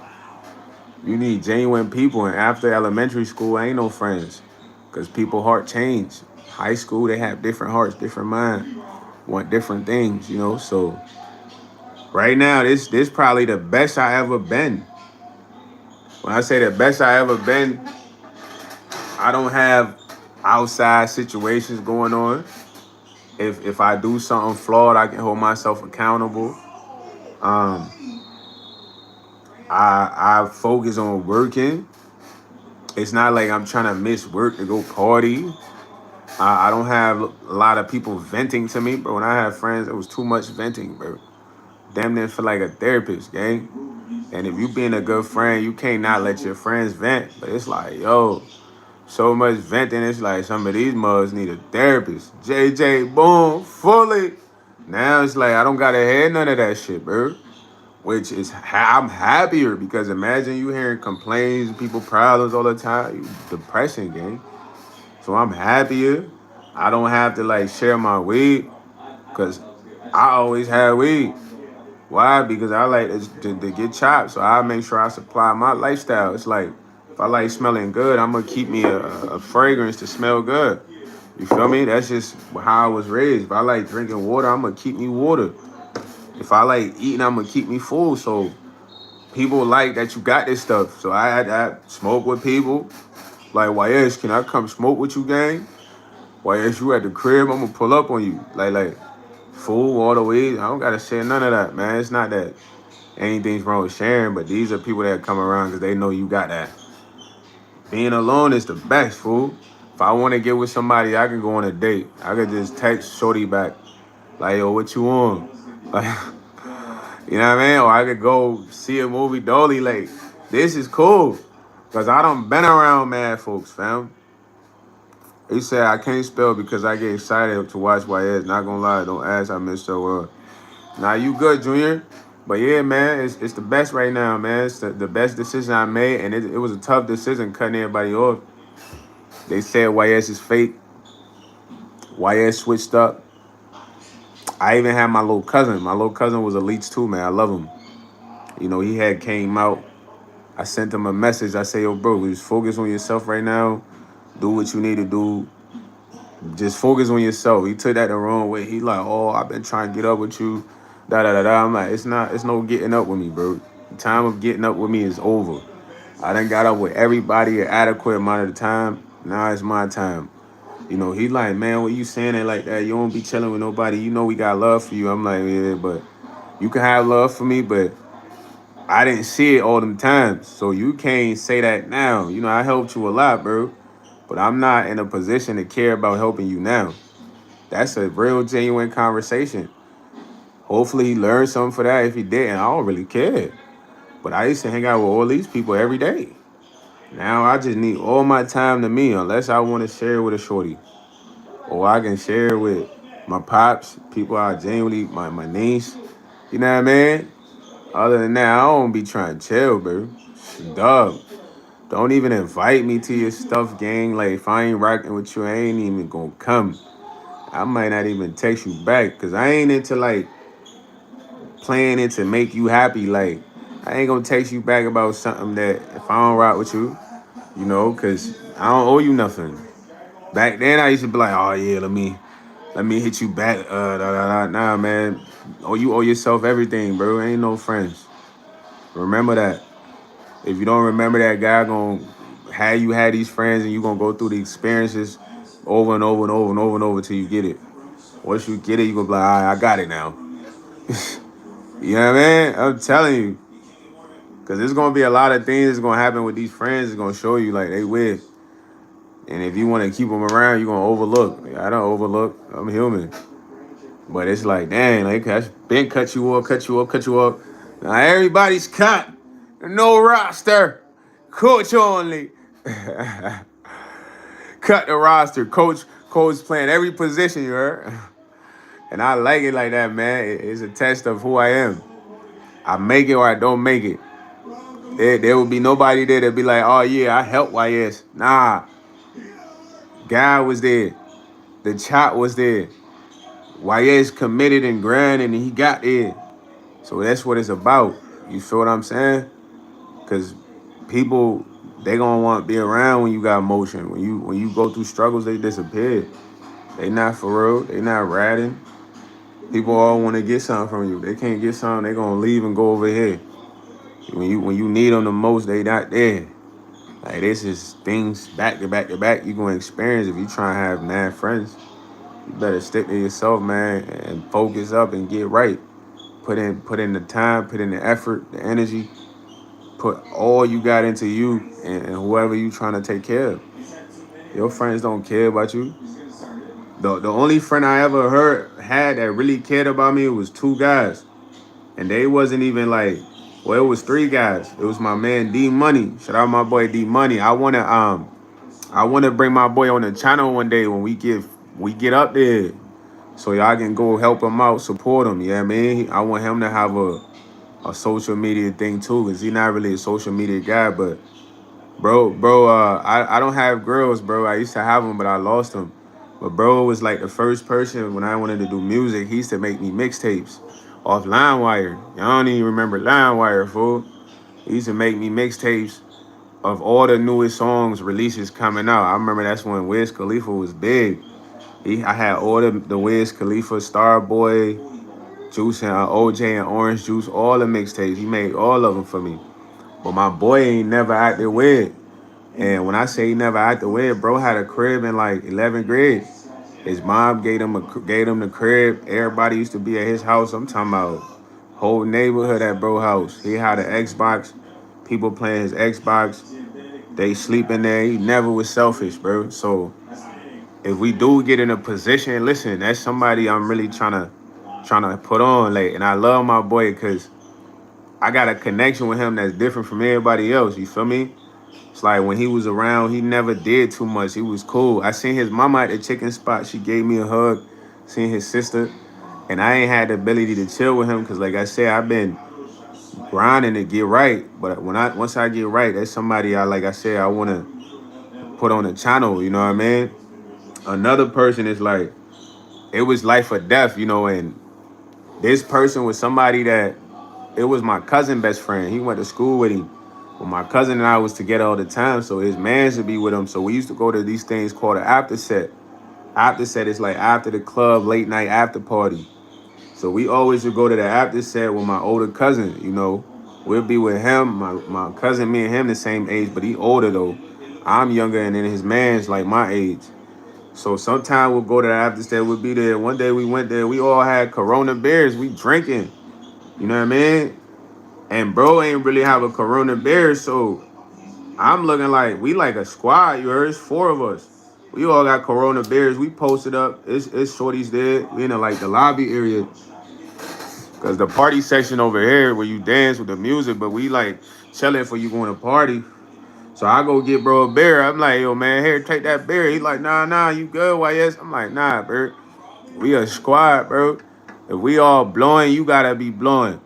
You need genuine people. And after elementary school, ain't no friends. Because people heart change. High school, they have different hearts, different mind, want different things, you know. So right now, this probably the best I ever been. When I say the best I ever been, I don't have outside situations going on. If I do something flawed, I can hold myself accountable. Um, I focus on working. It's not like I'm trying to miss work to go party. I don't have a lot of people venting to me, bro. When I had friends, it was too much venting, bro. Damn near feel like a therapist, gang. And if you being a good friend, you can't not let your friends vent. But it's like, yo, so much venting. It's like some of these mugs need a therapist. JJ, boom, fully. Now it's like I don't gotta hear none of that shit, bro. Which is I'm happier because imagine you hearing complaints, people problems all the time. You depressing, gang. So I'm happier. I don't have to like share my weed because I always had weed. Why? Because I like to get chopped. So I make sure I supply my lifestyle. It's like if I like smelling good, I'm gonna keep me a fragrance to smell good. You feel me? That's just how I was raised. If I like drinking water, I'm gonna keep me water. If I like eating, I'm gonna keep me full. So people like that you got this stuff. So I smoke with people. Like, YS, can I come smoke with you, gang? YS, you at the crib, I'm gonna pull up on you. Like, full, all the way. I don't gotta share none of that, man. It's not that anything's wrong with sharing, but these are people that come around because they know you got that. Being alone is the best, fool. If I want to get with somebody, I can go on a date. I could just text Shorty back, like, yo, what you on? Like, you know what I mean? Or I could go see a movie Dolly Lake. This is cool. Because I done been around mad folks, fam. He said I can't spell because I get excited to watch YS. Not gonna lie, don't ask, I missed your word. Nah, you good, Junior. But yeah, man, it's the best right now, man. It's the best decision I made, and it was a tough decision cutting everybody off. They said YS is fake. YS switched up. I even had my little cousin. My little cousin was a leech too, man. I love him. You know, he had came out. I sent him a message. I say, yo, bro, just focus on yourself right now. Do what you need to do. Just focus on yourself. He took that the wrong way. He like, oh, I've been trying to get up with you. Da da da da. I'm like, it's no getting up with me, bro. The time of getting up with me is over. I done got up with everybody an adequate amount of the time. Now it's my time. You know, he like, man, what you saying it like that? You don't be chilling with nobody. You know we got love for you. I'm like, yeah, but you can have love for me, but I didn't see it all them times. So you can't say that now. You know, I helped you a lot, bro. But I'm not in a position to care about helping you now. That's a real genuine conversation. Hopefully he learned something for that. If he didn't, I don't really care. But I used to hang out with all these people every day. Now I just need all my time to me unless I want to share with a shorty. Or I can share with my pops, people I genuinely, my niece. You know what I mean? Other than that, I don't be trying to chill, bro. Dog. Don't even invite me to your stuff, gang. Like, if I ain't rocking with you, I ain't even gonna come. I might not even text you back because I ain't into like playing it to make you happy. Like, I ain't gonna text you back about something that if I don't rock with you, you know, because I don't owe you nothing. Back then, I used to be like, oh yeah, let me hit you back. Nah, man. Oh, you owe yourself everything, bro. Ain't no friends. Remember that. If you don't remember that, guy gonna have you had these friends and you gonna go through the experiences over and over and over and over and over till you get it. Once you get it, you gonna be like, all right, I got it now. You know what I mean? I'm telling you. Cause there's gonna be a lot of things that's gonna happen with these friends. It's gonna show you like they with. And if you want to keep them around, you're gonna overlook. Like, I don't overlook. I'm human. But it's like, dang, like I been cut you up, cut you up, cut you up. Now everybody's cut. No roster. Coach only. Cut the roster. Coach playing every position, you heard? And I like it like that, man. It's a test of who I am. I make it or I don't make it. There will be nobody there that be like, oh yeah, I helped YS. Nah. Guy was there. The chop was there. YS committed and grinded and he got there. So that's what it's about. You feel what I'm saying? Because people, they gonna want to be around when you got motion. When you go through struggles, they disappear. They not for real. They not ratting. People all want to get something from you. They can't get something, they gonna leave and go over here. When you need them the most, they not there. Like this is things back to back to back you gonna experience if you try and have mad friends. You better stick to yourself, man, and focus up and get right. Put in the time, put in the effort, the energy. Put all you got into you and whoever you trying to take care of. Your friends don't care about you. The only friend I ever heard had that really cared about me was two guys. And they wasn't even like, well, it was three guys. It was my man D Money. Shout out my boy D Money. I wanna bring my boy on the channel one day when we get up there. So y'all can go help him out, support him. Yeah, man. I want him to have a social media thing too, because he's not really a social media guy, but I don't have girls, bro. I used to have them, but I lost them. But bro was like the first person when I wanted to do music. He used to make me mixtapes off LimeWire. Y'all don't even remember LimeWire, fool. He used to make me mixtapes of all the newest songs releases coming out. I remember that's when Wiz Khalifa was big. I had all the Wiz Khalifa, Starboy, Juice and OJ and Orange Juice, all the mixtapes. He made all of them for me. But my boy ain't never acted weird. And when I say he never acted weird, bro had a crib in like 11th grade. His mom gave him the crib. Everybody used to be at his house. I'm talking about whole neighborhood at bro house. He had an Xbox. People playing his Xbox. They sleep in there. He never was selfish, bro. So if we do get in a position, listen, that's somebody I'm really trying to put on. Like, and I love my boy because I got a connection with him that's different from everybody else. You feel me? It's like when he was around, he never did too much. He was cool. I seen his mama at the chicken spot. She gave me a hug. Seen his sister. And I ain't had the ability to chill with him because, like I said, I've been grinding to get right. But once I get right, that's somebody like I said, I want to put on the channel. You know what I mean? Another person is like, it was life or death, you know, and this person was somebody that it was my cousin best friend. He went to school with him. Well, my cousin and I was together all the time, so his man should be with him. So we used to go to these things called an after set. After set is like after the club, late night after party. So we always would go to the after set with my older cousin, you know. We'll be with him, my cousin, me and him the same age, but he older though. I'm younger and then his man's like my age. So sometime we'll go to the after set, we'll be there. One day we went there, we all had Corona beers, we drinking. You know what I mean? And bro ain't really have a Corona beer, so I'm looking like we like a squad, you heard? It's four of us. We all got Corona beers. We posted up. It's shorties there. We in like the lobby area. Cause the party section over here where you dance with the music, but we like chilling for you going to party. So I go get bro a beer. I'm like, yo man, here, take that beer. He like, nah, you good? Why yes? I'm like, nah, bro. We a squad, bro. If we all blowing, you gotta be blowing.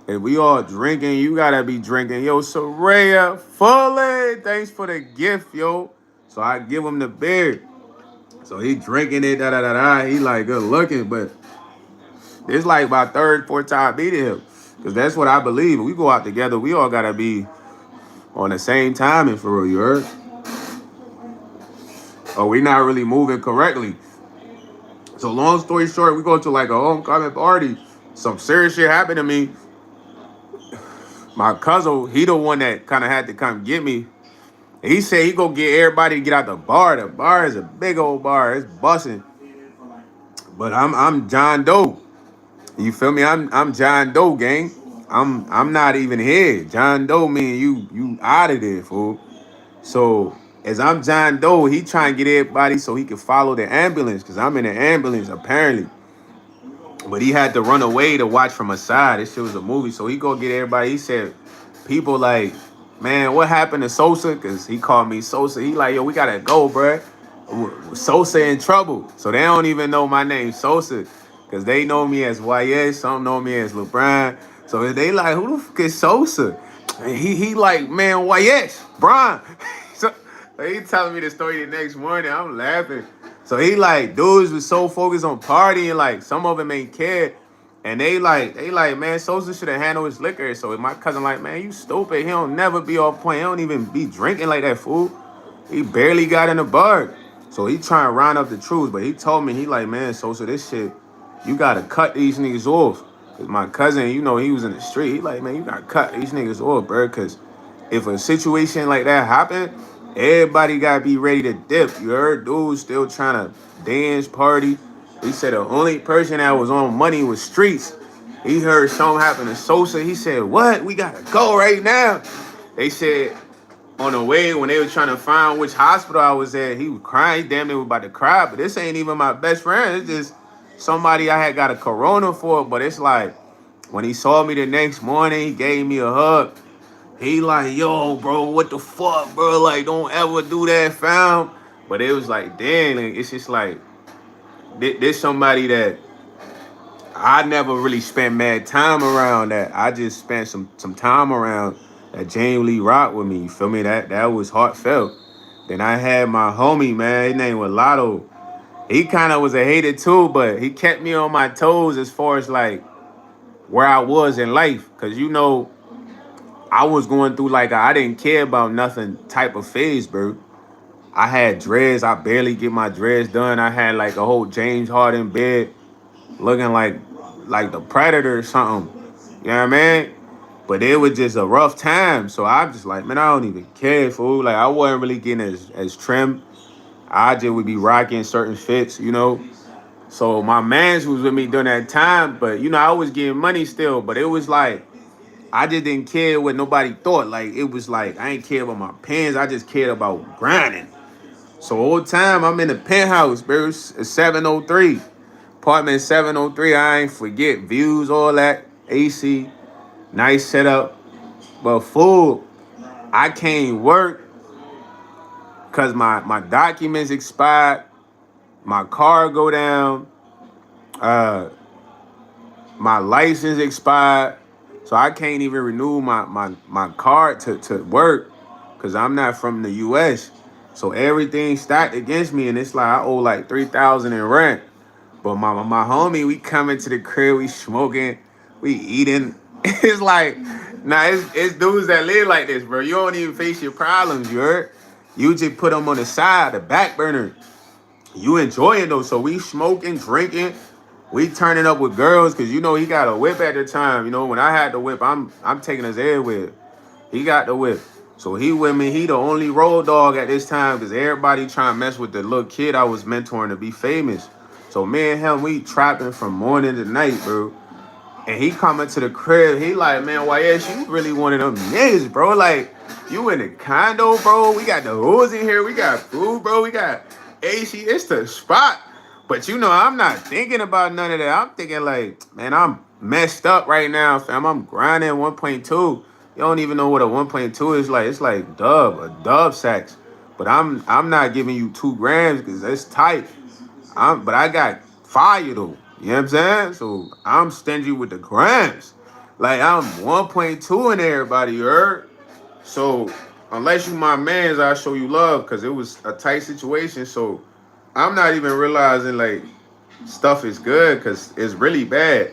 If we all drinking, you gotta be drinking. Yo, Soraya, Foley, thanks for the gift, yo. So I give him the beer. So he drinking it, da da da da. He like good looking, but it's like my third, fourth time meeting him. Cause that's what I believe. If we go out together, we all gotta be on the same timing for real, you heard? Or we not really moving correctly. So long story short, we go to like a homecoming party. Some serious shit happened to me. My cousin, he the one that kind of had to come get me. He said he go get everybody to get out the bar. The bar is a big old bar. It's busting. But I'm John Doe. You feel me? I'm John Doe, gang. I'm not even here. John Doe mean you out of there, fool. So as I'm John Doe, he trying to get everybody so he can follow the ambulance. Cause I'm in the ambulance, apparently. But he had to run away to watch from a side. This shit was a movie. So he go get everybody. He said, people like, man, what happened to Sosa? Because he called me Sosa. He like, yo, we got to go, bruh. Sosa in trouble. So they don't even know my name, Sosa. Because they know me as YS. Some know me as LeBron. So they like, who the fuck is Sosa? And he like, man, YS, Brian. So he telling me the story the next morning. I'm laughing. So he like, dudes was so focused on partying, like some of them ain't cared. And they like, man, Sosa should have handled his liquor. So my cousin like, man, you stupid. He don't never be off point. He don't even be drinking like that, fool. He barely got in the bar. So he trying to round up the truth. But he told me, he like, man, Sosa, this shit, you gotta cut these niggas off. Cause my cousin, you know, he was in the street. He like, man, you gotta cut these niggas off, bro. Cause if a situation like that happen, everybody gotta be ready to dip. You heard dudes still trying to dance, party. He said the only person that was on money was Streets. He heard something happen to Sosa. He said, what? We gotta go right now. They said on the way when they were trying to find which hospital I was at, he was crying. He damn near was about to cry. But this ain't even my best friend. It's just somebody I had got a corona for. But it's like when he saw me the next morning, he gave me a hug. He like, yo, bro, what the fuck, bro? Like, don't ever do that, fam. But it was like, dang, like, it's just like, there's somebody that I never really spent mad time around that. I just spent some time around that genuinely rocked with me. You feel me? That was heartfelt. Then I had my homie, man. His name was Lotto. He kind of was a hater too, but he kept me on my toes as far as like where I was in life. Cause you know, I was going through like I didn't care about nothing type of phase, bro. I had dreads. I barely get my dreads done. I had like a whole James Harden bed looking like the Predator or something. You know what I mean? But it was just a rough time. So I'm just like, man, I don't even care, fool. Like I wasn't really getting as trim. I just would be rocking certain fits, you know. So my mans was with me during that time, but you know, I was getting money still. But it was like I just didn't care what nobody thought. Like it was like I ain't care about my pants. I just cared about grinding. So all the time I'm in the penthouse, bro. It's 703. Apartment 703. I ain't forget views, all that. AC, nice setup. But fool, I can't work because my documents expired. My car go down. Uh, my license expired. So I can't even renew my card to work because I'm not from the US. So everything stacked against me, and it's like I owe like 3,000 in rent. But my homie, we coming to the crib, we smoking, we eating. It's like, nah, it's dudes that live like this, bro. You don't even face your problems, you heard? You just put them on the side, the back burner. You enjoying those. So we smoking, drinking, we turning up with girls, cause you know he got a whip at the time. You know, when I had the whip, I'm taking his head with. He got the whip. So he with me. He the only road dog at this time because everybody trying to mess with the little kid I was mentoring to be famous. So me and him, we trapping from morning to night, bro. And he coming to the crib. He like, man, YS, you really one of them niggas, bro. Like, you in the condo, bro. We got the hoods in here. We got food, bro. We got AC. It's the spot. But you know, I'm not thinking about none of that. I'm thinking like, man, I'm messed up right now, fam. I'm grinding 1.2. You don't even know what a 1.2 is like. It's like a dub sax. But I'm not giving you 2 grams because it's tight. But I got fire though. You know what I'm saying? So I'm stingy with the grams. Like I'm 1.2 in everybody, you heard? So unless you my mans, I'll show you love because it was a tight situation. So I'm not even realizing like stuff is good because it's really bad.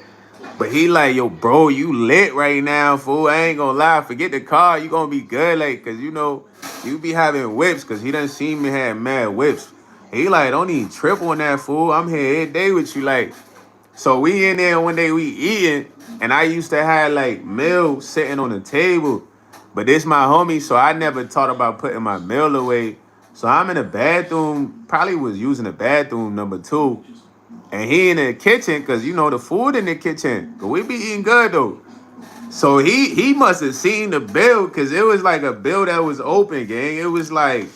But he like, yo, bro, you lit right now, fool. I ain't gonna lie. Forget the car. You gonna be good, like, cause you know, you be having whips, cause he done seen me have mad whips. He like, don't even trip on that, fool. I'm here every day with you, like. So we in there one day we eating, and I used to have like meal sitting on the table. But this my homie, so I never thought about putting my meal away. So I'm in the bathroom, probably was using the bathroom number 2. And he in the kitchen, cause you know the food in the kitchen. But we be eating good though. So he must have seen the bill, cause it was like a bill that was open, gang. It was like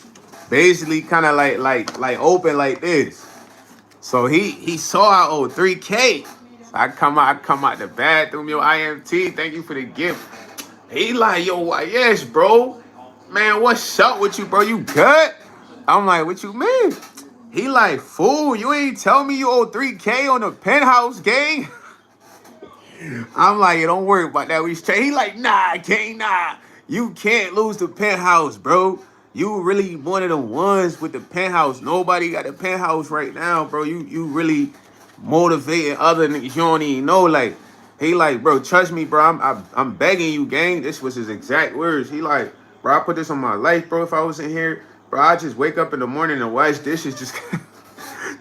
basically kind of like open like this. So he saw I owe 3K. I come out the bathroom, yo, IMT, thank you for the gift. He like, yo, why yes, bro? Man, what's up with you, bro? You good? I'm like, what you mean? He like, fool, you ain't tell me you owe 3K on the penthouse, gang. I'm like, yeah, don't worry about that. We straight. He like, nah, gang, nah. You can't lose the penthouse, bro. You really one of the ones with the penthouse. Nobody got a penthouse right now, bro. You really motivating other niggas you don't even know. Like, he like, bro, trust me, bro. I'm begging you, gang. This was his exact words. He like, bro, I put this on my life, bro. If I was in here, bro, I just wake up in the morning and wash dishes just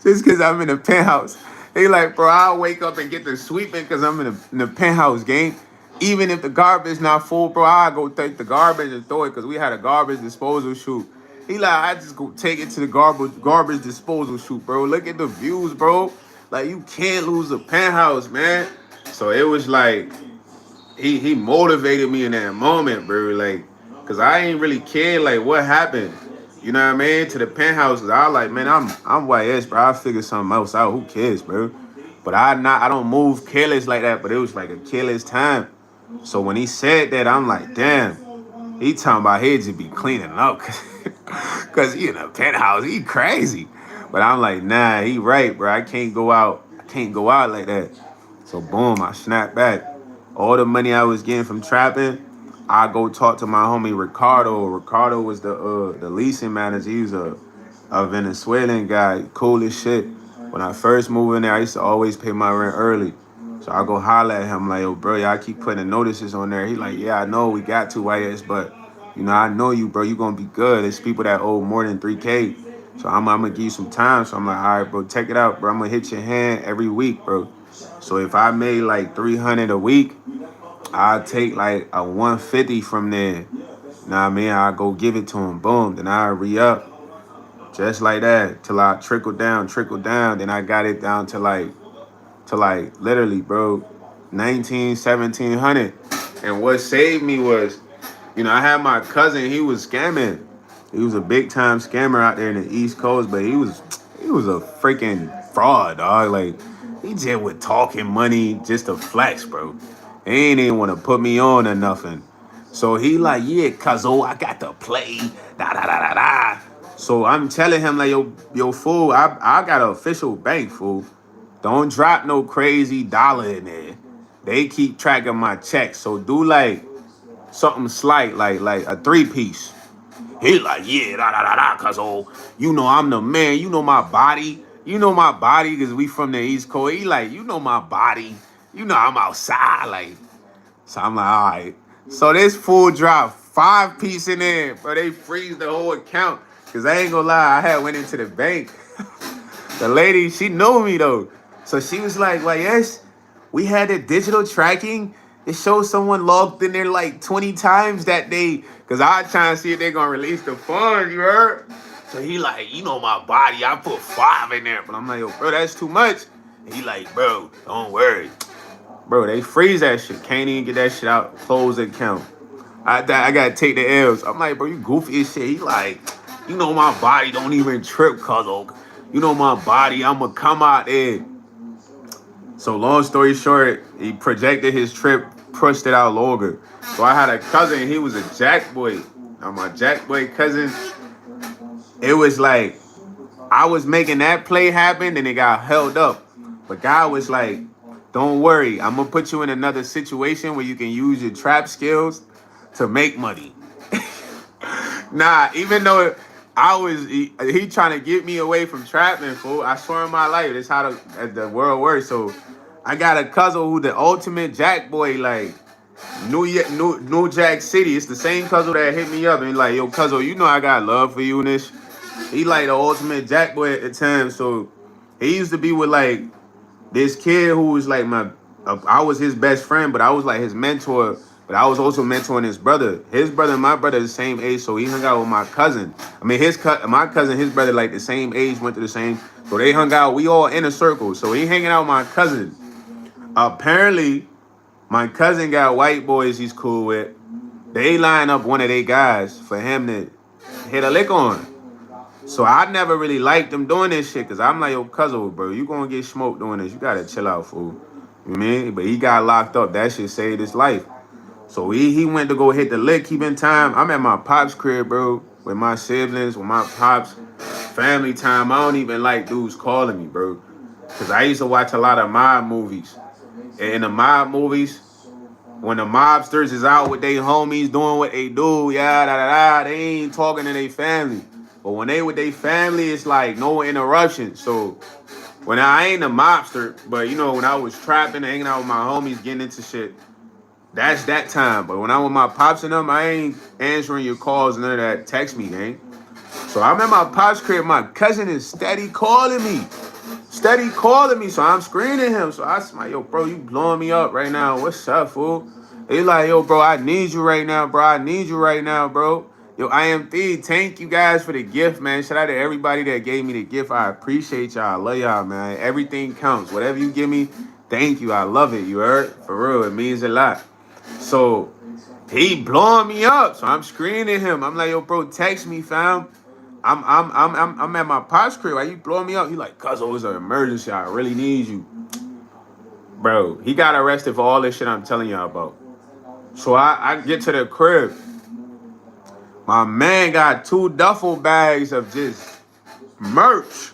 just because I'm in the penthouse. He like, bro, I'll wake up and get the sweeping because I'm in the penthouse, gang. Even if the garbage not full, bro, I'll go take the garbage and throw it because we had a garbage disposal shoot. He like, I just go take it to the garbage disposal shoot, bro. Look at the views, bro. Like, you can't lose a penthouse, man. So it was like, he motivated me in that moment, bro. Like, cause I ain't really care like what happened. You know what I mean? To the penthouse, I was like, man, I'm YS, bro. I figure something else out. Who cares, bro? But I don't move careless like that. But it was like a careless time. So when he said that, I'm like, damn. He talking about he just be cleaning up, cause he in a penthouse. He crazy. But I'm like, nah, he right, bro. I can't go out. I can't go out like that. So boom, I snapped back. All the money I was getting from trapping, I go talk to my homie Ricardo. Ricardo was the leasing manager. He was a Venezuelan guy, cool as shit. When I first moved in there, I used to always pay my rent early. So I go holler at him like, yo, bro, y'all keep putting notices on there. He like, yeah, I know we got to YS, but you know, I know you, bro. You gonna be good. There's people that owe more than 3K. So I'm gonna give you some time. So I'm like, all right, bro, check it out, bro. I'm gonna hit your hand every week, bro. So if I made like 300 a week, I'll take like a 150 from there. Know what I mean? I'll go give it to him. Boom. Then I re-up. Just like that. Till I trickle down, trickle down. Then I got it down to like literally, bro, 19, 1700. And what saved me was, you know, I had my cousin, he was scamming. He was a big time scammer out there in the East Coast, but he was a freaking fraud, dog. Like, he just was talking money just to flex, bro. He ain't even want to put me on or nothing. So he like, yeah, cuzzo, I got to play. Da da da da da. So I'm telling him like, yo, fool, I got an official bank, fool. Don't drop no crazy dollar in there. They keep track of my checks. So do like something slight, like a 3-piece. He like, yeah, da da da da, cuz you know I'm the man. You know my body. You know my body because we from the East Coast. He like, you know my body. You know I'm outside. Like, So I'm like, all right. So this fool dropped 5 piece in there, but they freeze the whole account. Cause I ain't gonna lie, I had went into the bank. The lady, she knew me though. So she was like, well, yes, we had the digital tracking. It shows someone logged in there like 20 times that day. Cause I trying to see if they're gonna release the funds, you heard? So he like, you know my body, I put 5 in there. But I'm like, yo, bro, that's too much. And he like, bro, don't worry. Bro, they freeze that shit. Can't even get that shit out. Close the account. I gotta take the L's. I'm like, bro, you goofy as shit. He like, you know my body don't even trip, cuz. You know my body, I'ma come out there. So long story short, he projected his trip, pushed it out longer. So I had a cousin, he was a jack boy. My jack boy cousin. It was like, I was making that play happen and it got held up. But God was like, don't worry, I'm gonna put you in another situation where you can use your trap skills to make money. Nah, even though he trying to get me away from trapping, fool. I swear on my life, that's how the world works. So I got a cousin who the ultimate jack boy, like New Jack City. It's the same cousin that hit me up and like, yo, cousin, you know I got love for you and this. He like the ultimate jack boy at the time. So he used to be with like this kid who was like I was his best friend, but I was like his mentor. But I was also mentoring his brother. His brother and my brother are the same age, so he hung out with my cousin. I mean, my cousin, his brother, like the same age, went to the same. So they hung out. We all in a circle. So he hanging out with my cousin. Apparently, my cousin got white boys he's cool with. They line up one of their guys for him to hit a lick on. So I never really liked them doing this shit because I'm like, yo, cousin, bro, you gonna get smoked doing this. You gotta chill out, fool. You know what I mean? But he got locked up. That shit saved his life. So he went to go hit the lick, keeping time. I'm at my pops' crib, bro, with my siblings, with my pops, family time. I don't even like dudes calling me, bro. Because I used to watch a lot of mob movies. And in the mob movies, when the mobsters is out with their homies doing what they do, they ain't talking to their family. But when they with their family, it's like no interruption. So when I ain't a mobster, but you know, when I was trapping, hanging out with my homies, getting into shit, that's that time. But when I'm with my pops and them, I ain't answering your calls and none of that. Text me, gang. So I'm at my pops' crib. My cousin is steady calling me. Steady calling me. So I'm screening him. So I smile, yo, bro, you blowing me up right now. What's up, fool? He like, yo, bro, I need you right now, bro. I need you right now, bro. Yo, IMD, thank you guys for the gift, man. Shout out to everybody that gave me the gift. I appreciate y'all. I love y'all, man. Everything counts. Whatever you give me, thank you. I love it. You heard? For real, it means a lot. So he blowing me up. So I'm screening him. I'm like, yo, bro, text me, fam. I'm at my pops crib. Why you blowing me up? He like, cuz it was an emergency. I really need you. Bro, he got arrested for all this shit I'm telling y'all about. So I get to the crib. My man got 2 duffel bags of just merch.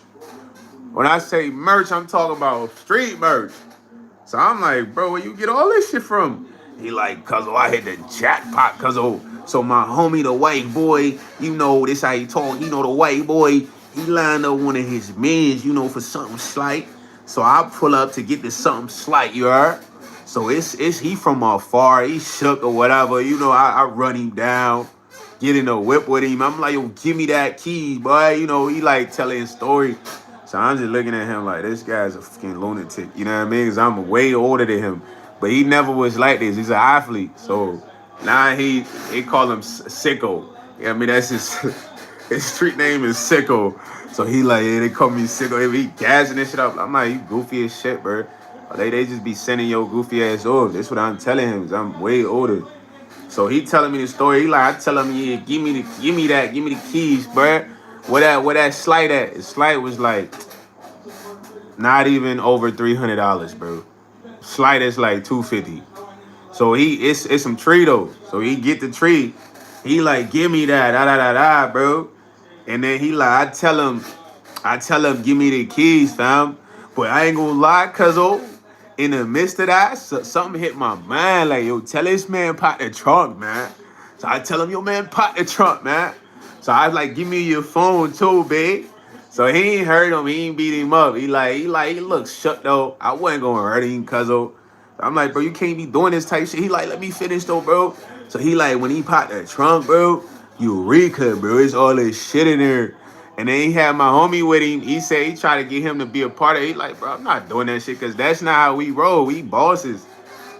When I say merch, I'm talking about street merch. So I'm like, bro, where you get all this shit from? He like, cuz I hit the jackpot, cuz so my homie, the white boy, you know, this how he talk, you know, the white boy, he lined up one of his mans, you know, for something slight. So I pull up to get this something slight, you heard? So it's he from afar, he shook or whatever, you know, I run him down, get in a whip with him. I'm like, yo, give me that key, boy. You know, he like telling his story. So I'm just looking at him like, this guy's a fucking lunatic, you know what I mean? Because I'm way older than him. But he never was like this. He's an athlete. So now they call him Sicko. You know what I mean? That's his street name is Sicko. So he like, yeah, they call me Sicko. He gassing this shit up. I'm like, you goofy as shit, bro. They just be sending your goofy ass off. That's what I'm telling him. I'm way older. So he telling me the story. He like, I tell him, yeah, give me the keys, bro. Where that slight at? The slight was like not even over $300, bro. Slight is like $250. So it's some tree though. So he get the tree. He like, give me that, bro. And then he like, I tell him, give me the keys, fam. But I ain't gonna lie, cuz in the midst of that, something hit my mind. Like, yo, tell this man pop the trunk, man. So I tell him, yo, man, pop the trunk, man. So I was like, give me your phone too, babe. So he ain't hurt him. He ain't beat him up. He look shook though. I wasn't gonna hurt him, cuz I'm like, bro, you can't be doing this type shit. He like, let me finish though, bro. So he like, when he popped that trunk, bro, Eureka, bro. It's all this shit in there. And then he had my homie with him. He said he tried to get him to be a part of it. He like, bro, I'm not doing that shit because that's not how we roll. We bosses.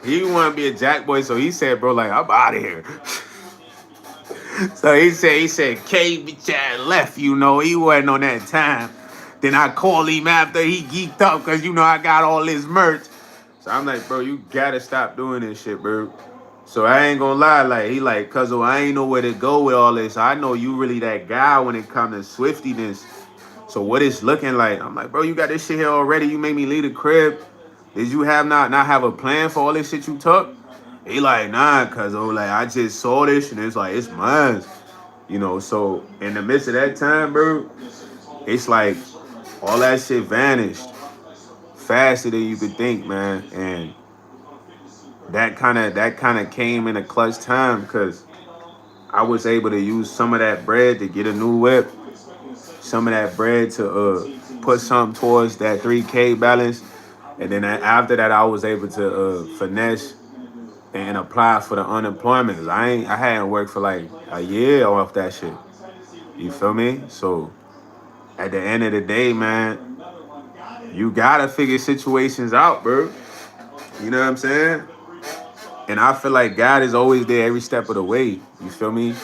He want to be a jack boy. So he said, bro, like, I'm out of here. So he said, K bitch ass left, you know. He wasn't on that time. Then I called him after he geeked up because, you know, I got all this merch. So I'm like, bro, you gotta stop doing this shit, bro. So I ain't gonna lie, like, he like, cuz I ain't know where to go with all this. I know you really that guy when it comes to swiftiness. So what it's looking like, I'm like, bro, you got this shit here already. You made me leave the crib. Did you have not have a plan for all this shit you took? He like, nah, cuz like, I just saw this and it's like, it's mine. You know, so in the midst of that time, bro, it's like all that shit vanished faster than you could think, man. And that kind of came in a clutch time because I was able to use some of that bread to get a new whip, some of that bread to put something towards that 3K balance, and then after that I was able to finesse and apply for the unemployment. 'Cause I hadn't worked for like a year off that shit. You feel me? So at the end of the day, man, you gotta figure situations out, bro. You know what I'm saying? And I feel like God is always there every step of the way. You feel me?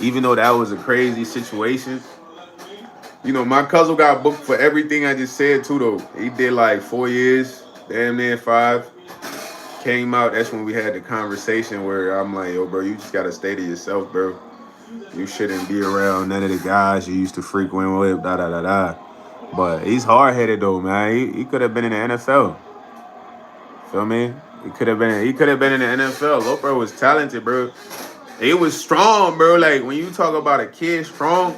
Even though that was a crazy situation. You know, my cousin got booked for everything I just said too though. He did like 4 years, damn near 5. Came out, that's when we had the conversation where I'm like, yo, bro, you just gotta stay to yourself, bro. You shouldn't be around none of the guys you used to frequent with, da da da da. But he's hard headed though, man. He could have been in the NFL. Feel me? He could have been in the NFL. Lil bro was talented, bro. He was strong, bro. Like when you talk about a kid strong,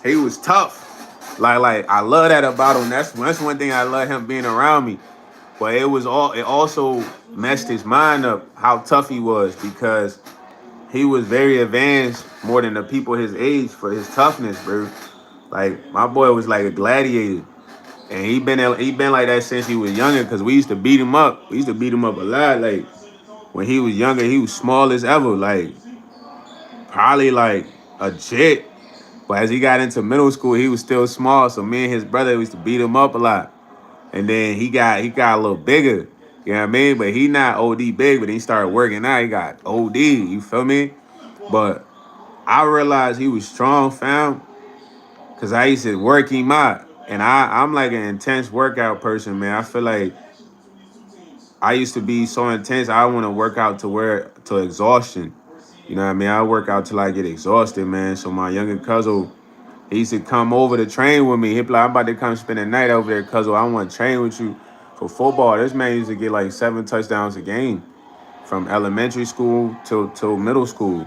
he was tough. Like I love that about him. That's one thing I love him being around me. But it also messed his mind up how tough he was because he was very advanced more than the people his age for his toughness, bro. Like my boy was like a gladiator. And he been like that since he was younger because we used to beat him up. We used to beat him up a lot. Like when he was younger, he was small as ever. Like probably like a jet. But as he got into middle school, he was still small. So me and his brother used to beat him up a lot. And then he got a little bigger. You know what I mean? But he not OD big, but he started working out. He got OD. You feel me? But I realized he was strong, fam, because I used to work him out. And I'm like an intense workout person, man. I feel like I used to be so intense. I want to work out to exhaustion. You know what I mean? I work out till I get exhausted, man. So my younger cousin, he used to come over to train with me. He be like, I'm about to come spend the night over there, cousin. I want to train with you for football. This man used to get like 7 touchdowns a game from elementary school till middle school.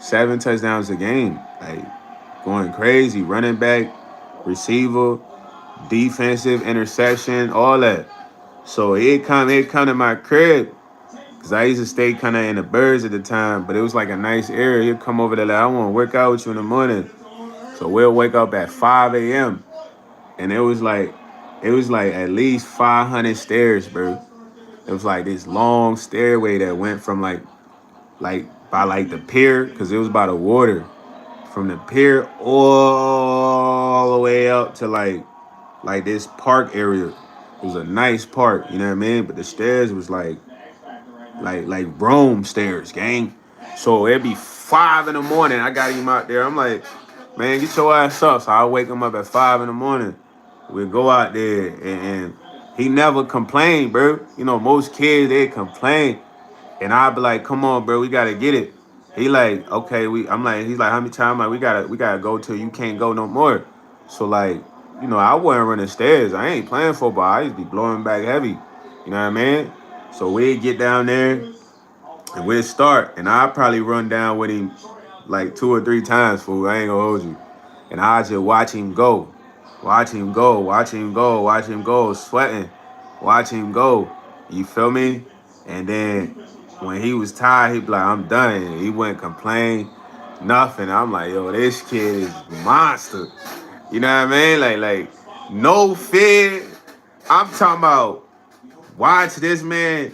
7 touchdowns a game. Like going crazy. Running back, receiver, defensive, interception, all that. So it come to my crib. Cause I used to stay kind of in the birds at the time, but it was like a nice area. He'd come over there like, I want to work out with you in the morning. So we'll wake up at 5 a.m. and it was like at least 500 stairs, bro. It was like this long stairway that went from like by like the pier, cause it was by the water, from the pier all the way up to like this park area. It was a nice park, you know what I mean? But the stairs was like Rome stairs, gang. So it'd be 5 in the morning. I got him out there. I'm like, man, get your ass up. So I wake him up at 5 in the morning. We'll go out there and he never complained, bro. You know, most kids they complain. And I'd be like, come on, bro, we gotta get it. He like, okay, he's like, how many times? Like, we gotta go till you can't go no more. So like, I wasn't running stairs. I ain't playing football. I used to be blowing back heavy. You know what I mean? So we'd get down there and we'd start. And I'd probably run down with him like 2 or 3 times, fool. I ain't gonna hold you. And I just watch him go. Watch him go. Watch him go. Watch him go. Sweating. Watch him go. You feel me? And then when he was tired, he'd be like, I'm done. He wouldn't complain. Nothing. I'm like, yo, this kid is a monster. You know what I mean? Like no fear. I'm talking about watch this man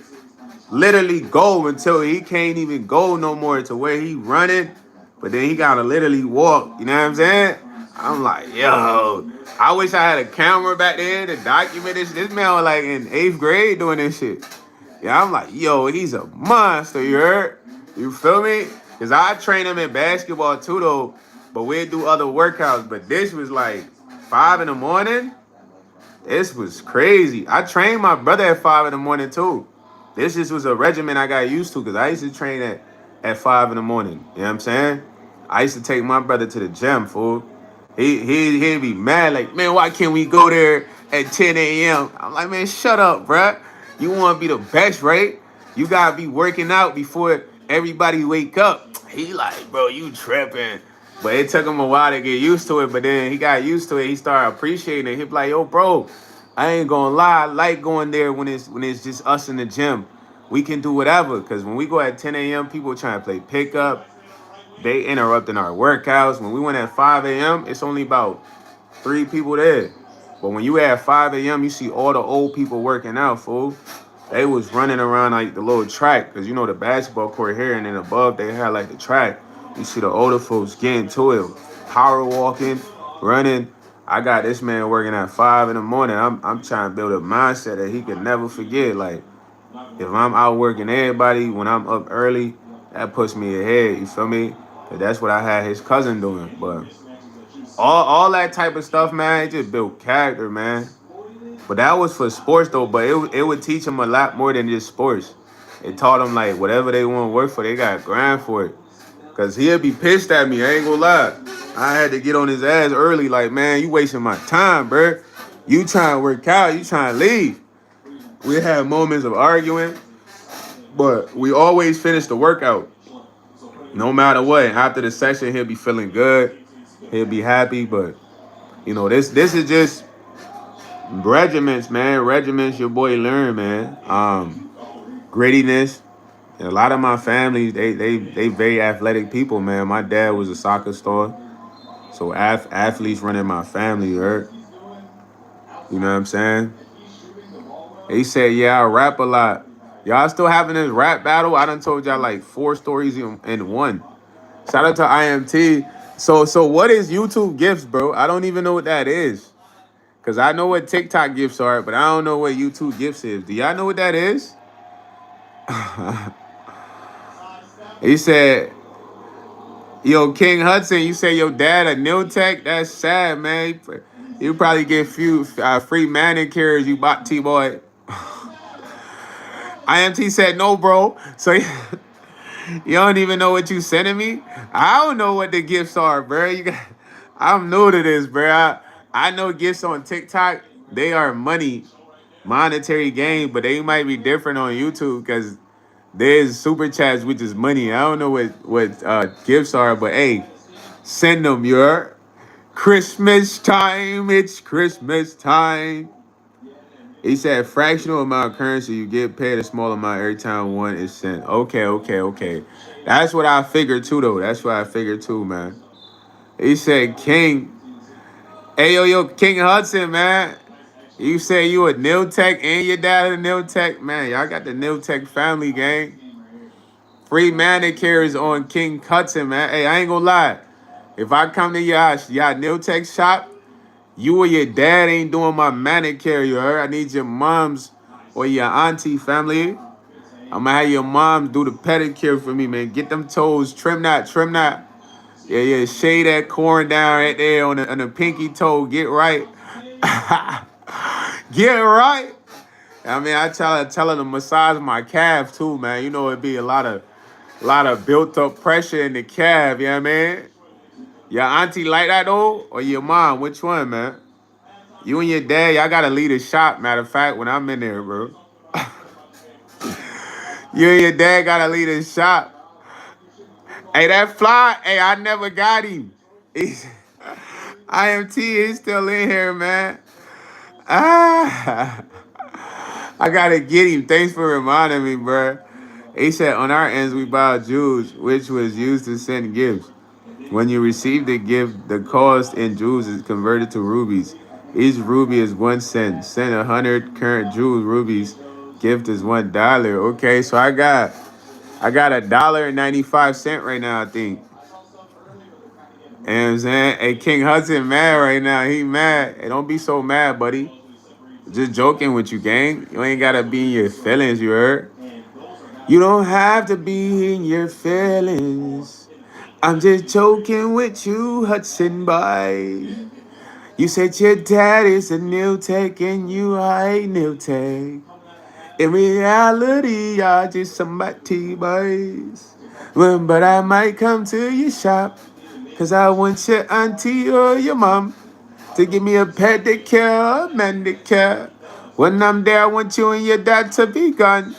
literally go until he can't even go no more to where he running, but then he gotta literally walk. You know what I'm saying? I'm like, yo, I wish I had a camera back then to document this. This man was like in 8th grade doing this shit. Yeah, I'm like, yo, he's a monster, you heard? You feel me? Because I train him in basketball too, though, but we'd do other workouts. But this was like 5 in the morning. This was crazy. I trained my brother at 5 in the morning, too. This just was a regimen I got used to because I used to train at 5 in the morning. You know what I'm saying? I used to take my brother to the gym, fool. He'd be mad, like, man, why can't we go there at 10 a.m.? I'm like, man, shut up, bruh. You want to be the best, right? You got to be working out before everybody wake up. He like, bro, you tripping. But it took him a while to get used to it. But then he got used to it. He started appreciating it. He be like, yo, bro, I ain't gonna lie. I like going there when it's just us in the gym. We can do whatever. Because when we go at 10 a.m., people trying to play pickup. They interrupting our workouts. When we went at 5 a.m., it's only about 3 people there. But when you at 5 a.m., you see all the old people working out, fool. They was running around like the little track. Because you know the basketball court here and then above they had like the track. You see the older folks getting to it. Power walking, running. I got this man working at 5 in the morning. I'm trying to build a mindset that he can never forget. Like, if I'm out working everybody when I'm up early, that puts me ahead. You feel me? That's what I had his cousin doing. But all that type of stuff, man, it just built character, man. But that was for sports though. But it would teach him a lot more than just sports. It taught him like whatever they want to work for, they got to grind for it. Cause he'd be pissed at me. I ain't gonna lie. I had to get on his ass early. Like, man, you wasting my time, bro. You trying to work out? You trying to leave? We had moments of arguing, but we always finish the workout. No matter what. After the session, he'll be feeling good. He'll be happy. But you know, this is just regiments, man. Regiments your boy learn, man. Grittiness. And a lot of my family, they very athletic people, man. My dad was a soccer star. So athletes running my family, right? You know what I'm saying? He said, yeah, I rap a lot. Y'all still having this rap battle? I done told y'all like 4 stories in one. Shout out to IMT. So what is YouTube gifts, bro? I don't even know what that is. Cause I know what TikTok gifts are, but I don't know what YouTube gifts is. Do y'all know what that is? He said, yo, King Hudson, you say your dad a nil tech? That's sad, man. You probably get few free manicures you bought, T-Boy. IMT said, no, bro. So you don't even know what you sending me? I don't know what the gifts are, bro. I'm new to this, bro. I know gifts on TikTok, they are monetary gain, but they might be different on YouTube because there's super chats, which is money. I don't know what gifts are, but hey, send them. Your Christmas time. It's Christmas time. He said fractional amount of currency, you get paid a small amount every time one is sent. Okay. That's what I figured too, though. That's what I figured too, man. He said, King. Hey, yo, King Hudson, man. You say you a nil tech and your dad a nil tech, man. Y'all got the nil tech family gang. Free manicures on King Hudson, man. Hey, I ain't gonna lie. If I come to y'all nil tech shop, you or your dad ain't doing my manicure, you heard? I need your mom's or your auntie family. I'm gonna have your mom do the pedicure for me, man. Get them toes, trim that. Yeah, shade that corn down right there on the pinky toe. Get right. Get right. I mean, I tell her to massage my calf too, man. You know, it'd be a lot of built up pressure in the calf, you know what I mean? Your auntie like that though? Or your mom? Which one, man? You and your dad, y'all gotta lead a shop, matter of fact, when I'm in there, bro. You and your dad gotta lead a shop. Hey, that fly, hey, I never got him. He's, IMT, he's still in here, man. Ah, I gotta get him. Thanks for reminding me, bro. He said, on our ends, we buy Jews, which was used to send gifts. When you receive the gift, the cost in Jews is converted to rubies. Each ruby is 1 cent. Send 100 current Jews rubies gift is $1. Okay, so I got $1.95 right now, I think. You know what I'm saying? Hey, King Hudson mad right now. He mad. Hey, don't be so mad, buddy. Just joking with you, gang. You ain't gotta be in your feelings, you heard? You don't have to be in your feelings. I'm just joking with you, Hudson boy. You said your dad is a new tech and you are a new tech. In reality, y'all just some boys. Well, but I might come to your shop, cause I want your auntie or your mom to give me a pedicure, a manicure. When I'm there, I want you and your dad to be gone.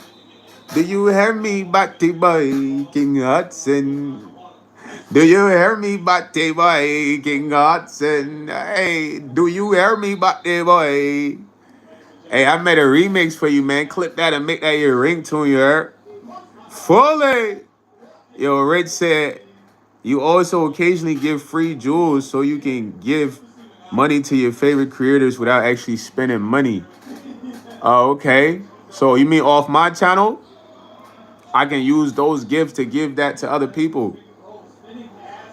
Do you hear me, Batty Boy, King Hudson? Do you hear me, Batty Boy, King Hudson? Hey, do you hear me, Batty Boy? Hey, I made a remix for you, man. Clip that and make that your ringtone, you heard? Fully! Yo, Rich said, you also occasionally give free jewels so you can give money to your favorite creators without actually spending money. Oh, okay. So you mean off my channel? I can use those gifts to give that to other people.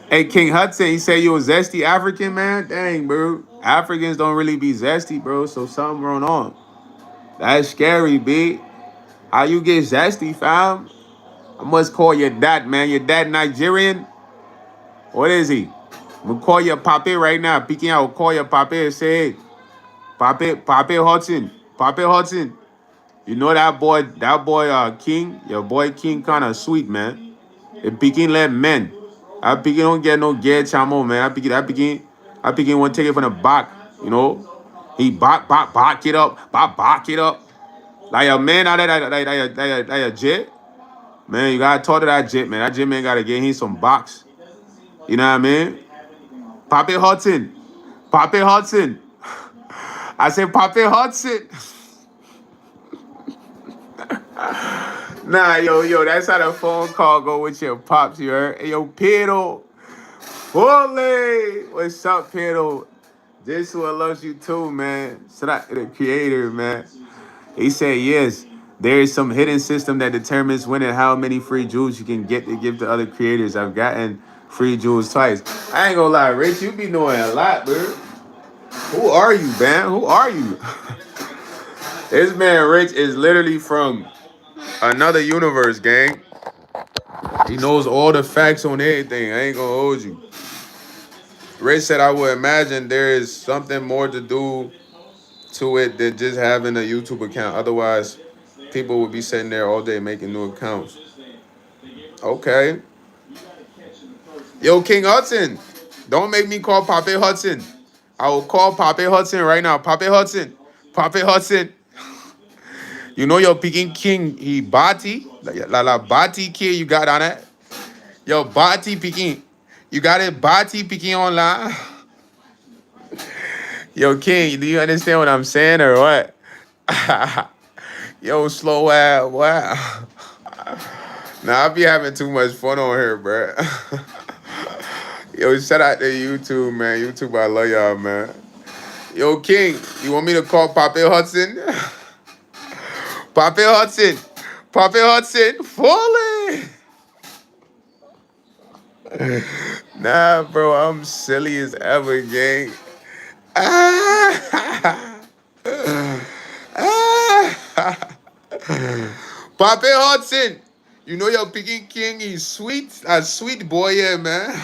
Hey, King Hudson, he said you a zesty African, man? Dang, bro. Africans don't really be zesty, bro, so something going on. That's scary, B. How you get zesty, fam? I must call your dad, man. Your dad Nigerian? What is he? I'm gonna call your papi right now. Picking out, call your papi and say, hey, Papi Hudson. Papi Hudson. You know that boy, King, your boy King kind of sweet, man. If Peking let men. I Peking don't get no gay chamo, man. I Peking want to take it from the back, you know? He back it up, back it up. Like a man out there, like a jet. Man, you gotta talk to that jet, man. That jet man gotta get him some box. You know what I mean? Papi Hudson. Papi Hudson. I said Papi Hudson. Nah, yo, that's how the phone call go with your pops, you heard? Hey, yo, Pedro. Holy. What's up, Pedro? This one loves you too, man. Shout out to the creator, man. He said, yes, there is some hidden system that determines when and how many free jewels you can get to give to other creators. I've gotten free jewels twice. I ain't gonna lie, Rich, you be knowing a lot, bro. Who are you, man? Who are you? This man, Rich, is literally from another universe, gang. He knows all the facts on everything. I ain't gonna hold you. Rich said, I would imagine there is something more to do to it than just having a YouTube account. Otherwise, people would be sitting there all day making new accounts. Okay. Yo, King Hudson, don't make me call Papi Hudson. I will call Papi Hudson right now. Papi Hudson. Papi Hudson. You know your Peking King, he Bati. La Bati kid you got on it. Yo, Bati Peking. You got it, Bati Peking online. Yo, King, do you understand what I'm saying or what? Yo, slow ass, wow. Nah, I be having too much fun on here, bro. Yo, shout out to YouTube, man. YouTube, I love y'all, man. Yo, King, you want me to call Papi Hudson? Papi Hudson. Papi Hudson, fully. Nah, bro, I'm silly as ever, gang. Ah. Ah. Papi Hudson, you know your Peking King, he's sweet. A sweet boy, yeah, man.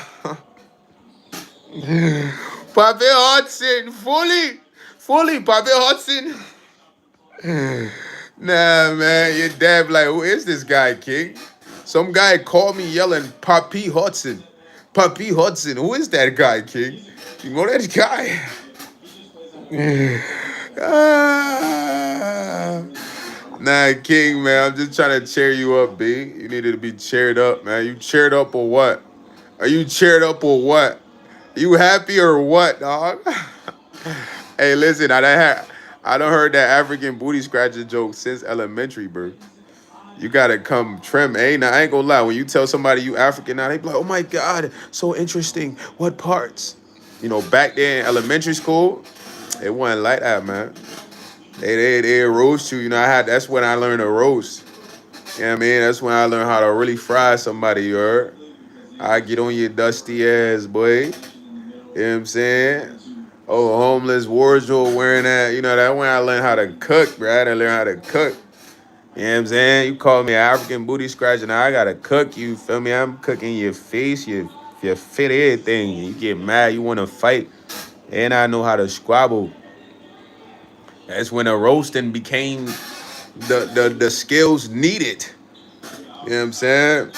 Papi Hudson, fully, Papi Hudson. Nah, man, your dad like, who is this guy, King? Some guy called me yelling, Papi Hudson. Papi Hudson, who is that guy, King? You know that guy? Ah. Nah, King, man, I'm just trying to cheer you up, B. You needed to be cheered up, man. You cheered up or what? Are you cheered up or what? You happy or what, dog? Hey, listen, I done heard that African booty scratcher joke since elementary, bro. You gotta come trim. Hey, now I ain't gonna lie. When you tell somebody you African now, they be like, oh my God, so interesting. What parts? You know, back then in elementary school, it wasn't like that, man. They roast you. You know, that's when I learned to roast. You know what I mean? That's when I learned how to really fry somebody, you heard? I get on your dusty ass, boy. You know what I'm saying? Oh, homeless wardrobe wearing that. You know, that when I learned how to cook, bro. I had to learn how to cook. You know what I'm saying? You call me an African booty scratcher, now I gotta cook you, feel me? I'm cooking your face, your fit, everything. You get mad, you wanna fight, and I know how to squabble. That's when a roasting became the skills needed. You know what I'm saying?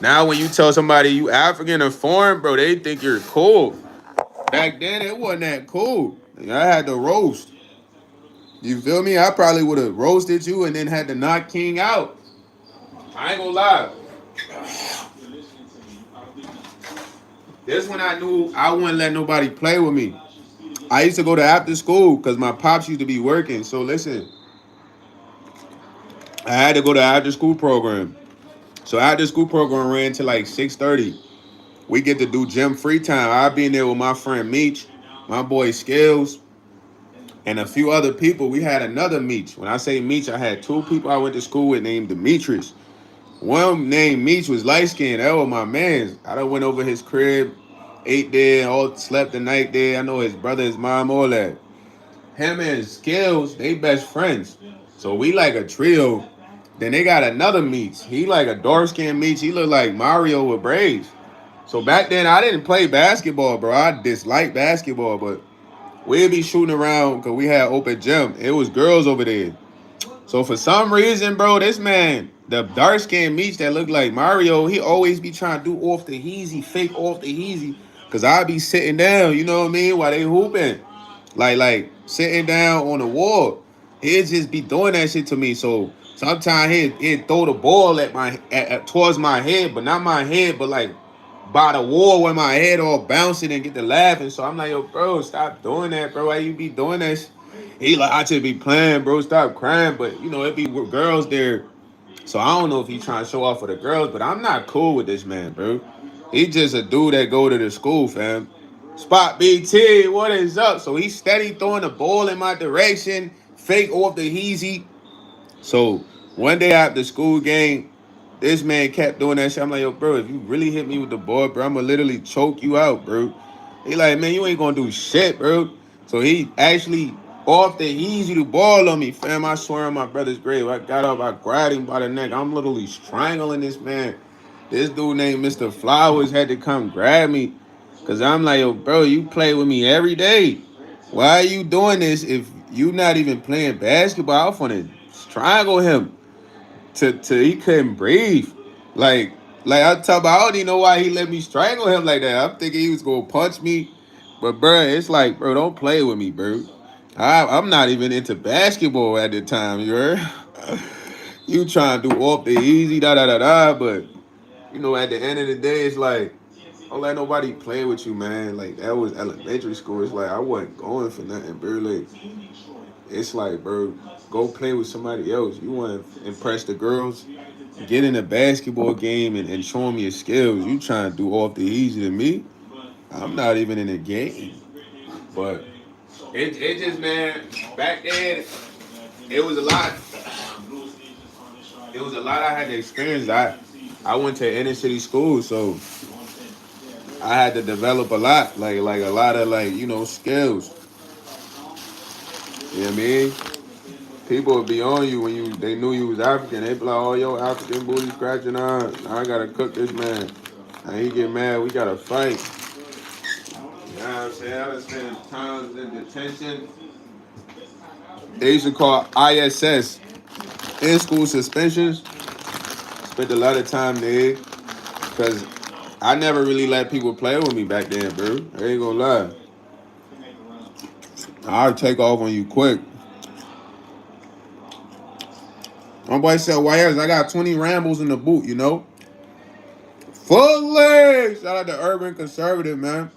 Now when you tell somebody you African or foreign, bro, they think you're cool. Back then it wasn't that cool. I had to roast. You feel me? I probably would have roasted you and then had to knock King out. I ain't gonna lie. This when I knew I wouldn't let nobody play with me. I used to go to after school because my pops used to be working. So listen, I had to go to after school program. So after school program ran to like 6:30. We get to do gym free time. I be in there with my friend Meech, my boy Skills, and a few other people. We had another Meech. When I say Meech, I had two people I went to school with named Demetrius. One named Meech was light skinned. That was my man. I done went over his crib, ate there, all slept the night there. I know his brother, his mom, all that. Him and Skills, they best friends. So we like a trio. Then they got another Meech. He like a dark skinned Meech. He look like Mario with braids. So back then I didn't play basketball, bro. I disliked basketball, but we'd be shooting around because we had open gym. It was girls over there. So for some reason, bro, this man, the dark skinned Meech that looked like Mario, he always be trying to do off the heezy, fake off the heezy. Cause I be sitting down, you know what I mean, while they hooping. Like sitting down on the wall. He'd just be doing that shit to me. So sometimes he'd throw the ball towards my head, but not my head, but like by the wall with my head all bouncing and get to laughing. So I'm like, yo, bro, stop doing that, bro. Why you be doing that? He like, I should be playing, bro. Stop crying. But you know, it be with girls there. So I don't know if he trying to show off for the girls, but I'm not cool with this man, bro. He just a dude that go to the school, fam. Spot BT, what is up? So he steady throwing the ball in my direction, fake off the heezy. So one day after school game, this man kept doing that shit. I'm like, yo, bro, if you really hit me with the ball, bro, I'm gonna literally choke you out, bro. He like, man, you ain't gonna do shit, bro. So he actually off the easy to ball on me, fam. I swear on my brother's grave. I got up, I grabbed him by the neck. I'm literally strangling this man. This dude named Mr. Flowers had to come grab me. Cause I'm like, yo, bro, you play with me every day. Why are you doing this if you not even playing basketball? I'm gonna strangle him to he couldn't breathe. Like like I talk about, I don't even know why he let me strangle him like that. I'm thinking he was gonna punch me, but bro, it's like, bro, don't play with me, bro. I'm not even into basketball at the time. You heard? You trying to do off the easy, da da da da, but you know, at the end of the day, it's like don't let nobody play with you, man. Like that was elementary school. It's like I wasn't going for nothing, bro. Like it's like, bro, go play with somebody else. You want to impress the girls? Get in a basketball game and show them your skills. You trying to do off the easy to me? I'm not even in a game. But it just, man, back then, it was a lot. It was a lot I had to experience. I went to inner city school, so I had to develop a lot, like a lot of like skills. You know what I mean? People would be on you when they knew you was African. They be like, "Oh, yo, African booty scratching on. I gotta cook this man." And he get mad. We gotta fight. You know what I'm saying? I done spent times in detention. They used to call ISS, in school suspensions. Spent a lot of time there because I never really let people play with me back then, bro. I ain't gonna lie. I'll take off on you quick. My boy said, "YS, I got 20 Rambles in the boot, you know." Fully! Shout out to Urban Conservative, man.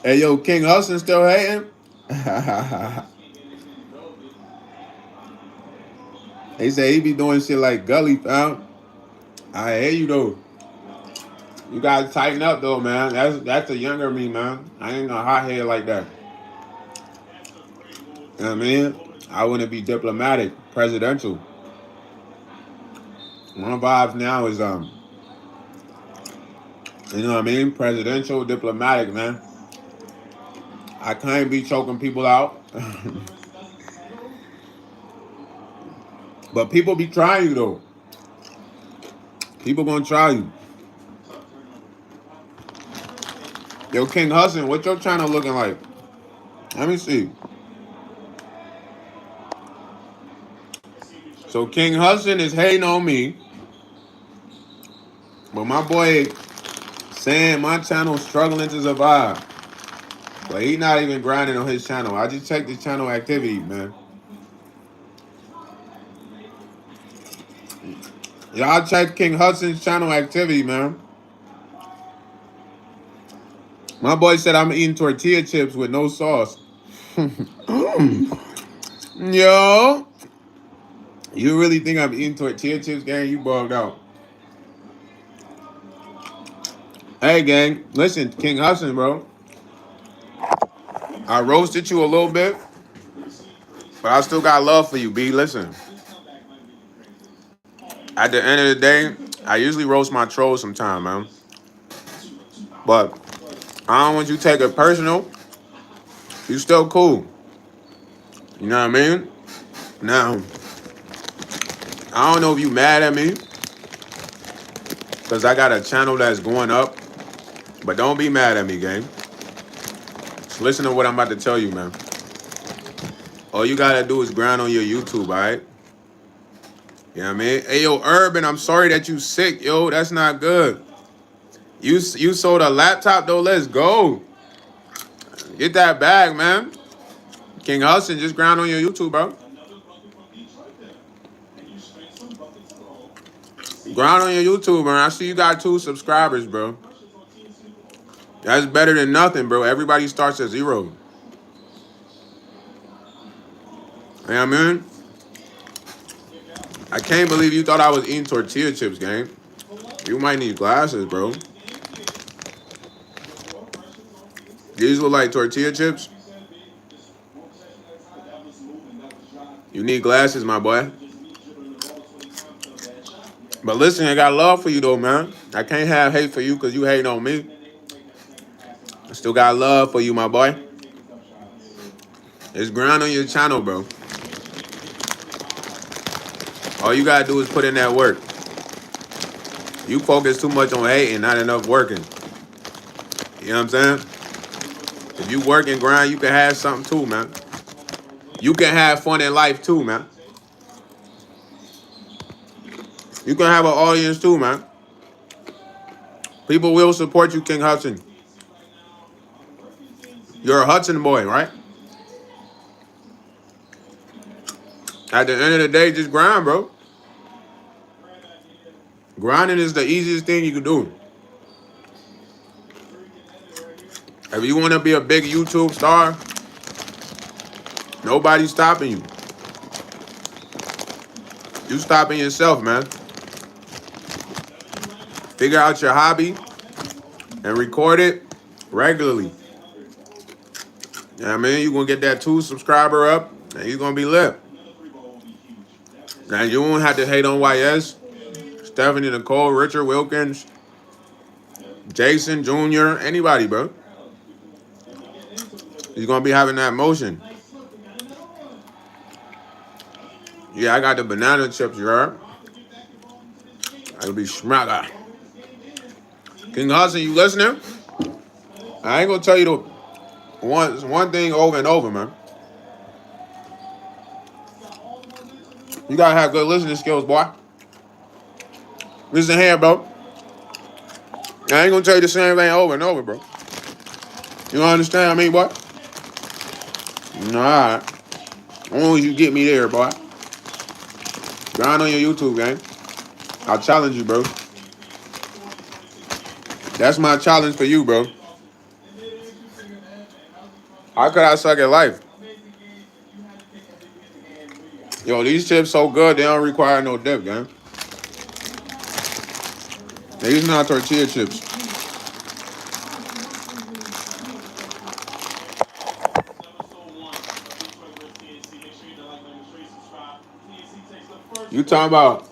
Hey, yo, King Hudson still hating? They say he be doing shit like Gully, fam. I hear you, though. You gotta tighten up though, man. That's the younger me, man. I ain't a hothead like that. You know what I mean? I wouldn't be diplomatic, presidential. My vibes now is you know what I mean? Presidential, diplomatic, man. I can't be choking people out. But people be trying you though. People gonna try you. Yo, King Hudson, what your channel looking like? Let me see. So King Hudson is hating on me, but my boy saying my channel struggling to survive. But he not even grinding on his channel. I just checked the channel activity, man. Y'all check King Hudson's channel activity, man. My boy said I'm eating tortilla chips with no sauce. Yo, you really think I'm eating tortilla chips, gang? You bugged out. Hey, gang, listen, King Hudson, bro. I roasted you a little bit, but I still got love for you, B. Listen, at the end of the day, I usually roast my trolls sometime, man. But I don't want you to take it personal. You still cool. You know what I mean? Now, I don't know if you mad at me because I got a channel that's going up, but don't be mad at me, gang. Just listen to what I'm about to tell you, man. All you gotta do is grind on your YouTube, all right? You know what I mean? Hey, yo, Urban, I'm sorry that you sick, yo. That's not good. You sold a laptop, though. Let's go. Get that bag, man. King Hudson, just grind on your YouTube, bro. Grind on your YouTube, man. I see you got 2 subscribers, bro. That's better than nothing, bro. Everybody starts at 0. You know what I mean? I can't believe you thought I was eating tortilla chips, gang. You might need glasses, bro. These look like tortilla chips. You need glasses, my boy. But listen, I got love for you, though, man. I can't have hate for you because you hate on me. I still got love for you, my boy. It's grind on your channel, bro. All you gotta do is put in that work. You focus too much on hating, not enough working. You know what I'm saying? If you work and grind, you can have something too, man. You can have fun in life too, man. You can have an audience too, man. People will support you, King Hudson. You're a Hudson boy, right? At the end of the day, just grind, bro. Grinding is the easiest thing you can do. If you want to be a big YouTube star, nobody's stopping you. You stopping yourself, man. Figure out your hobby and record it regularly. You know what I mean? You're going to get that 2 subscriber up and you're going to be lit. Now, you won't have to hate on YS, Stephanie Nicole, Richard Wilkins, Jason Jr., anybody, bro. He's going to be having that motion. Yeah, I got the banana chips, you heard? That'll be schmaga. King Hudson, you listening? I ain't going to tell you the one thing over and over, man. You got to have good listening skills, boy. Listen here, bro. I ain't going to tell you the same thing over and over, bro. You understand what I mean, boy? All right. As long as you get me there, boy. Grind on your YouTube, gang. I'll challenge you, bro. That's my challenge for you, bro. How could I suck at life? Yo, these chips so good, they don't require no dip, gang. These not tortilla chips. You talking about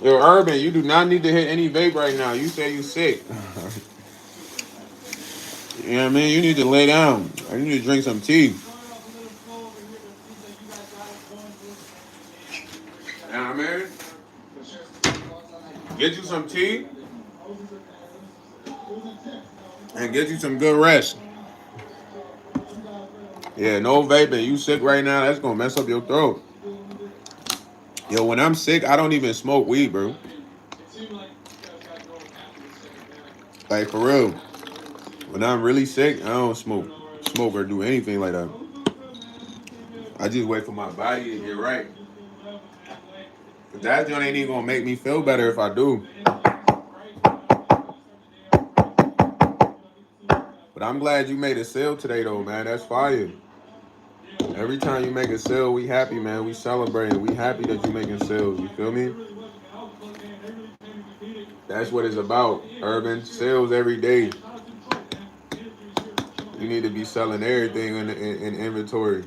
yo, Urban? You do not need to hit any vape right now. You say you sick. You know what I mean? You need to lay down. You need to drink some tea. You know what I mean? Get you some tea and get you some good rest. Yeah, no vaping. You sick right now? That's gonna mess up your throat. Yo, when I'm sick, I don't even smoke weed, bro. Like for real. When I'm really sick, I don't smoke or do anything like that. I just wait for my body to get right. But that joint ain't even gonna make me feel better if I do. But I'm glad you made a sale today, though, man. That's fire. Every time you make a sale, we happy, man. We celebrating. We happy that you making sales. You feel me? That's what it's about, Urban. Sales every day. You need to be selling everything in inventory.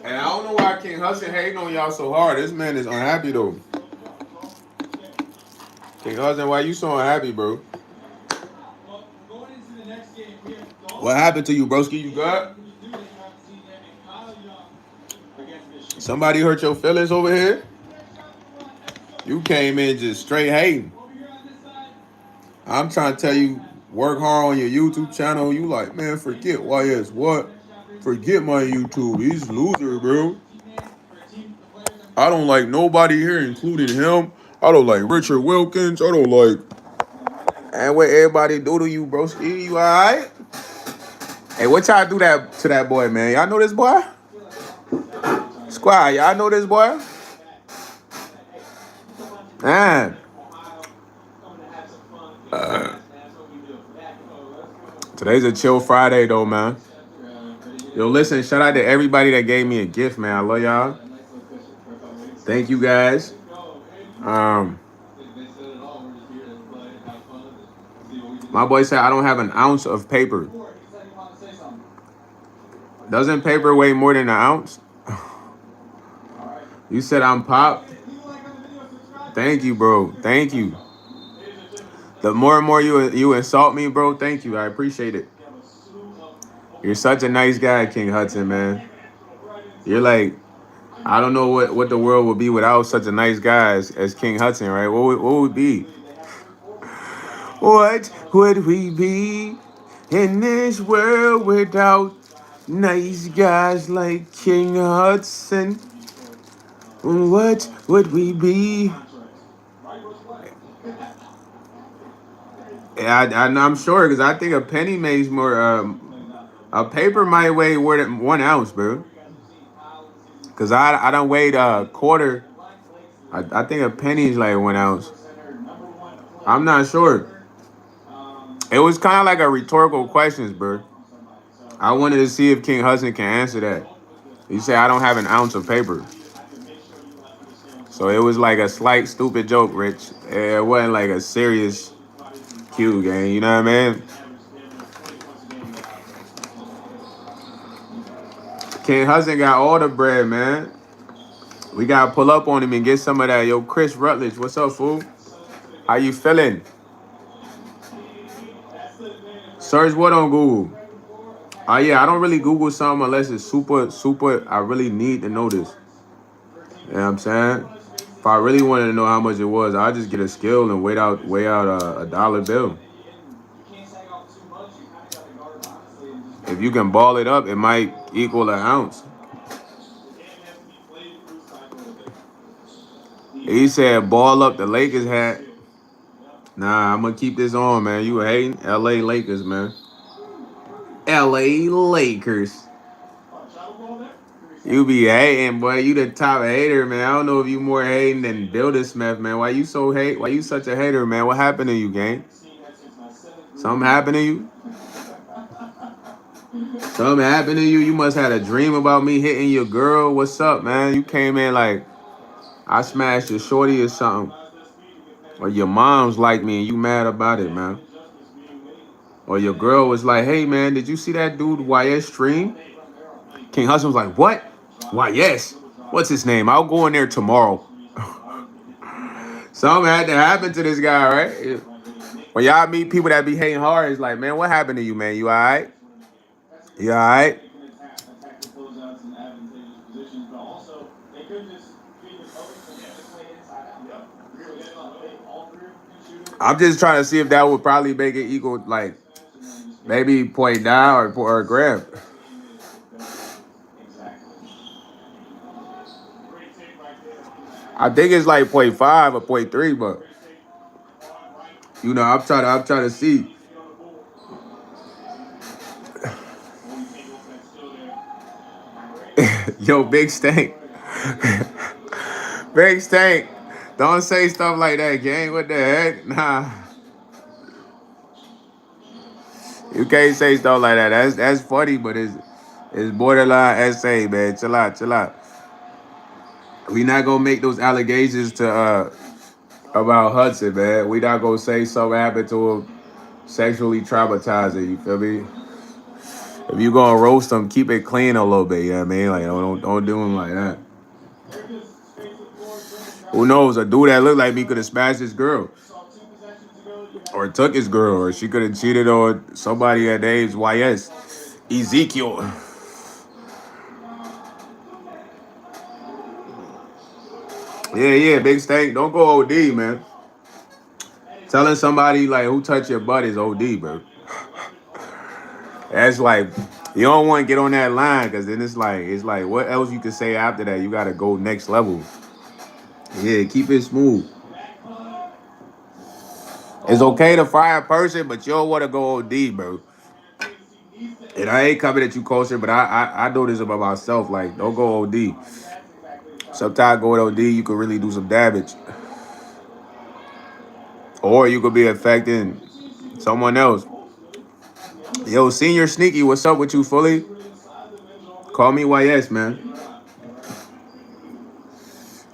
And I don't know why King Hudson hating on y'all so hard. This man is unhappy, though. King Hudson, why you so unhappy, bro? What happened to you, broski? You good? Somebody hurt your feelings over here? You came in just straight hating. I'm trying to tell you, work hard on your YouTube channel. You like, man, forget YS. What? Forget my YouTube. He's a loser, bro. I don't like nobody here, including him. I don't like Richard Wilkins. I don't like. And what everybody do to you, broski? You alright? Hey, what y'all do that to that boy, man? Y'all know this boy? Squad, y'all know this boy? Man. Today's a chill Friday, though, man. Yo, listen, shout out to everybody that gave me a gift, man. I love y'all. Thank you, guys. My boy said I don't have an ounce of paper. Doesn't paper weigh more than an ounce? You said I'm pop? Thank you, bro. Thank you. The more and more you insult me, bro, thank you. I appreciate it. You're such a nice guy, King Hudson, man. You're like, I don't know what the world would be without such a nice guy as King Hudson, right? What would be? What would we be in this world without nice guys like King Hudson? What would we be? I'm sure, because I think a penny makes more. A paper might weigh more than 1 ounce, bro. Because I don't weigh a quarter. I think a penny is like 1 ounce. I'm not sure. It was kind of like a rhetorical questions, bro. I wanted to see if King Hudson can answer that. He said I don't have an ounce of paper. So it was like a slight stupid joke, Rich. It wasn't like a serious Q game, you know what I mean? King Hudson got all the bread, man. We gotta pull up on him and get some of that. Yo, Chris Rutledge, what's up, fool? How you feeling? Search what on Google? Oh yeah, I don't really Google something unless it's super. I really need to know this. You know what I'm saying? If I really wanted to know how much it was, I'd just get a skill and weigh out a dollar bill. If you can ball it up, it might equal an ounce. He said ball up the Lakers hat. Nah, I'm gonna keep this on, man. You hating? LA Lakers, man. LA Lakers. You be hating, boy. You the top hater, man. I don't know if you more hating than Builder Smith, man. Why you so hate? Why you such a hater, man? What happened to you, gang? Something happened to you? Something happened to you? You must have had a dream about me hitting your girl. What's up, man? You came in like I smashed your shorty or something. Or your mom's like me and you mad about it, man. or your girl was like, "Hey man, did you see that dude YS stream?" King Hustle was like, "What? YS? What's his name? I'll go in there tomorrow." Something had to happen to this guy, right? When y'all meet people that be hating hard, it's like, man, what happened to you, man? You all right? You all right? I'm just trying to see if that would probably make it equal, like maybe point down or grab. I think it's like point five or point three, but I'm trying to see. Yo, big stank. Big stank. Don't say stuff like that, gang. What the heck? Nah. You can't say stuff like that. That's funny, but it's borderline essay, man. Chill out, chill out. We not gonna make those allegations to about Hudson, man. We not gonna say something happened to him sexually traumatizing. You feel me? If you gonna roast him, keep it clean a little bit. You know what I mean? Like don't do him like that. Who knows? A dude that looked like me could have smashed his girl, or took his girl, or she could have cheated on somebody at the age YS. Ezekiel. Yeah, yeah, big stank. Don't go OD, man. Telling somebody like who touched your butt is OD, bro. That's like you don't want to get on that line because then it's like what else you can say after that? You gotta go next level. Yeah, keep it smooth. It's okay to fire a person, but you don't want to go OD, bro. And I ain't coming at you, culture, but I know this about myself. Like, don't go OD. Sometimes going OD, you could really do some damage, or you could be affecting someone else. Yo, senior sneaky, what's up with you, fully? Call me YS, man.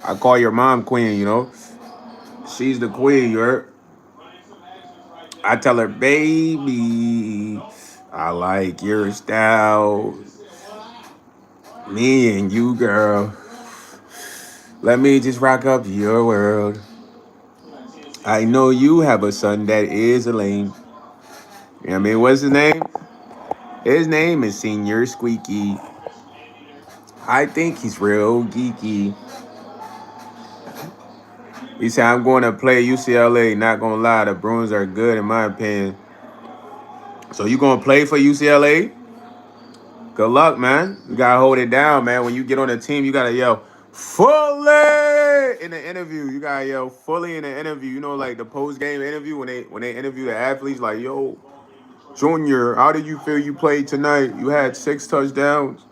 I call your mom queen, you know. She's the queen, you heard? I tell her, baby, I like your style. Me and you, girl. Let me just rock up your world. I know you have a son that is a lame. You know what I mean? What's his name? His name is Senior Squeaky. I think he's real geeky. He said, I'm going to play UCLA. Not going to lie, the Bruins are good in my opinion. So you going to play for UCLA? Good luck, man. You got to hold it down, man. When you get on the team, you got to yell, fully in the interview. You got to yell fully in the interview. You know, like the post-game interview when they interview the athletes, like, yo, Junior, how did you feel you played tonight? You had 6 touchdowns.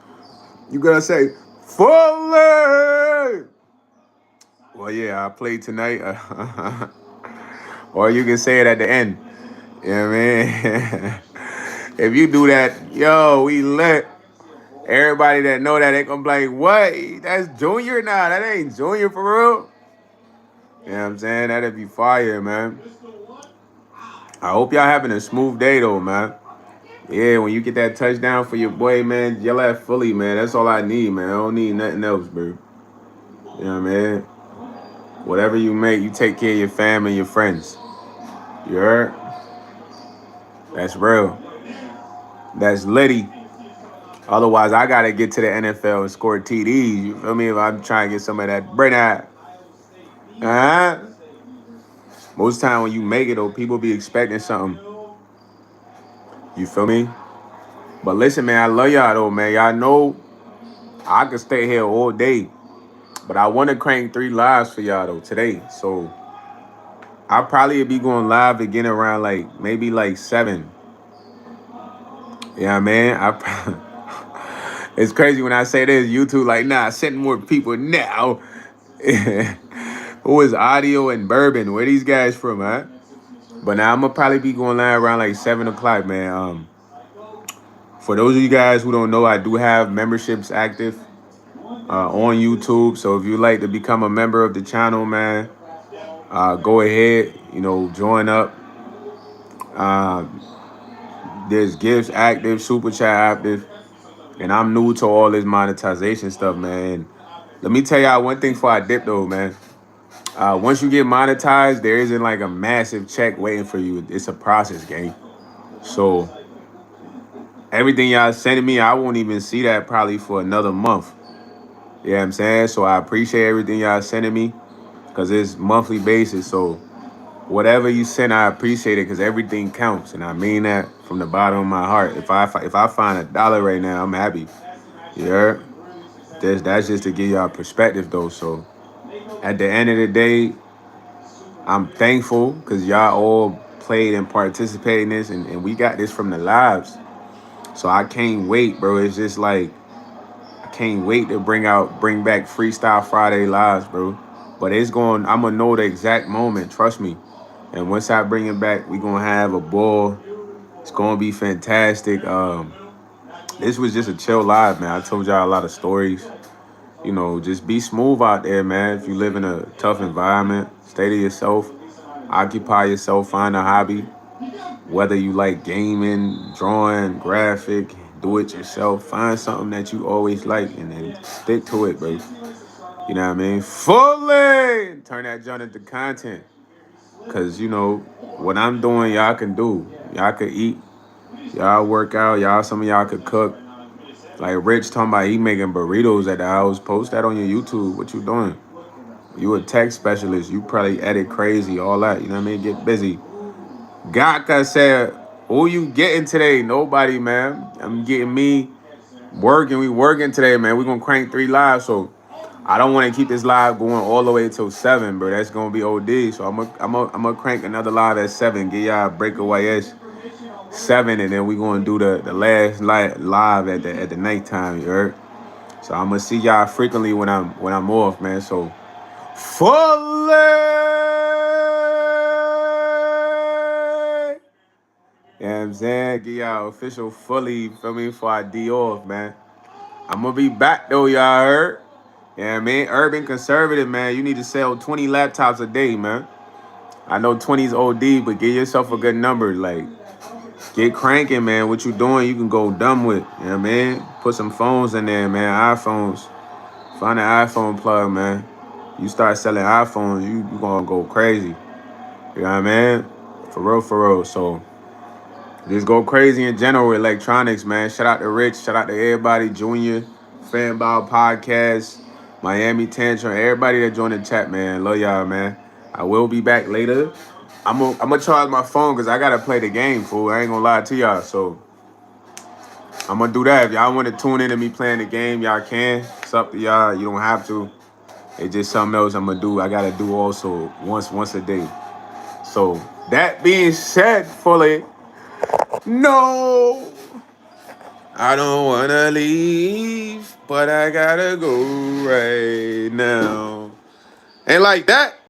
You got to say, fully. Well, yeah, I played tonight. Or you can say it at the end. You know what I mean? If you do that, yo, we lit. Everybody that know that, they gonna be like, what? That's Junior? Nah, that ain't Junior for real. You know what I'm saying? That'd be fire, man. I hope y'all having a smooth day, though, man. Yeah, when you get that touchdown for your boy, man, yell at Philly, man. That's all I need, man. I don't need nothing else, bro. You know what I mean? Whatever you make, you take care of your family and your friends. You heard? That's real. That's litty. Otherwise, I gotta get to the NFL and score TDs. You feel me? If I'm trying to get some of that bread out. Uh-huh. Most time when you make it, though, people be expecting something. You feel me? But listen, man, I love y'all, though, man. Y'all know I could stay here all day. But I want to crank 3 lives for y'all, though, today. So I'll probably be going live again around, like, maybe, like, 7. Yeah, man. It's crazy when I say this. YouTube, like, nah, send more people now. Who is Audio and Bourbon? Where these guys from, huh? But now I'm gonna probably be going live around like 7 o'clock, man. For those of you guys who don't know, I do have memberships active on YouTube. So if you'd like to become a member of the channel, man, go ahead. You know, join up. There's gifts active, super chat active, and I'm new to all this monetization stuff, man. Let me tell y'all one thing before I dip though, man. Once you get monetized, there isn't like a massive check waiting for you. It's a process, gang. So everything y'all sending me, I won't even see that probably for another month. You know what I'm saying? So I appreciate everything y'all sending me because it's monthly basis. So whatever you send, I appreciate it because everything counts, and I mean that from the bottom of my heart. If I find $1 right now, I'm happy. You heard? That's just to give y'all perspective though. So at the end of the day, I'm thankful because y'all all played and participated in this, and we got this from the lives. So I can't wait, bro. It's just like I can't wait to bring back Freestyle Friday lives, bro. But I'm gonna know the exact moment, trust me. And once I bring it back, we gonna have a ball. It's gonna be fantastic. This was just a chill live, man. I told y'all a lot of stories. You know, just be smooth out there, man. If you live in a tough environment, stay to yourself, occupy yourself, find a hobby. Whether you like gaming, drawing, graphic, do it yourself. Find something that you always like and then stick to it, bro. You know what I mean? Fully turn that junk into content. Cause you know what I'm doing, y'all can do. Y'all could eat, y'all work out, some of y'all could cook. Like Rich talking about he making burritos at the house. Post that on your YouTube. What you doing? You a tech specialist. You probably edit crazy, all that. You know what I mean? Get busy. Gaka said, who you getting today? Nobody, man. I'm getting me working. We working today, man. We gonna crank 3 lives. So I don't want to keep this live going all the way till 7, bro. That's gonna be OD. So I'm gonna crank another live at 7. Get y'all a break of YS 7, and then we gonna do the last live at the nighttime. You heard? So I'm gonna see y'all frequently when I'm off, man. So fully. You know what I'm saying? Get y'all official fully, feel me, before I D off, man. I'm gonna be back though, y'all heard? Yeah, what I mean, urban conservative, man. You need to sell 20 laptops a day, man. I know 20's OD, but give yourself a good number. Like, get cranking, man. What you doing, you can go dumb with. You know what I mean? Put some phones in there, man. iPhones. Find an iPhone plug, man. You start selling iPhones, you gonna go crazy. You know what I mean? For real, for real. So just go crazy in general with electronics, man. Shout out to Rich. Shout out to everybody. Junior, Fanbow Podcast, Miami Tantrum. Everybody that joined the chat, man. Love y'all, man. I will be back later. I'm gonna charge my phone because I gotta play the game, fool. I ain't gonna lie to y'all. So I'm gonna do that. If y'all want to tune in to me playing the game, y'all can. It's up to y'all. You don't have to. It's just something else I'm gonna do. I gotta do also once a day. So that being said, fully. No, I don't wanna leave, but I gotta go right now. And like that.